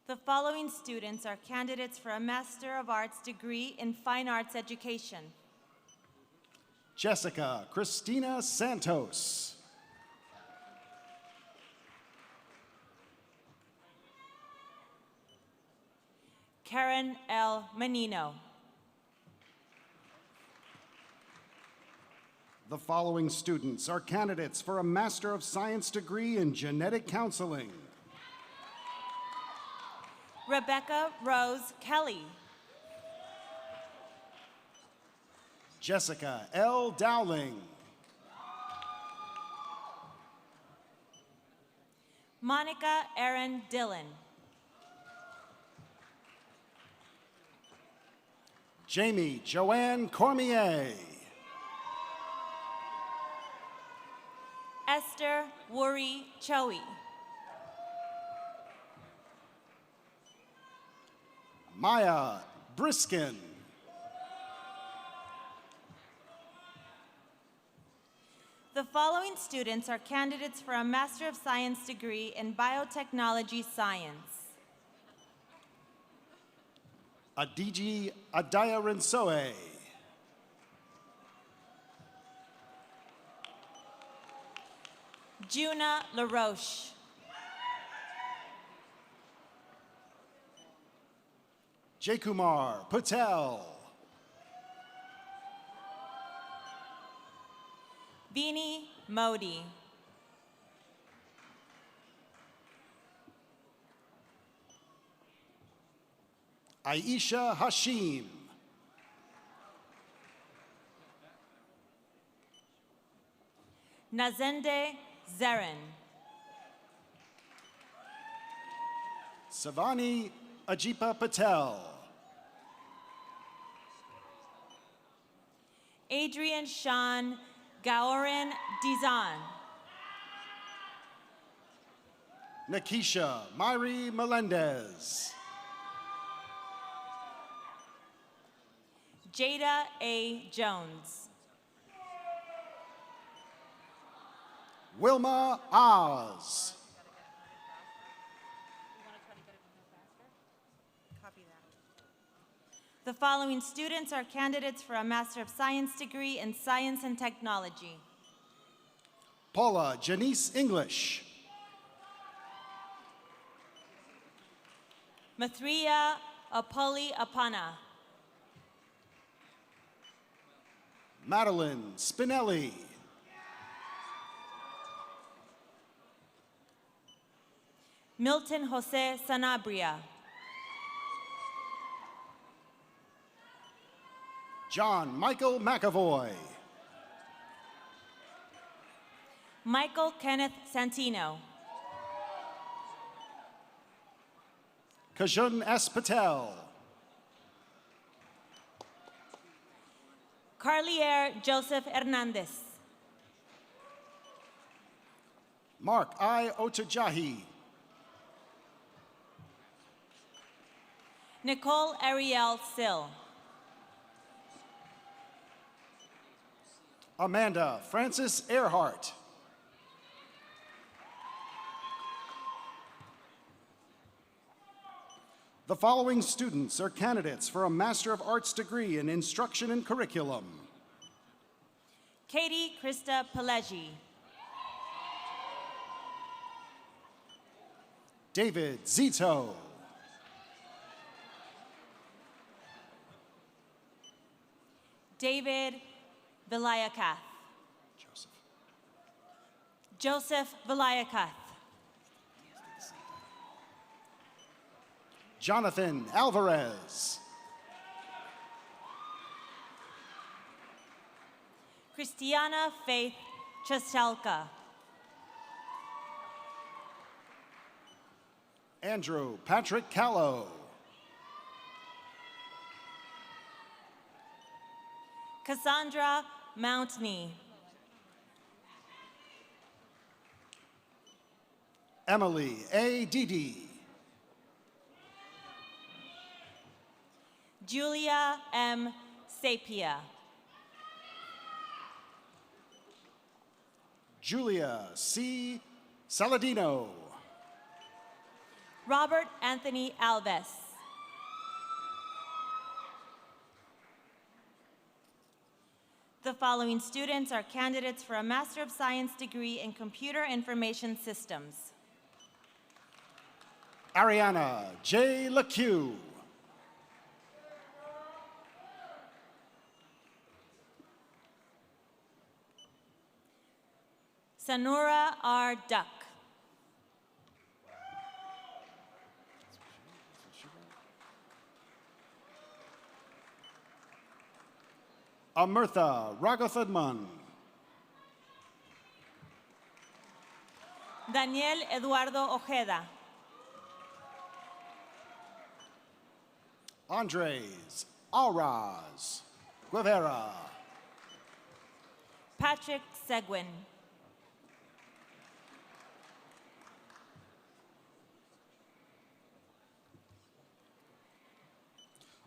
The following students are candidates for a Master of Arts degree in Fine Arts Education. Jessica Christina Santos. Karen L. Menino. The following students are candidates for a Master of Science degree in Genetic Counseling. Rebecca Rose Kelly. Jessica L. Dowling. Monica Erin Dillon. Jamie Joanne Cormier. Esther Wuri Choe. Maya Briskin. The following students are candidates for a Master of Science degree in Biotechnology Science. Adiji Adaya Rinsoe. Juna LaRoche. Jaykumar Patel. Beanie Modi. Aisha Hashim. Nazende Zeren. Savani Ajipa Patel. Adrian Sean Gaorin Dizan. Nakisha Myri Melendez. Jada A. Jones. Wilma Oz. The following students are candidates for a Master of Science degree in Science and Technology. Paula Janice English. Mathria Apoli Apana. Madeline Spinelli. Milton Jose Sanabria. John Michael McAvoy. Michael Kenneth Santino. Kajun S. Patel. Carlier Joseph Hernandez. Mark I. Otajahi. Nicole Ariel Sill. Amanda Francis Earhart. The following students are candidates for a Master of Arts degree in Instruction and Curriculum. Katie Krista Pelegi. David Zito. David Vilayakath. Joseph Vilayakath. Jonathan Alvarez. Christiana Faith Chestelka. Andrew Patrick Callow. Cassandra Mountney. Emily A. Didi. Julia M. Sapia. Julia C. Saladino. Robert Anthony Alves. The following students are candidates for a Master of Science degree in Computer Information Systems. Ariana J. LeCue. Sanura R. Duck. Amirtha Raghathadman. Daniel Eduardo Ojeda. Andres Alraz Guevara. Patrick Seguin.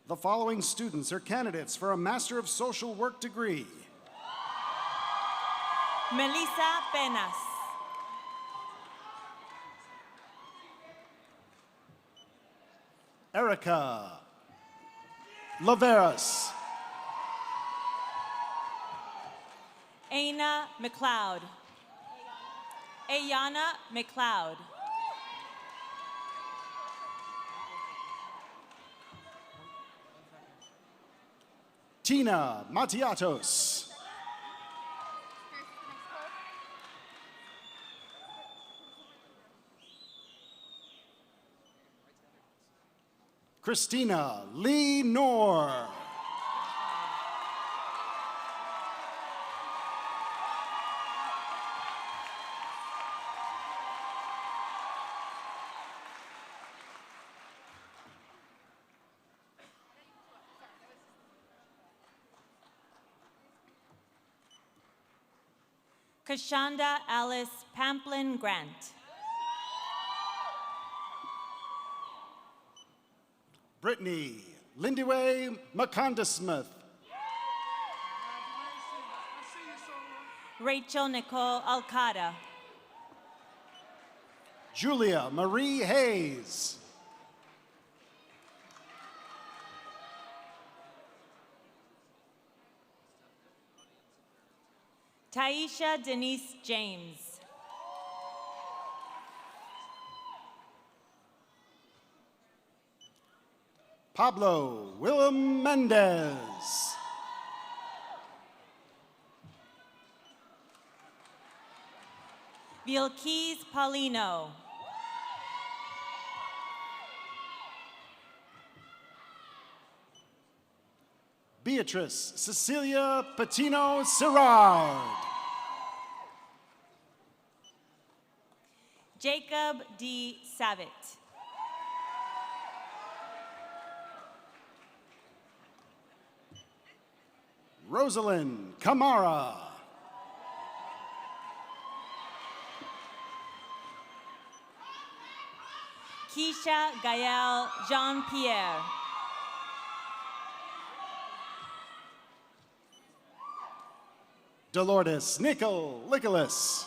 The following students are candidates for a Master of Social Work degree. Melissa Penas. Erica Laveras. Aina McLeod. Ayana McLeod. Tina Matiatos. Christina Lee Noor. Kashanda Alice Pamplin Grant. Brittany Lindiway Maconda Smith. Rachel Nicole Alcada. Julia Marie Hayes. Taisha Denise James. Pablo Willem Mendez. Vilquis Paulino. Beatrice Cecilia Patino Sirard. Jacob D. Savitt. Rosalind Kamara. Keisha Gael Jean-Pierre. Dolores Nicholas.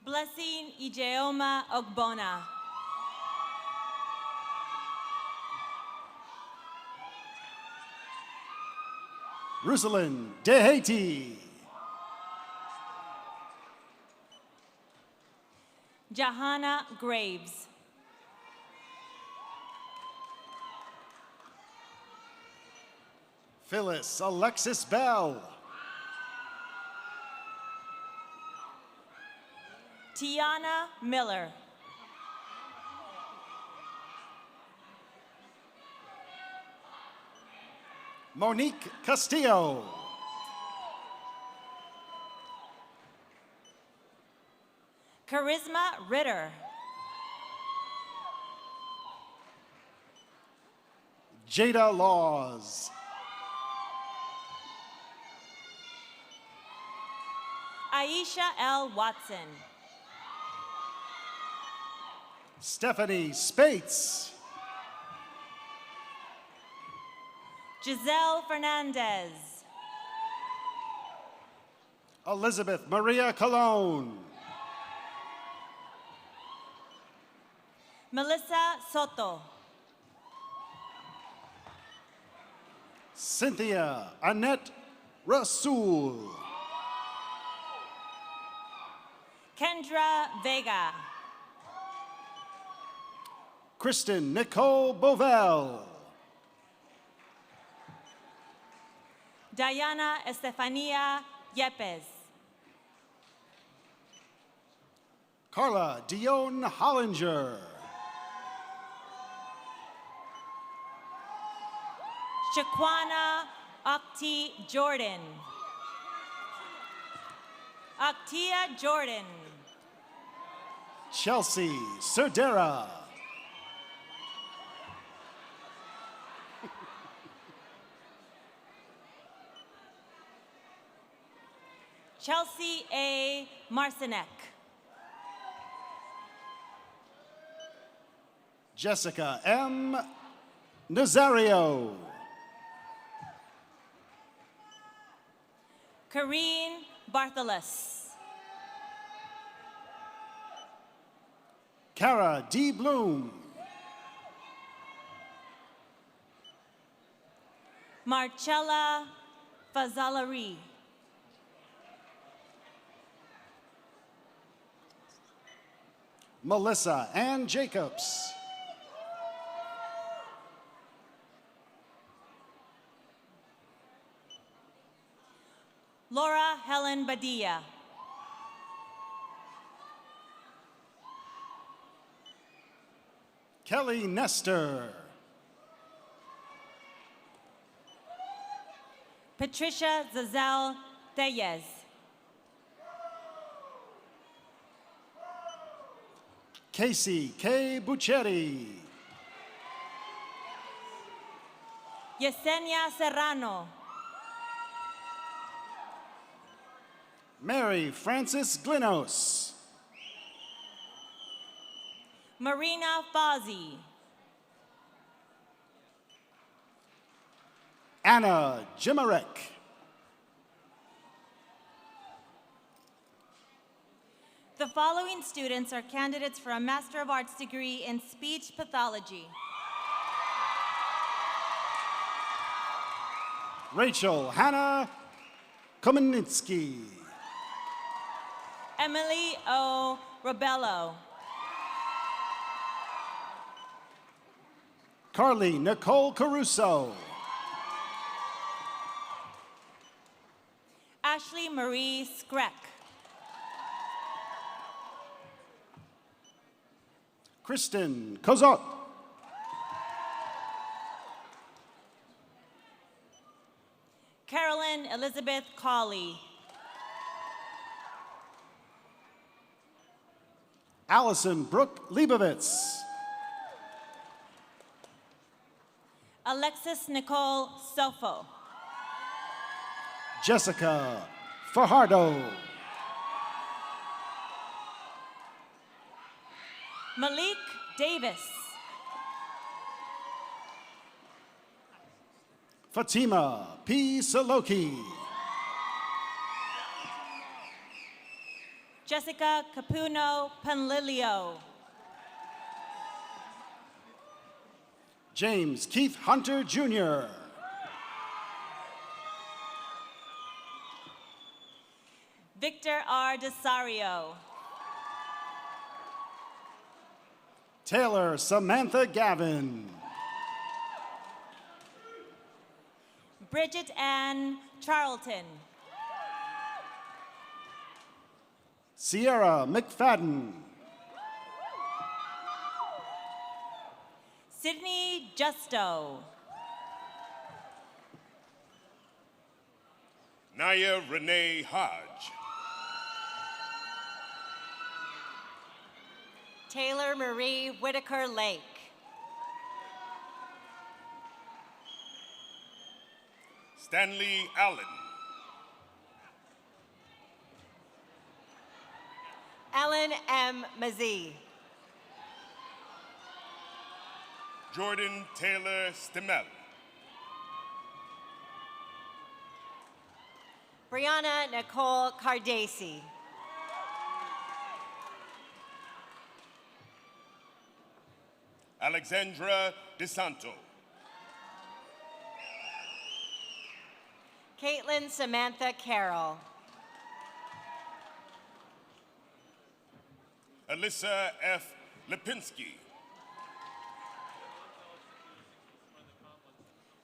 Blessing Ijeoma Ogbona. Rusalind De Haiti. Jahana Graves. Phyllis Alexis Bell. Tiana Miller. Monique Castillo. Charisma Ritter. Jada Laws. Aisha L. Watson. Stephanie Spates. Giselle Fernandez. Elizabeth Maria Colon. Melissa Soto. Cynthia Annette Rasul. Kendra Vega. Kristen Nicole Bovell. Diana Estefania Yepes. Carla Dion Hollinger. Shaquana Akti Jordan. Aktia Jordan. Chelsea Cerdera. Chelsea A. Marcinek. Jessica M. Nazario. Kareen Bartholos. Kara D. Bloom. Marcella Fazalari. Melissa Ann Jacobs. Laura Helen Badilla. Kelly Nestor. Patricia Zazel Tellez. Casey K. Buccetti. Yesenia Serrano. Mary Frances Glinos. Marina Fozzi. Anna Jimarek. The following students are candidates for a Master of Arts degree in speech pathology. Rachel Hannah Komenitsky. Emily O. Robello. Carly Nicole Caruso. Ashley Marie Skreck. Kristen Kozot. Carolyn Elizabeth Cawley. Allison Brooke Leibovitz. Alexis Nicole Sofo. Jessica Fajardo. Malik Davis. Fatima P. Saloki. Jessica Capuno Panlilio. James Keith Hunter Jr. Victor R. Desario. Taylor Samantha Gavin. Bridget Ann Charlton. Sierra McFadden. Sydney Justo. Naya Renee Hodge. Taylor Marie Whitaker Lake. Stanley Allen. Ellen M. Mazee. Jordan Taylor Stemel. Brianna Nicole Alexandra DeSanto. Caitlin Samantha Carroll. Alyssa F. Lipinski.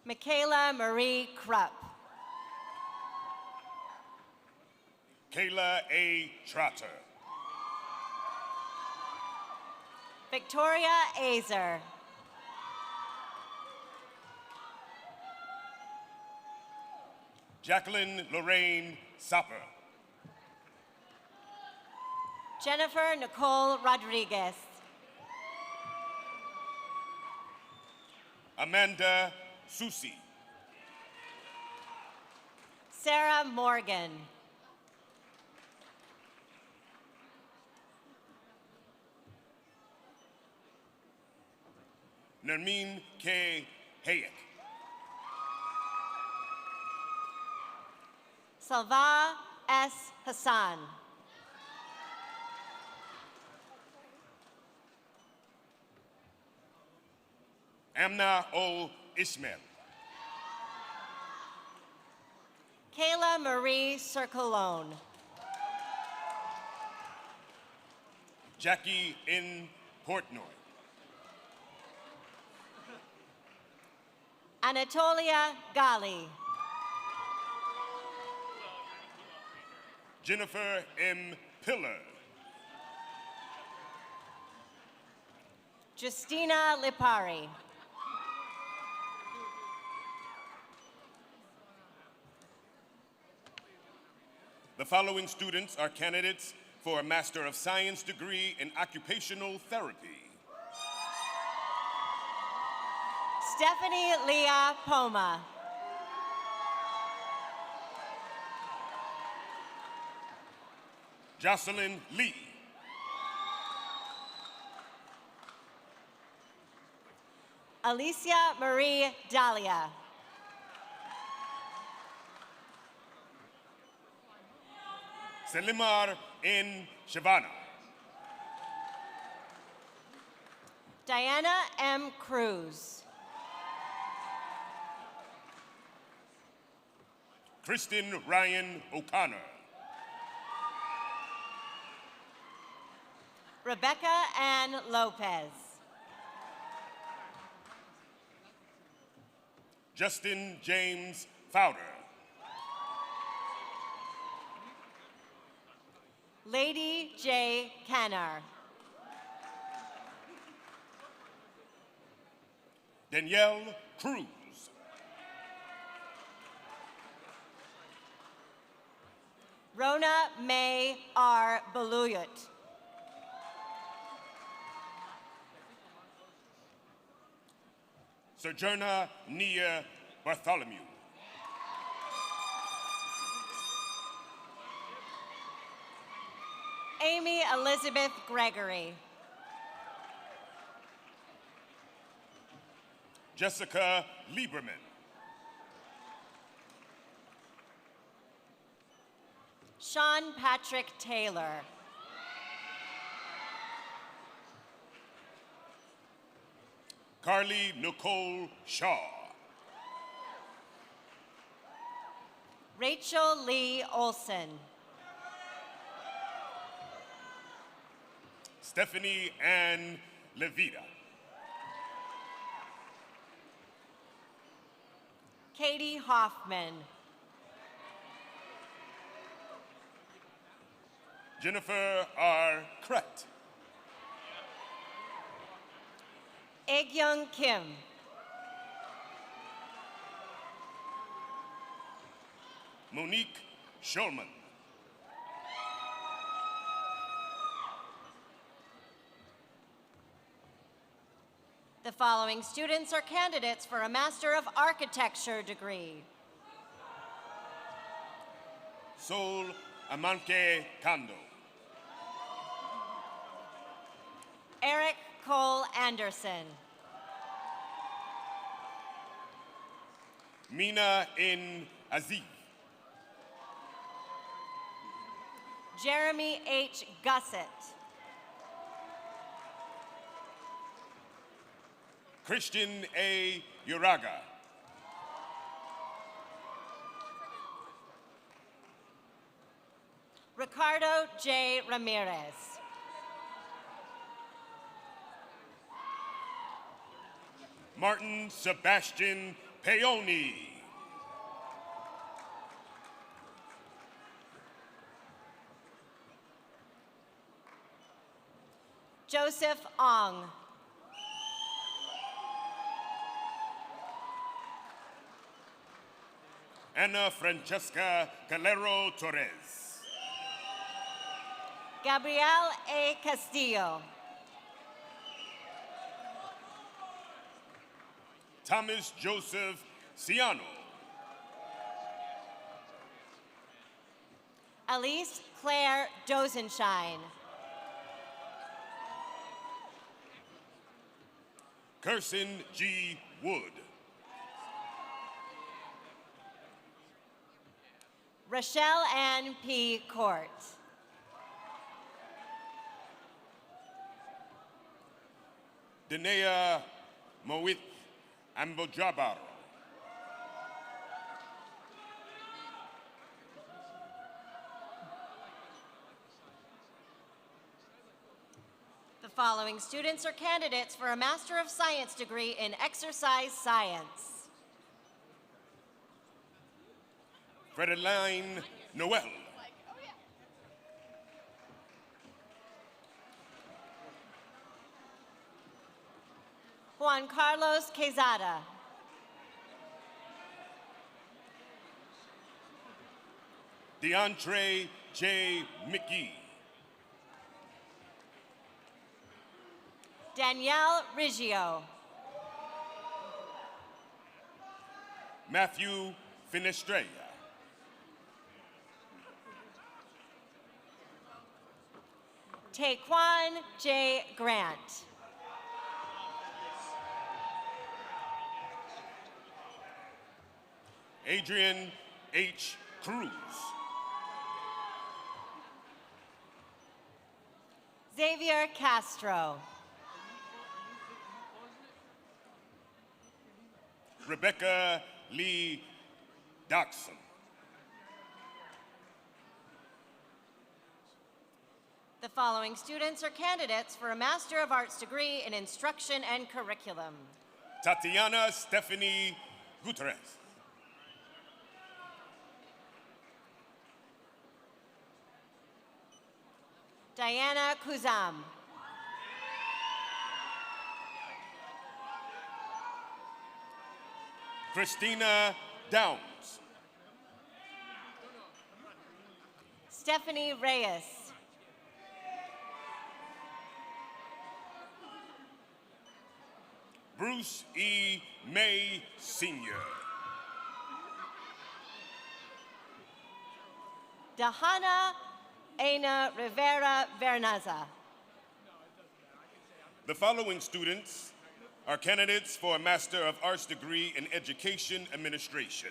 Michaela Marie Krupp. Kayla A. Trotter. Victoria Azer. Jacqueline Lorraine Sapper. Jennifer Nicole Rodriguez. Amanda Susi. Sarah Morgan. Nermeen K. Hayek. Salva S. Hassan. Amna O. Ismail. Kayla Marie Circolone. Jackie N. Portnoy. Anatolia Gali. Jennifer M. Pillar. Justina Lipari. The following students are candidates for a Master of Science degree in Occupational Therapy. Stephanie Leah Poma. Jocelyn Lee. Alicia Marie Dahlia. Selimar N. Shavana. Diana M. Cruz. Kristen Ryan O'Connor. Rebecca Ann Lopez. Justin James Fowler. Lady J. Cannar. Danielle Cruz. Rona May R. Baluyut. Sojourner Nia Bartholomew. Amy Elizabeth Gregory. Jessica Lieberman. Sean Patrick Taylor. Carly Nicole Shaw. Rachel Lee Olson. Stephanie Ann Levita. Katie Hoffman. Jennifer R. Krett. Egyoung Kim. Monique Schulman. The following students are candidates for a Master of Architecture degree. Sol Amanke Kando. Eric Cole Anderson. Mina In Aziz. Jeremy H. Gussett. Christian A. Uraga. Ricardo J. Ramirez. Martin Sebastian Peone. Joseph Ong. Ana Francesca Calero Torres. Gabriel A. Castillo. Thomas Joseph Ciano. Elise Claire Dozenshine. Kirsten G. Wood. Rochelle Ann P. Court. Denea Mowit Ambojabar. The following students are candidates for a Master of Science degree in Exercise Science. Fredeline Noel. Juan Carlos Quezada. DeAndre J. Mickey. Danielle Riggio. Matthew Finestrella. Taekwon J. Grant. Adrian H. Cruz. Xavier Castro. Rebecca Lee Doxson. The following students are candidates for a Master of Arts degree in Instruction and Curriculum. Tatiana Stephanie Gutierrez. Diana Kuzam. Christina Downs. Stephanie Reyes. Bruce E. May Sr. Dahana Aina Rivera Vernaza. The following students are candidates for a Master of Arts degree in Education Administration.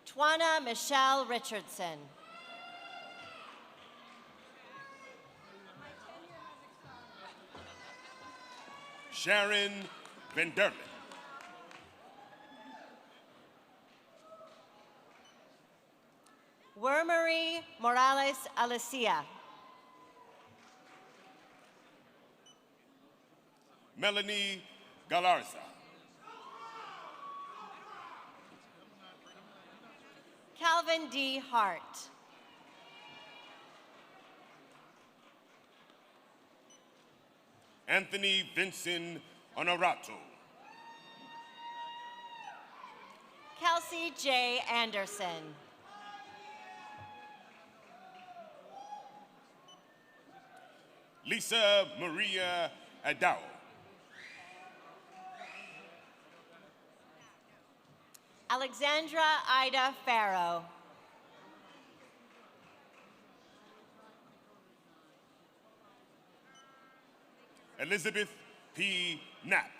Twana Michelle Richardson. Sharon Van Derlen. Wormery Morales Alicia. Melanie Galarza. Calvin D. Hart. Anthony Vincent Honorato. Kelsey J. Anderson. Lisa Maria Adao. Alexandra Ida Farrow. Elizabeth P. Knapp.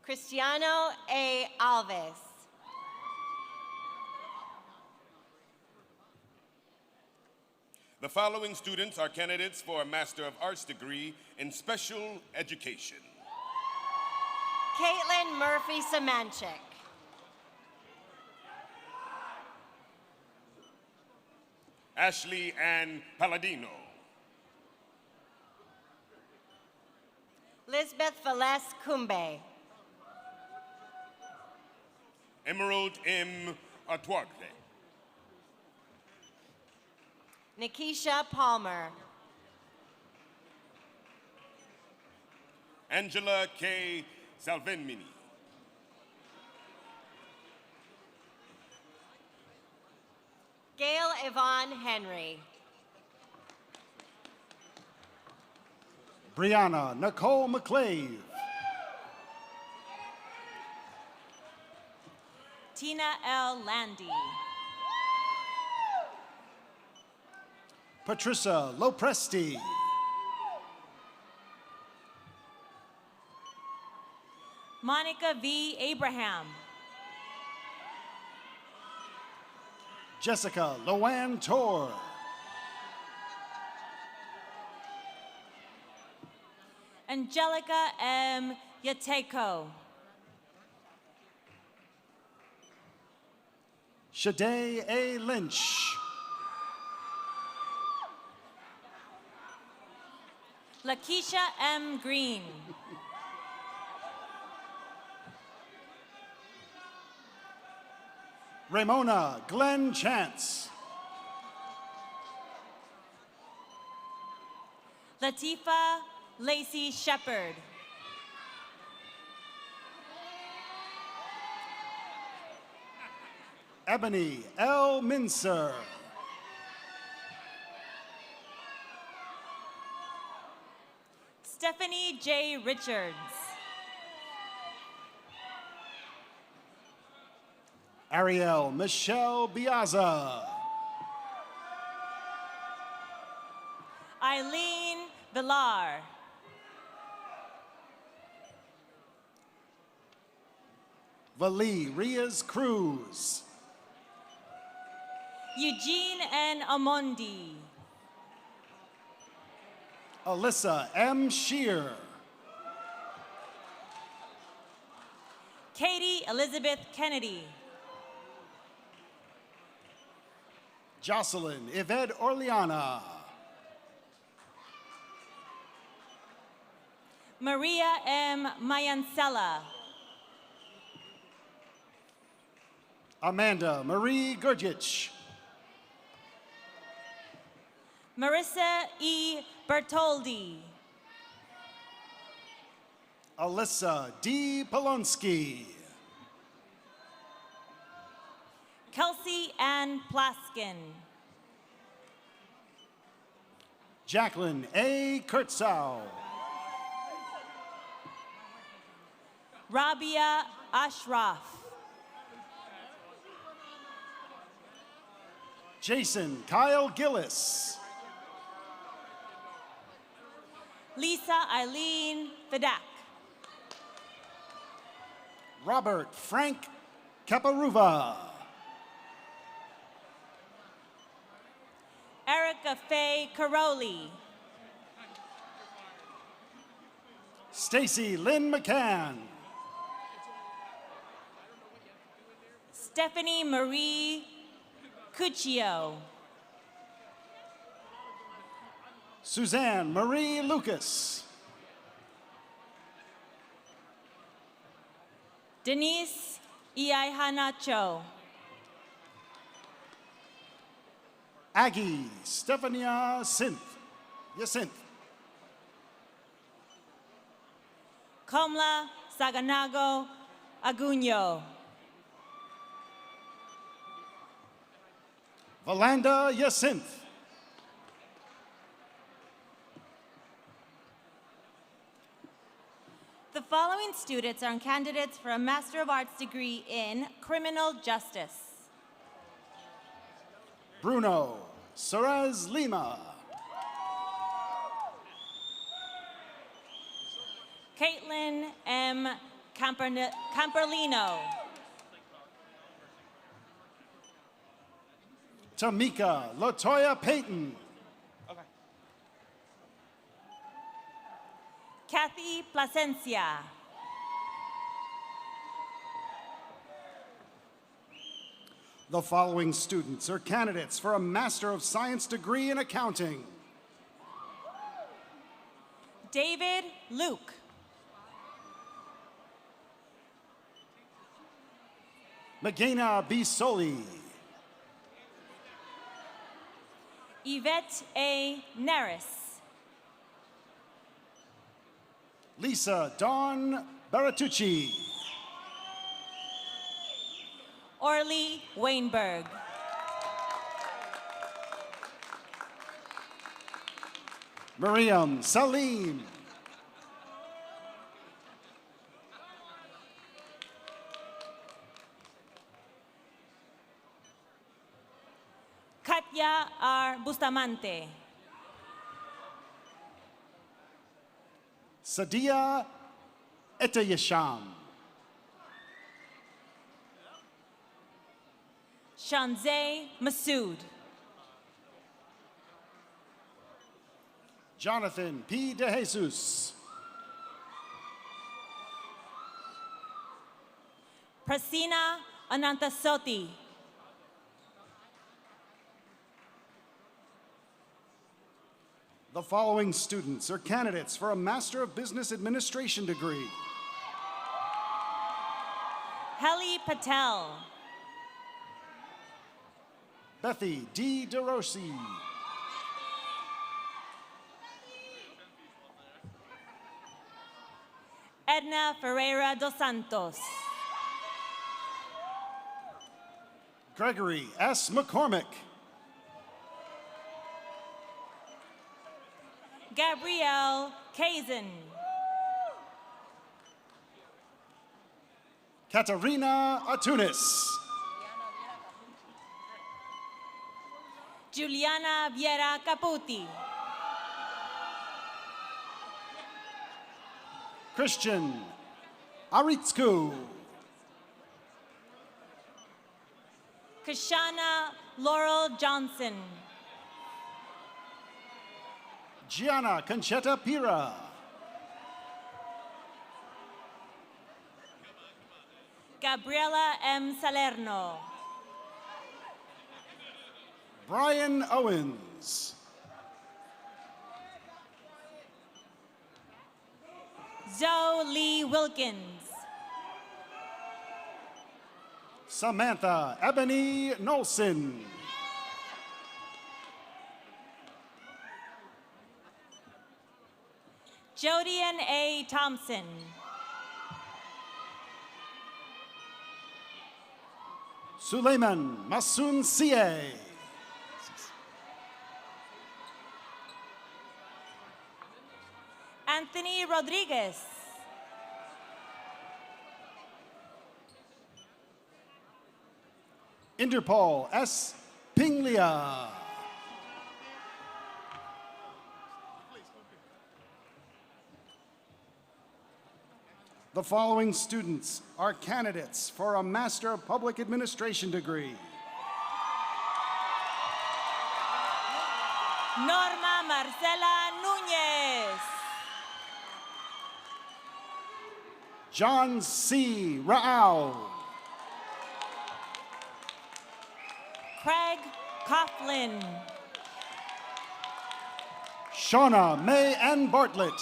Cristiano A. Alves. The following students are candidates for a Master of Arts degree in Special Education. Caitlin Murphy Semanchik. Ashley Ann Palladino. Lisbeth Velez Kumbe. Emerald M. Atuarte. Nikisha Palmer. Angela K. Salvenmini. Gail Yvonne Henry. Brianna Nicole McClave. Tina L. Landy. Patricia Lopresti. Monica V. Abraham. Jessica Loanne Tor. Angelica M. Yateko. Shade A. Lynch. Lakeisha M. Green. Ramona Glenn Chance. Latifa Lacey Shepard. Ebony L. Mincer. Stephanie J. Richards. Ariel Michelle Biazza. Eileen Villar. Vali Riaz Cruz. Eugene N. Amondi. Alyssa M. Shear. Katie Elizabeth Kennedy. Jocelyn Yvette Orleana. Maria M. Mayancella. Amanda Marie Gurgich. Marissa E. Bertoldi. Alyssa D. Polonsky. Kelsey Ann Plaskin. Jacqueline A. Kurtzau. Rabia Ashraf. Jason Kyle Gillis. Lisa Eileen Fedak. Robert Frank Caparuva. Erica Faye Caroli. Stacy Lynn McCann. Stephanie Marie Cuccio. Suzanne Marie Lucas. Denise Iaihanacho. Aggie Stephania Yacinth. Komla Saganago Aguño. Valanda Yacinth. The following students are candidates for a Master of Arts degree in Criminal Justice. Bruno Suarez Lima. Caitlin M. Camperlino. Tamika Latoya Payton. Plasencia. The following students are candidates for a Master of Science degree in accounting. David Luke. Magena Bisoli. Yvette A. Neris. Lisa Dawn Baratucci. Orly Weinberg. Miriam Salim. Katya R. Bustamante. Sadia Etayesham. Shanzay Masood. Jonathan P. De Jesus. Prasina Anantasoti. The following students are candidates for a Master of Business Administration degree. Heli Patel. Bethy D. DeRossi. Edna Ferreira dos Santos. Gregory S. McCormick. Gabrielle Kazin. Katarina Atunis. Juliana Viera Caputi. Christian Aritsku. Kashana Laurel Johnson. Gianna Conchetta Pira. Gabriela M. Salerno. Brian Owens. Zoe Lee Wilkins. Samantha Ebony Nolson. Jodian A. Thompson. Suleiman Masun Sie. Anthony Rodriguez. Interpol S. Pinglia. The following students are candidates for a Master of Public Administration degree. Norma Marcela Núñez. John C. Rao. Craig Coughlin. Shauna May Ann Bartlett.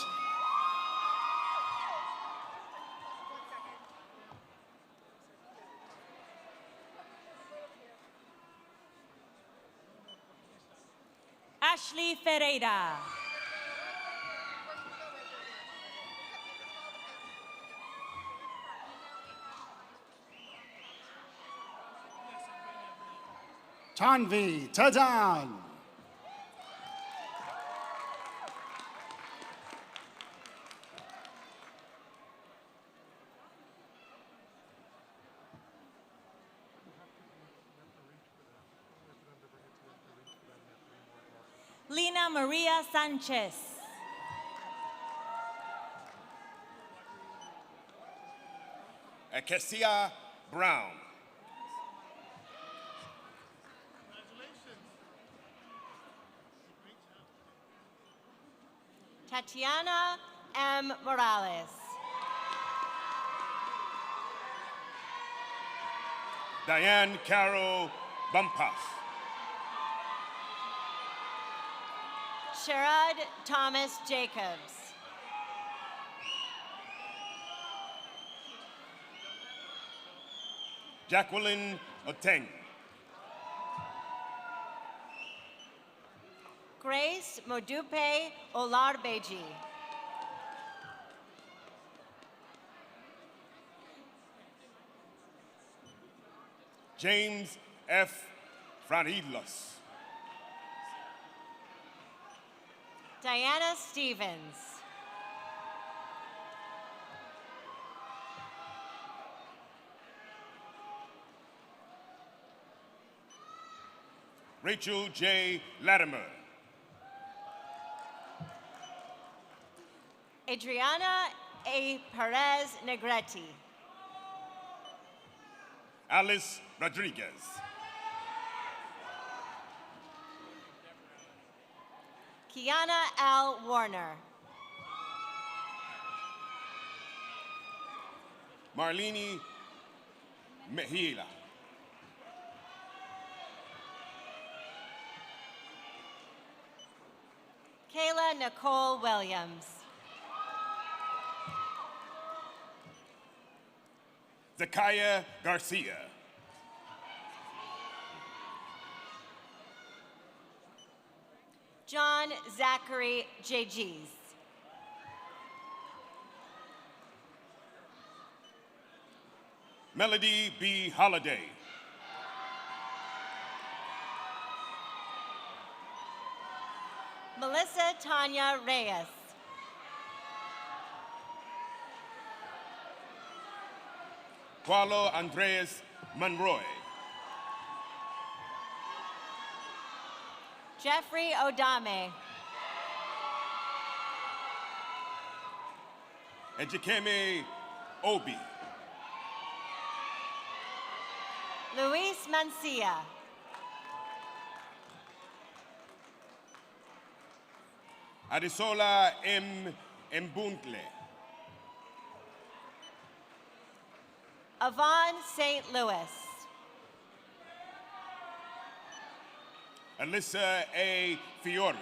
Ashley Ferreira. Tanvi Tadan. Lina Maria Sanchez. Acacia Brown. Tatiana M. Morales. Diane Carol Bumpas. Sherrod Thomas Jacobs. Jacqueline Oteng. Grace Modupe Olarbeji. James F. Franilos. Diana Stevens. Rachel J. Latimer. Adriana A. Perez Negretti. Alice Rodriguez. Kiana L. Warner. Marlene Mejila. Kayla Nicole Williams. Zakaya Garcia. John Zachary JGs. Melody B. Holliday. Melissa Tanya Reyes. Paulo Andres Monroy. Jeffrey Odame. Ejikeme Obi. Luis Mancia. Adisola M. Mbuntle. Avon St. Louis. Alyssa A. Fiore.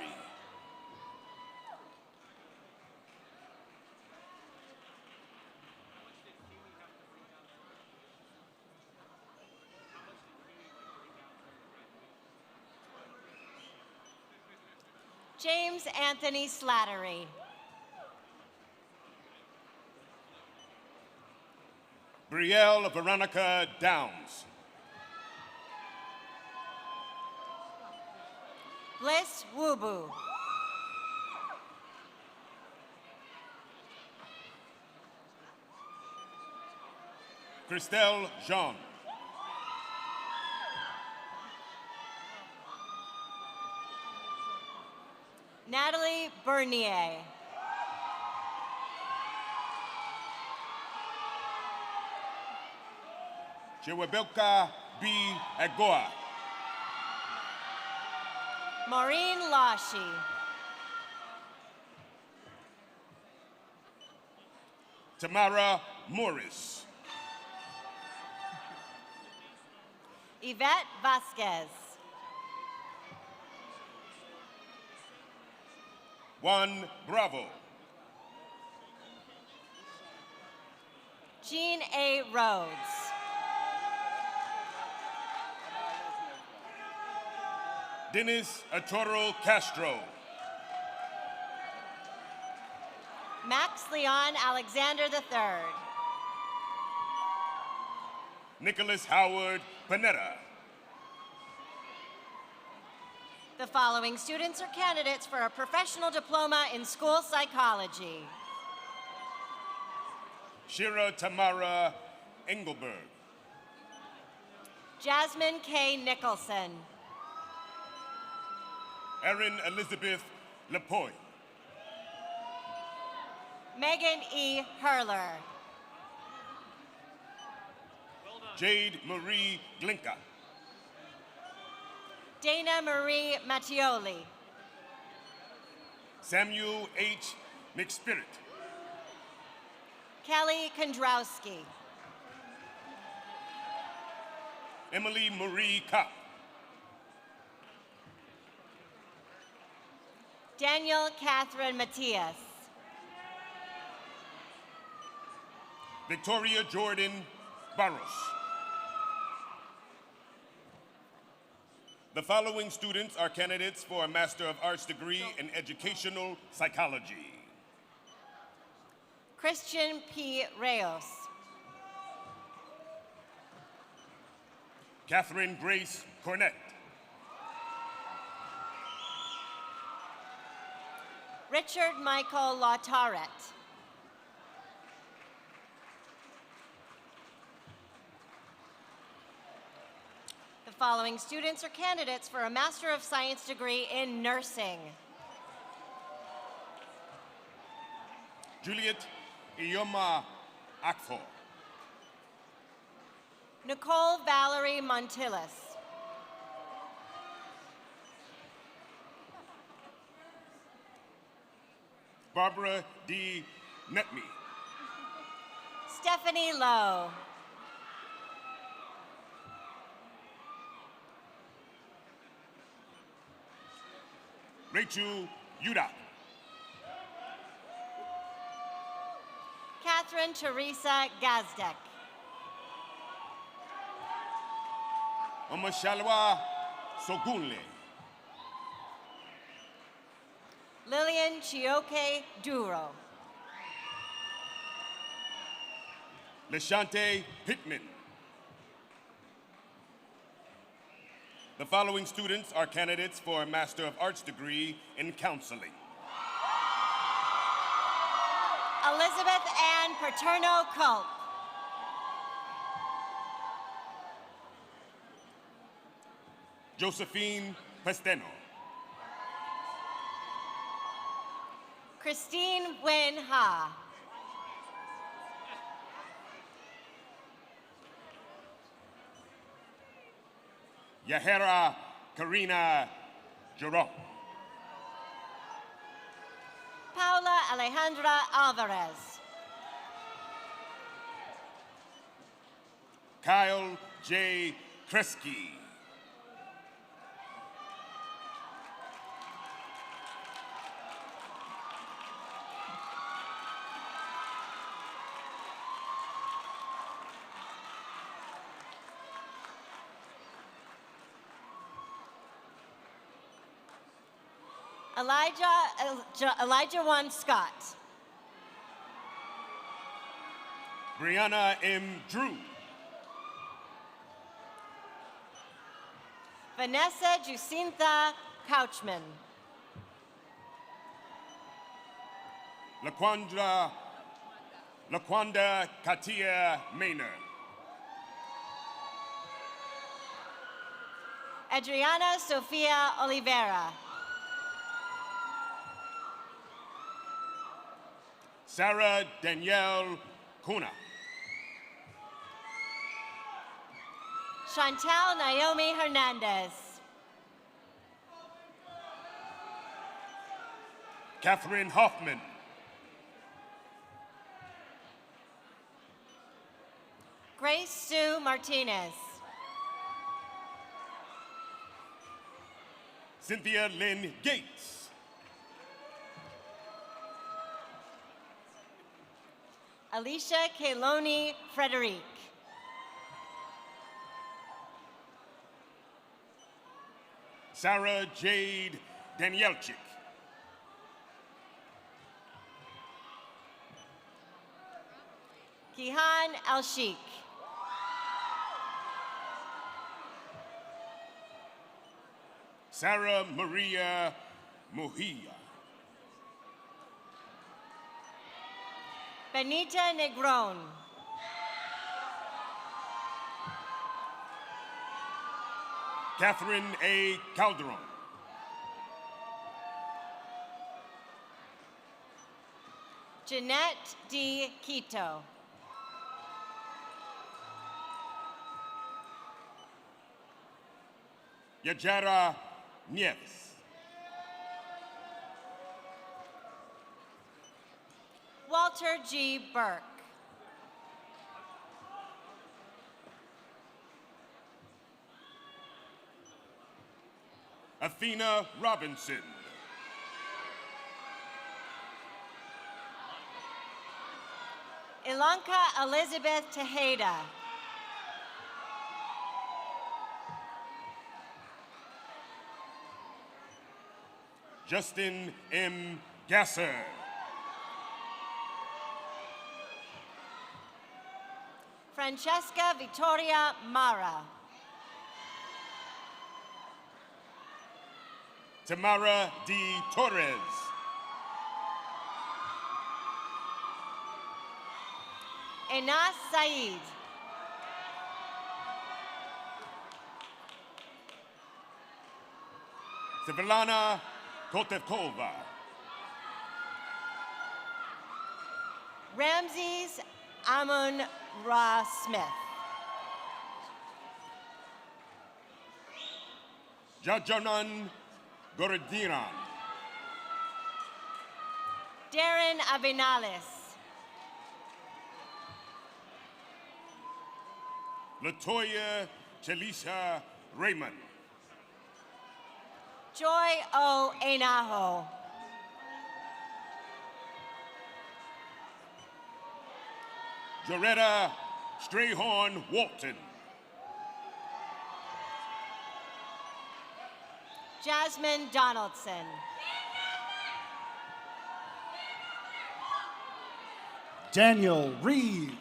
James Anthony Slattery. Brielle Veronica Downs. Bliss Wubu. Christelle Jean. Natalie Bernier. Chewebelka B. Agoa. Maureen Lashi. Tamara Morris. Yvette Vasquez. Juan Bravo. Jean A. Rhodes. Dennis Arturo Castro. Max Leon Alexander III. Nicholas Howard Panetta. The following students are candidates for a professional diploma in school psychology. Shira Tamara Engelberg. Jasmine K. Nicholson. Erin Elizabeth Lapointe. Megan E. Hurler. Jade Marie Glinka. Dana Marie Mattioli. Samuel H. McSpirit. Kelly Kondrowski. Emily Marie Kopp. Daniel Catherine Matias. Victoria Jordan Barros. The following students are candidates for a Master of Arts degree in Educational Psychology. Christian P. Reyes. Catherine Grace Cornett. Richard Michael Lautaret. The following students are candidates for a Master of Science degree in Nursing. Juliet Ioma Akfo. Nicole Valerie Montillis. Barbara D. Netme. Stephanie Lowe. Rachel Yudak. Catherine Teresa Gazdek. Omashalwa Sogunle. Lillian Chioke Duro. Lashante Pittman. The following students are candidates for a Master of Arts degree in Counseling. Elizabeth Ann Paterno Culp. Josephine Pesteno. Christine Wen Ha. Yahera Karina Giron. Paula Alejandra Alvarez. Kyle J. Kresge. Elijah One Scott. Brianna M. Drew. Vanessa Jacinta Couchman. Laquanda Katia Maynard. Adriana Sofia Oliveira. Sarah Danielle Kuna. Chantal Naomi Hernandez. Catherine Hoffman. Grace Sue Martinez. Cynthia Lynn Gates. Alicia Keloni Frederic. Sarah Jade Danielchik. Kihan El-Sheikh. Sarah Maria Mujia. Benita Negron. Catherine A. Calderon. Jeanette D. Quito. Yajara Nieves. Walter G. Burke. Athena Robinson. Ilanka Elizabeth Tejeda. Justin M. Gasser. Francesca Victoria Mara. Tamara D. Torres. Enas Said. Svetlana Kotevkova. Ramses Amun Ra Smith. Jajanan Gordiran. Darren Abenales. Latoya Chelisa Raymond. Joy O. Enaho. Joretta Strayhorn Walton. Jasmine Donaldson. Daniel Reeve.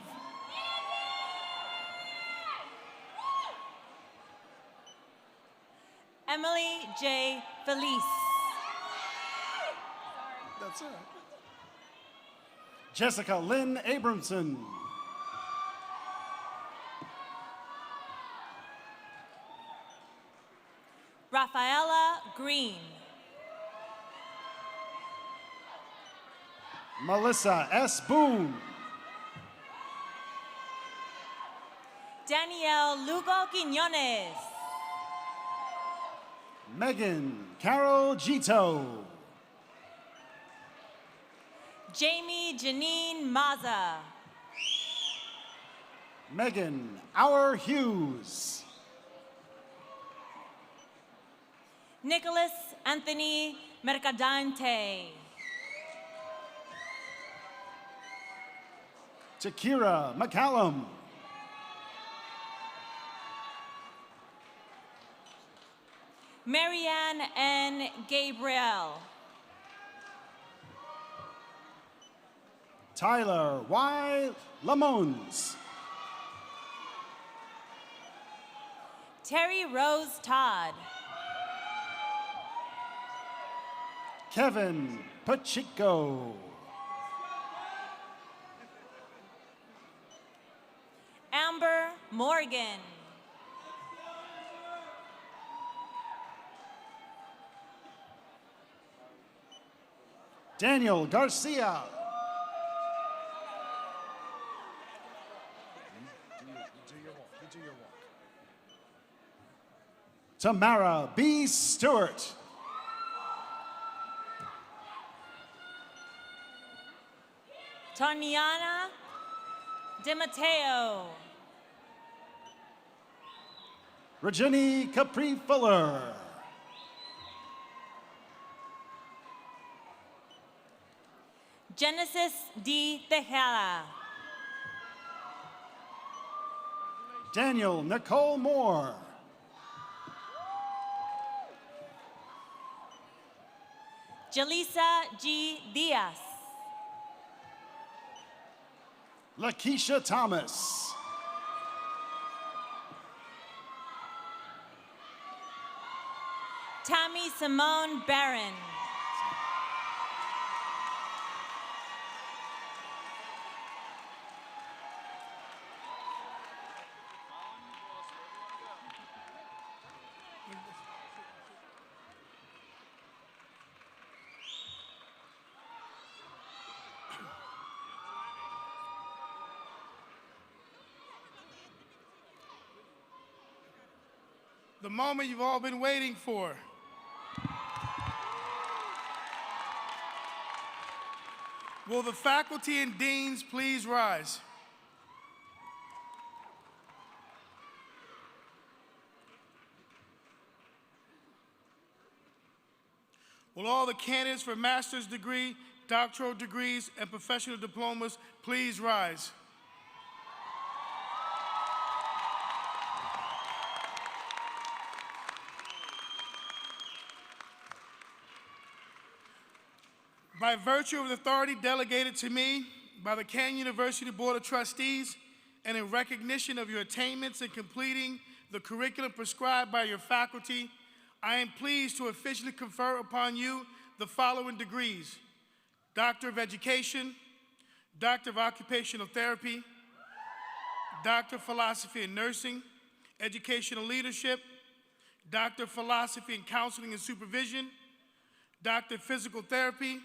Emily J. Felice. That's it. Jessica Lynn Abramson. Rafaela Green. Melissa S. Boone. Danielle Lugo Quiñones. Megan Carol Gito. Jamie Janine Maza. Megan Our Hughes. Nicholas Anthony Mercadante. Takira McCallum. Marianne N. Gabriel. Tyler Y. Lamons. Terry Rose Todd. Kevin Pachico. Amber Morgan. Daniel Garcia. Tamara B. Stewart. Tanyana De Mateo. Regina Capri Fuller. Genesis D. Tejada. Daniel Nicole Moore. Jaleesa G. Diaz. Lakeisha Thomas. Tammy Simone Barron. The moment you've all been waiting for. Will the faculty and deans please rise? Will all the candidates for master's degree, doctoral degrees, and professional diplomas please rise? By virtue of the authority delegated to me by the Kean University Board of Trustees, and in recognition of your attainments in completing the curriculum prescribed by your faculty, I am pleased to officially confer upon you the following degrees: Doctor of Education, Doctor of Occupational Therapy, Doctor of Philosophy in Nursing, Educational Leadership, Doctor of Philosophy in Counseling and Supervision, Doctor of Physical Therapy,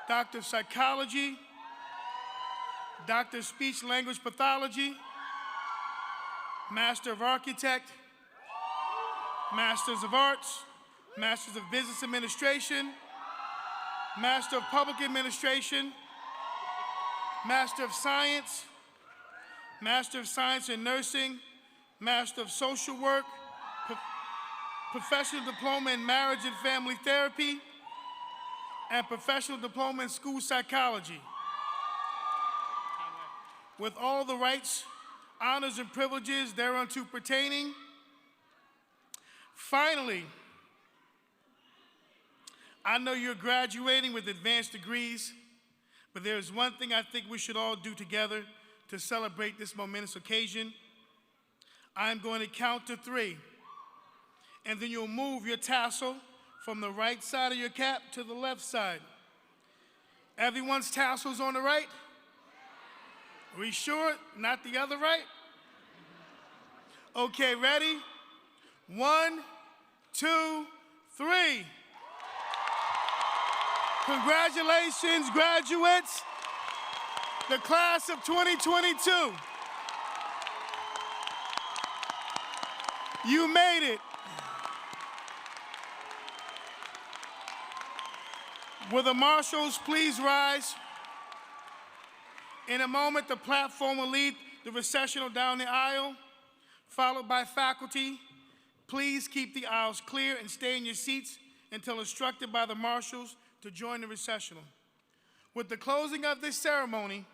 Doctor of Psychology, Doctor of Speech Language Pathology, Master of Architect, Masters of Arts, Masters of Business Administration, Master of Public Administration, Master of Science, Master of Science in Nursing, Master of Social Work, Professional Diploma in Marriage and Family Therapy, and Professional Diploma in School Psychology. With all the rights, honors, and privileges thereunto pertaining. Finally, I know you're graduating with advanced degrees, but there is one thing I think we should all do together to celebrate this momentous occasion. I'm going to count to 3, and then you'll move your tassel from the right side of your cap to the left side. Everyone's tassel's on the right? Are we sure? Not the other right? Okay, ready? 1, 2, 3. Congratulations, graduates, the class of 2022. You made it. Will the marshals please rise? In a moment, the platform will lead the recessional down the aisle, followed by faculty. Please keep the aisles clear and stay in your seats until instructed by the marshals to join the recessional. With the closing of this ceremony,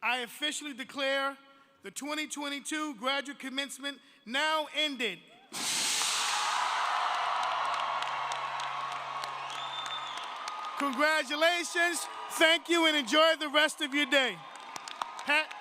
I officially declare the 2022 graduate commencement now ended. Congratulations, thank you, and enjoy the rest of your day. Pat.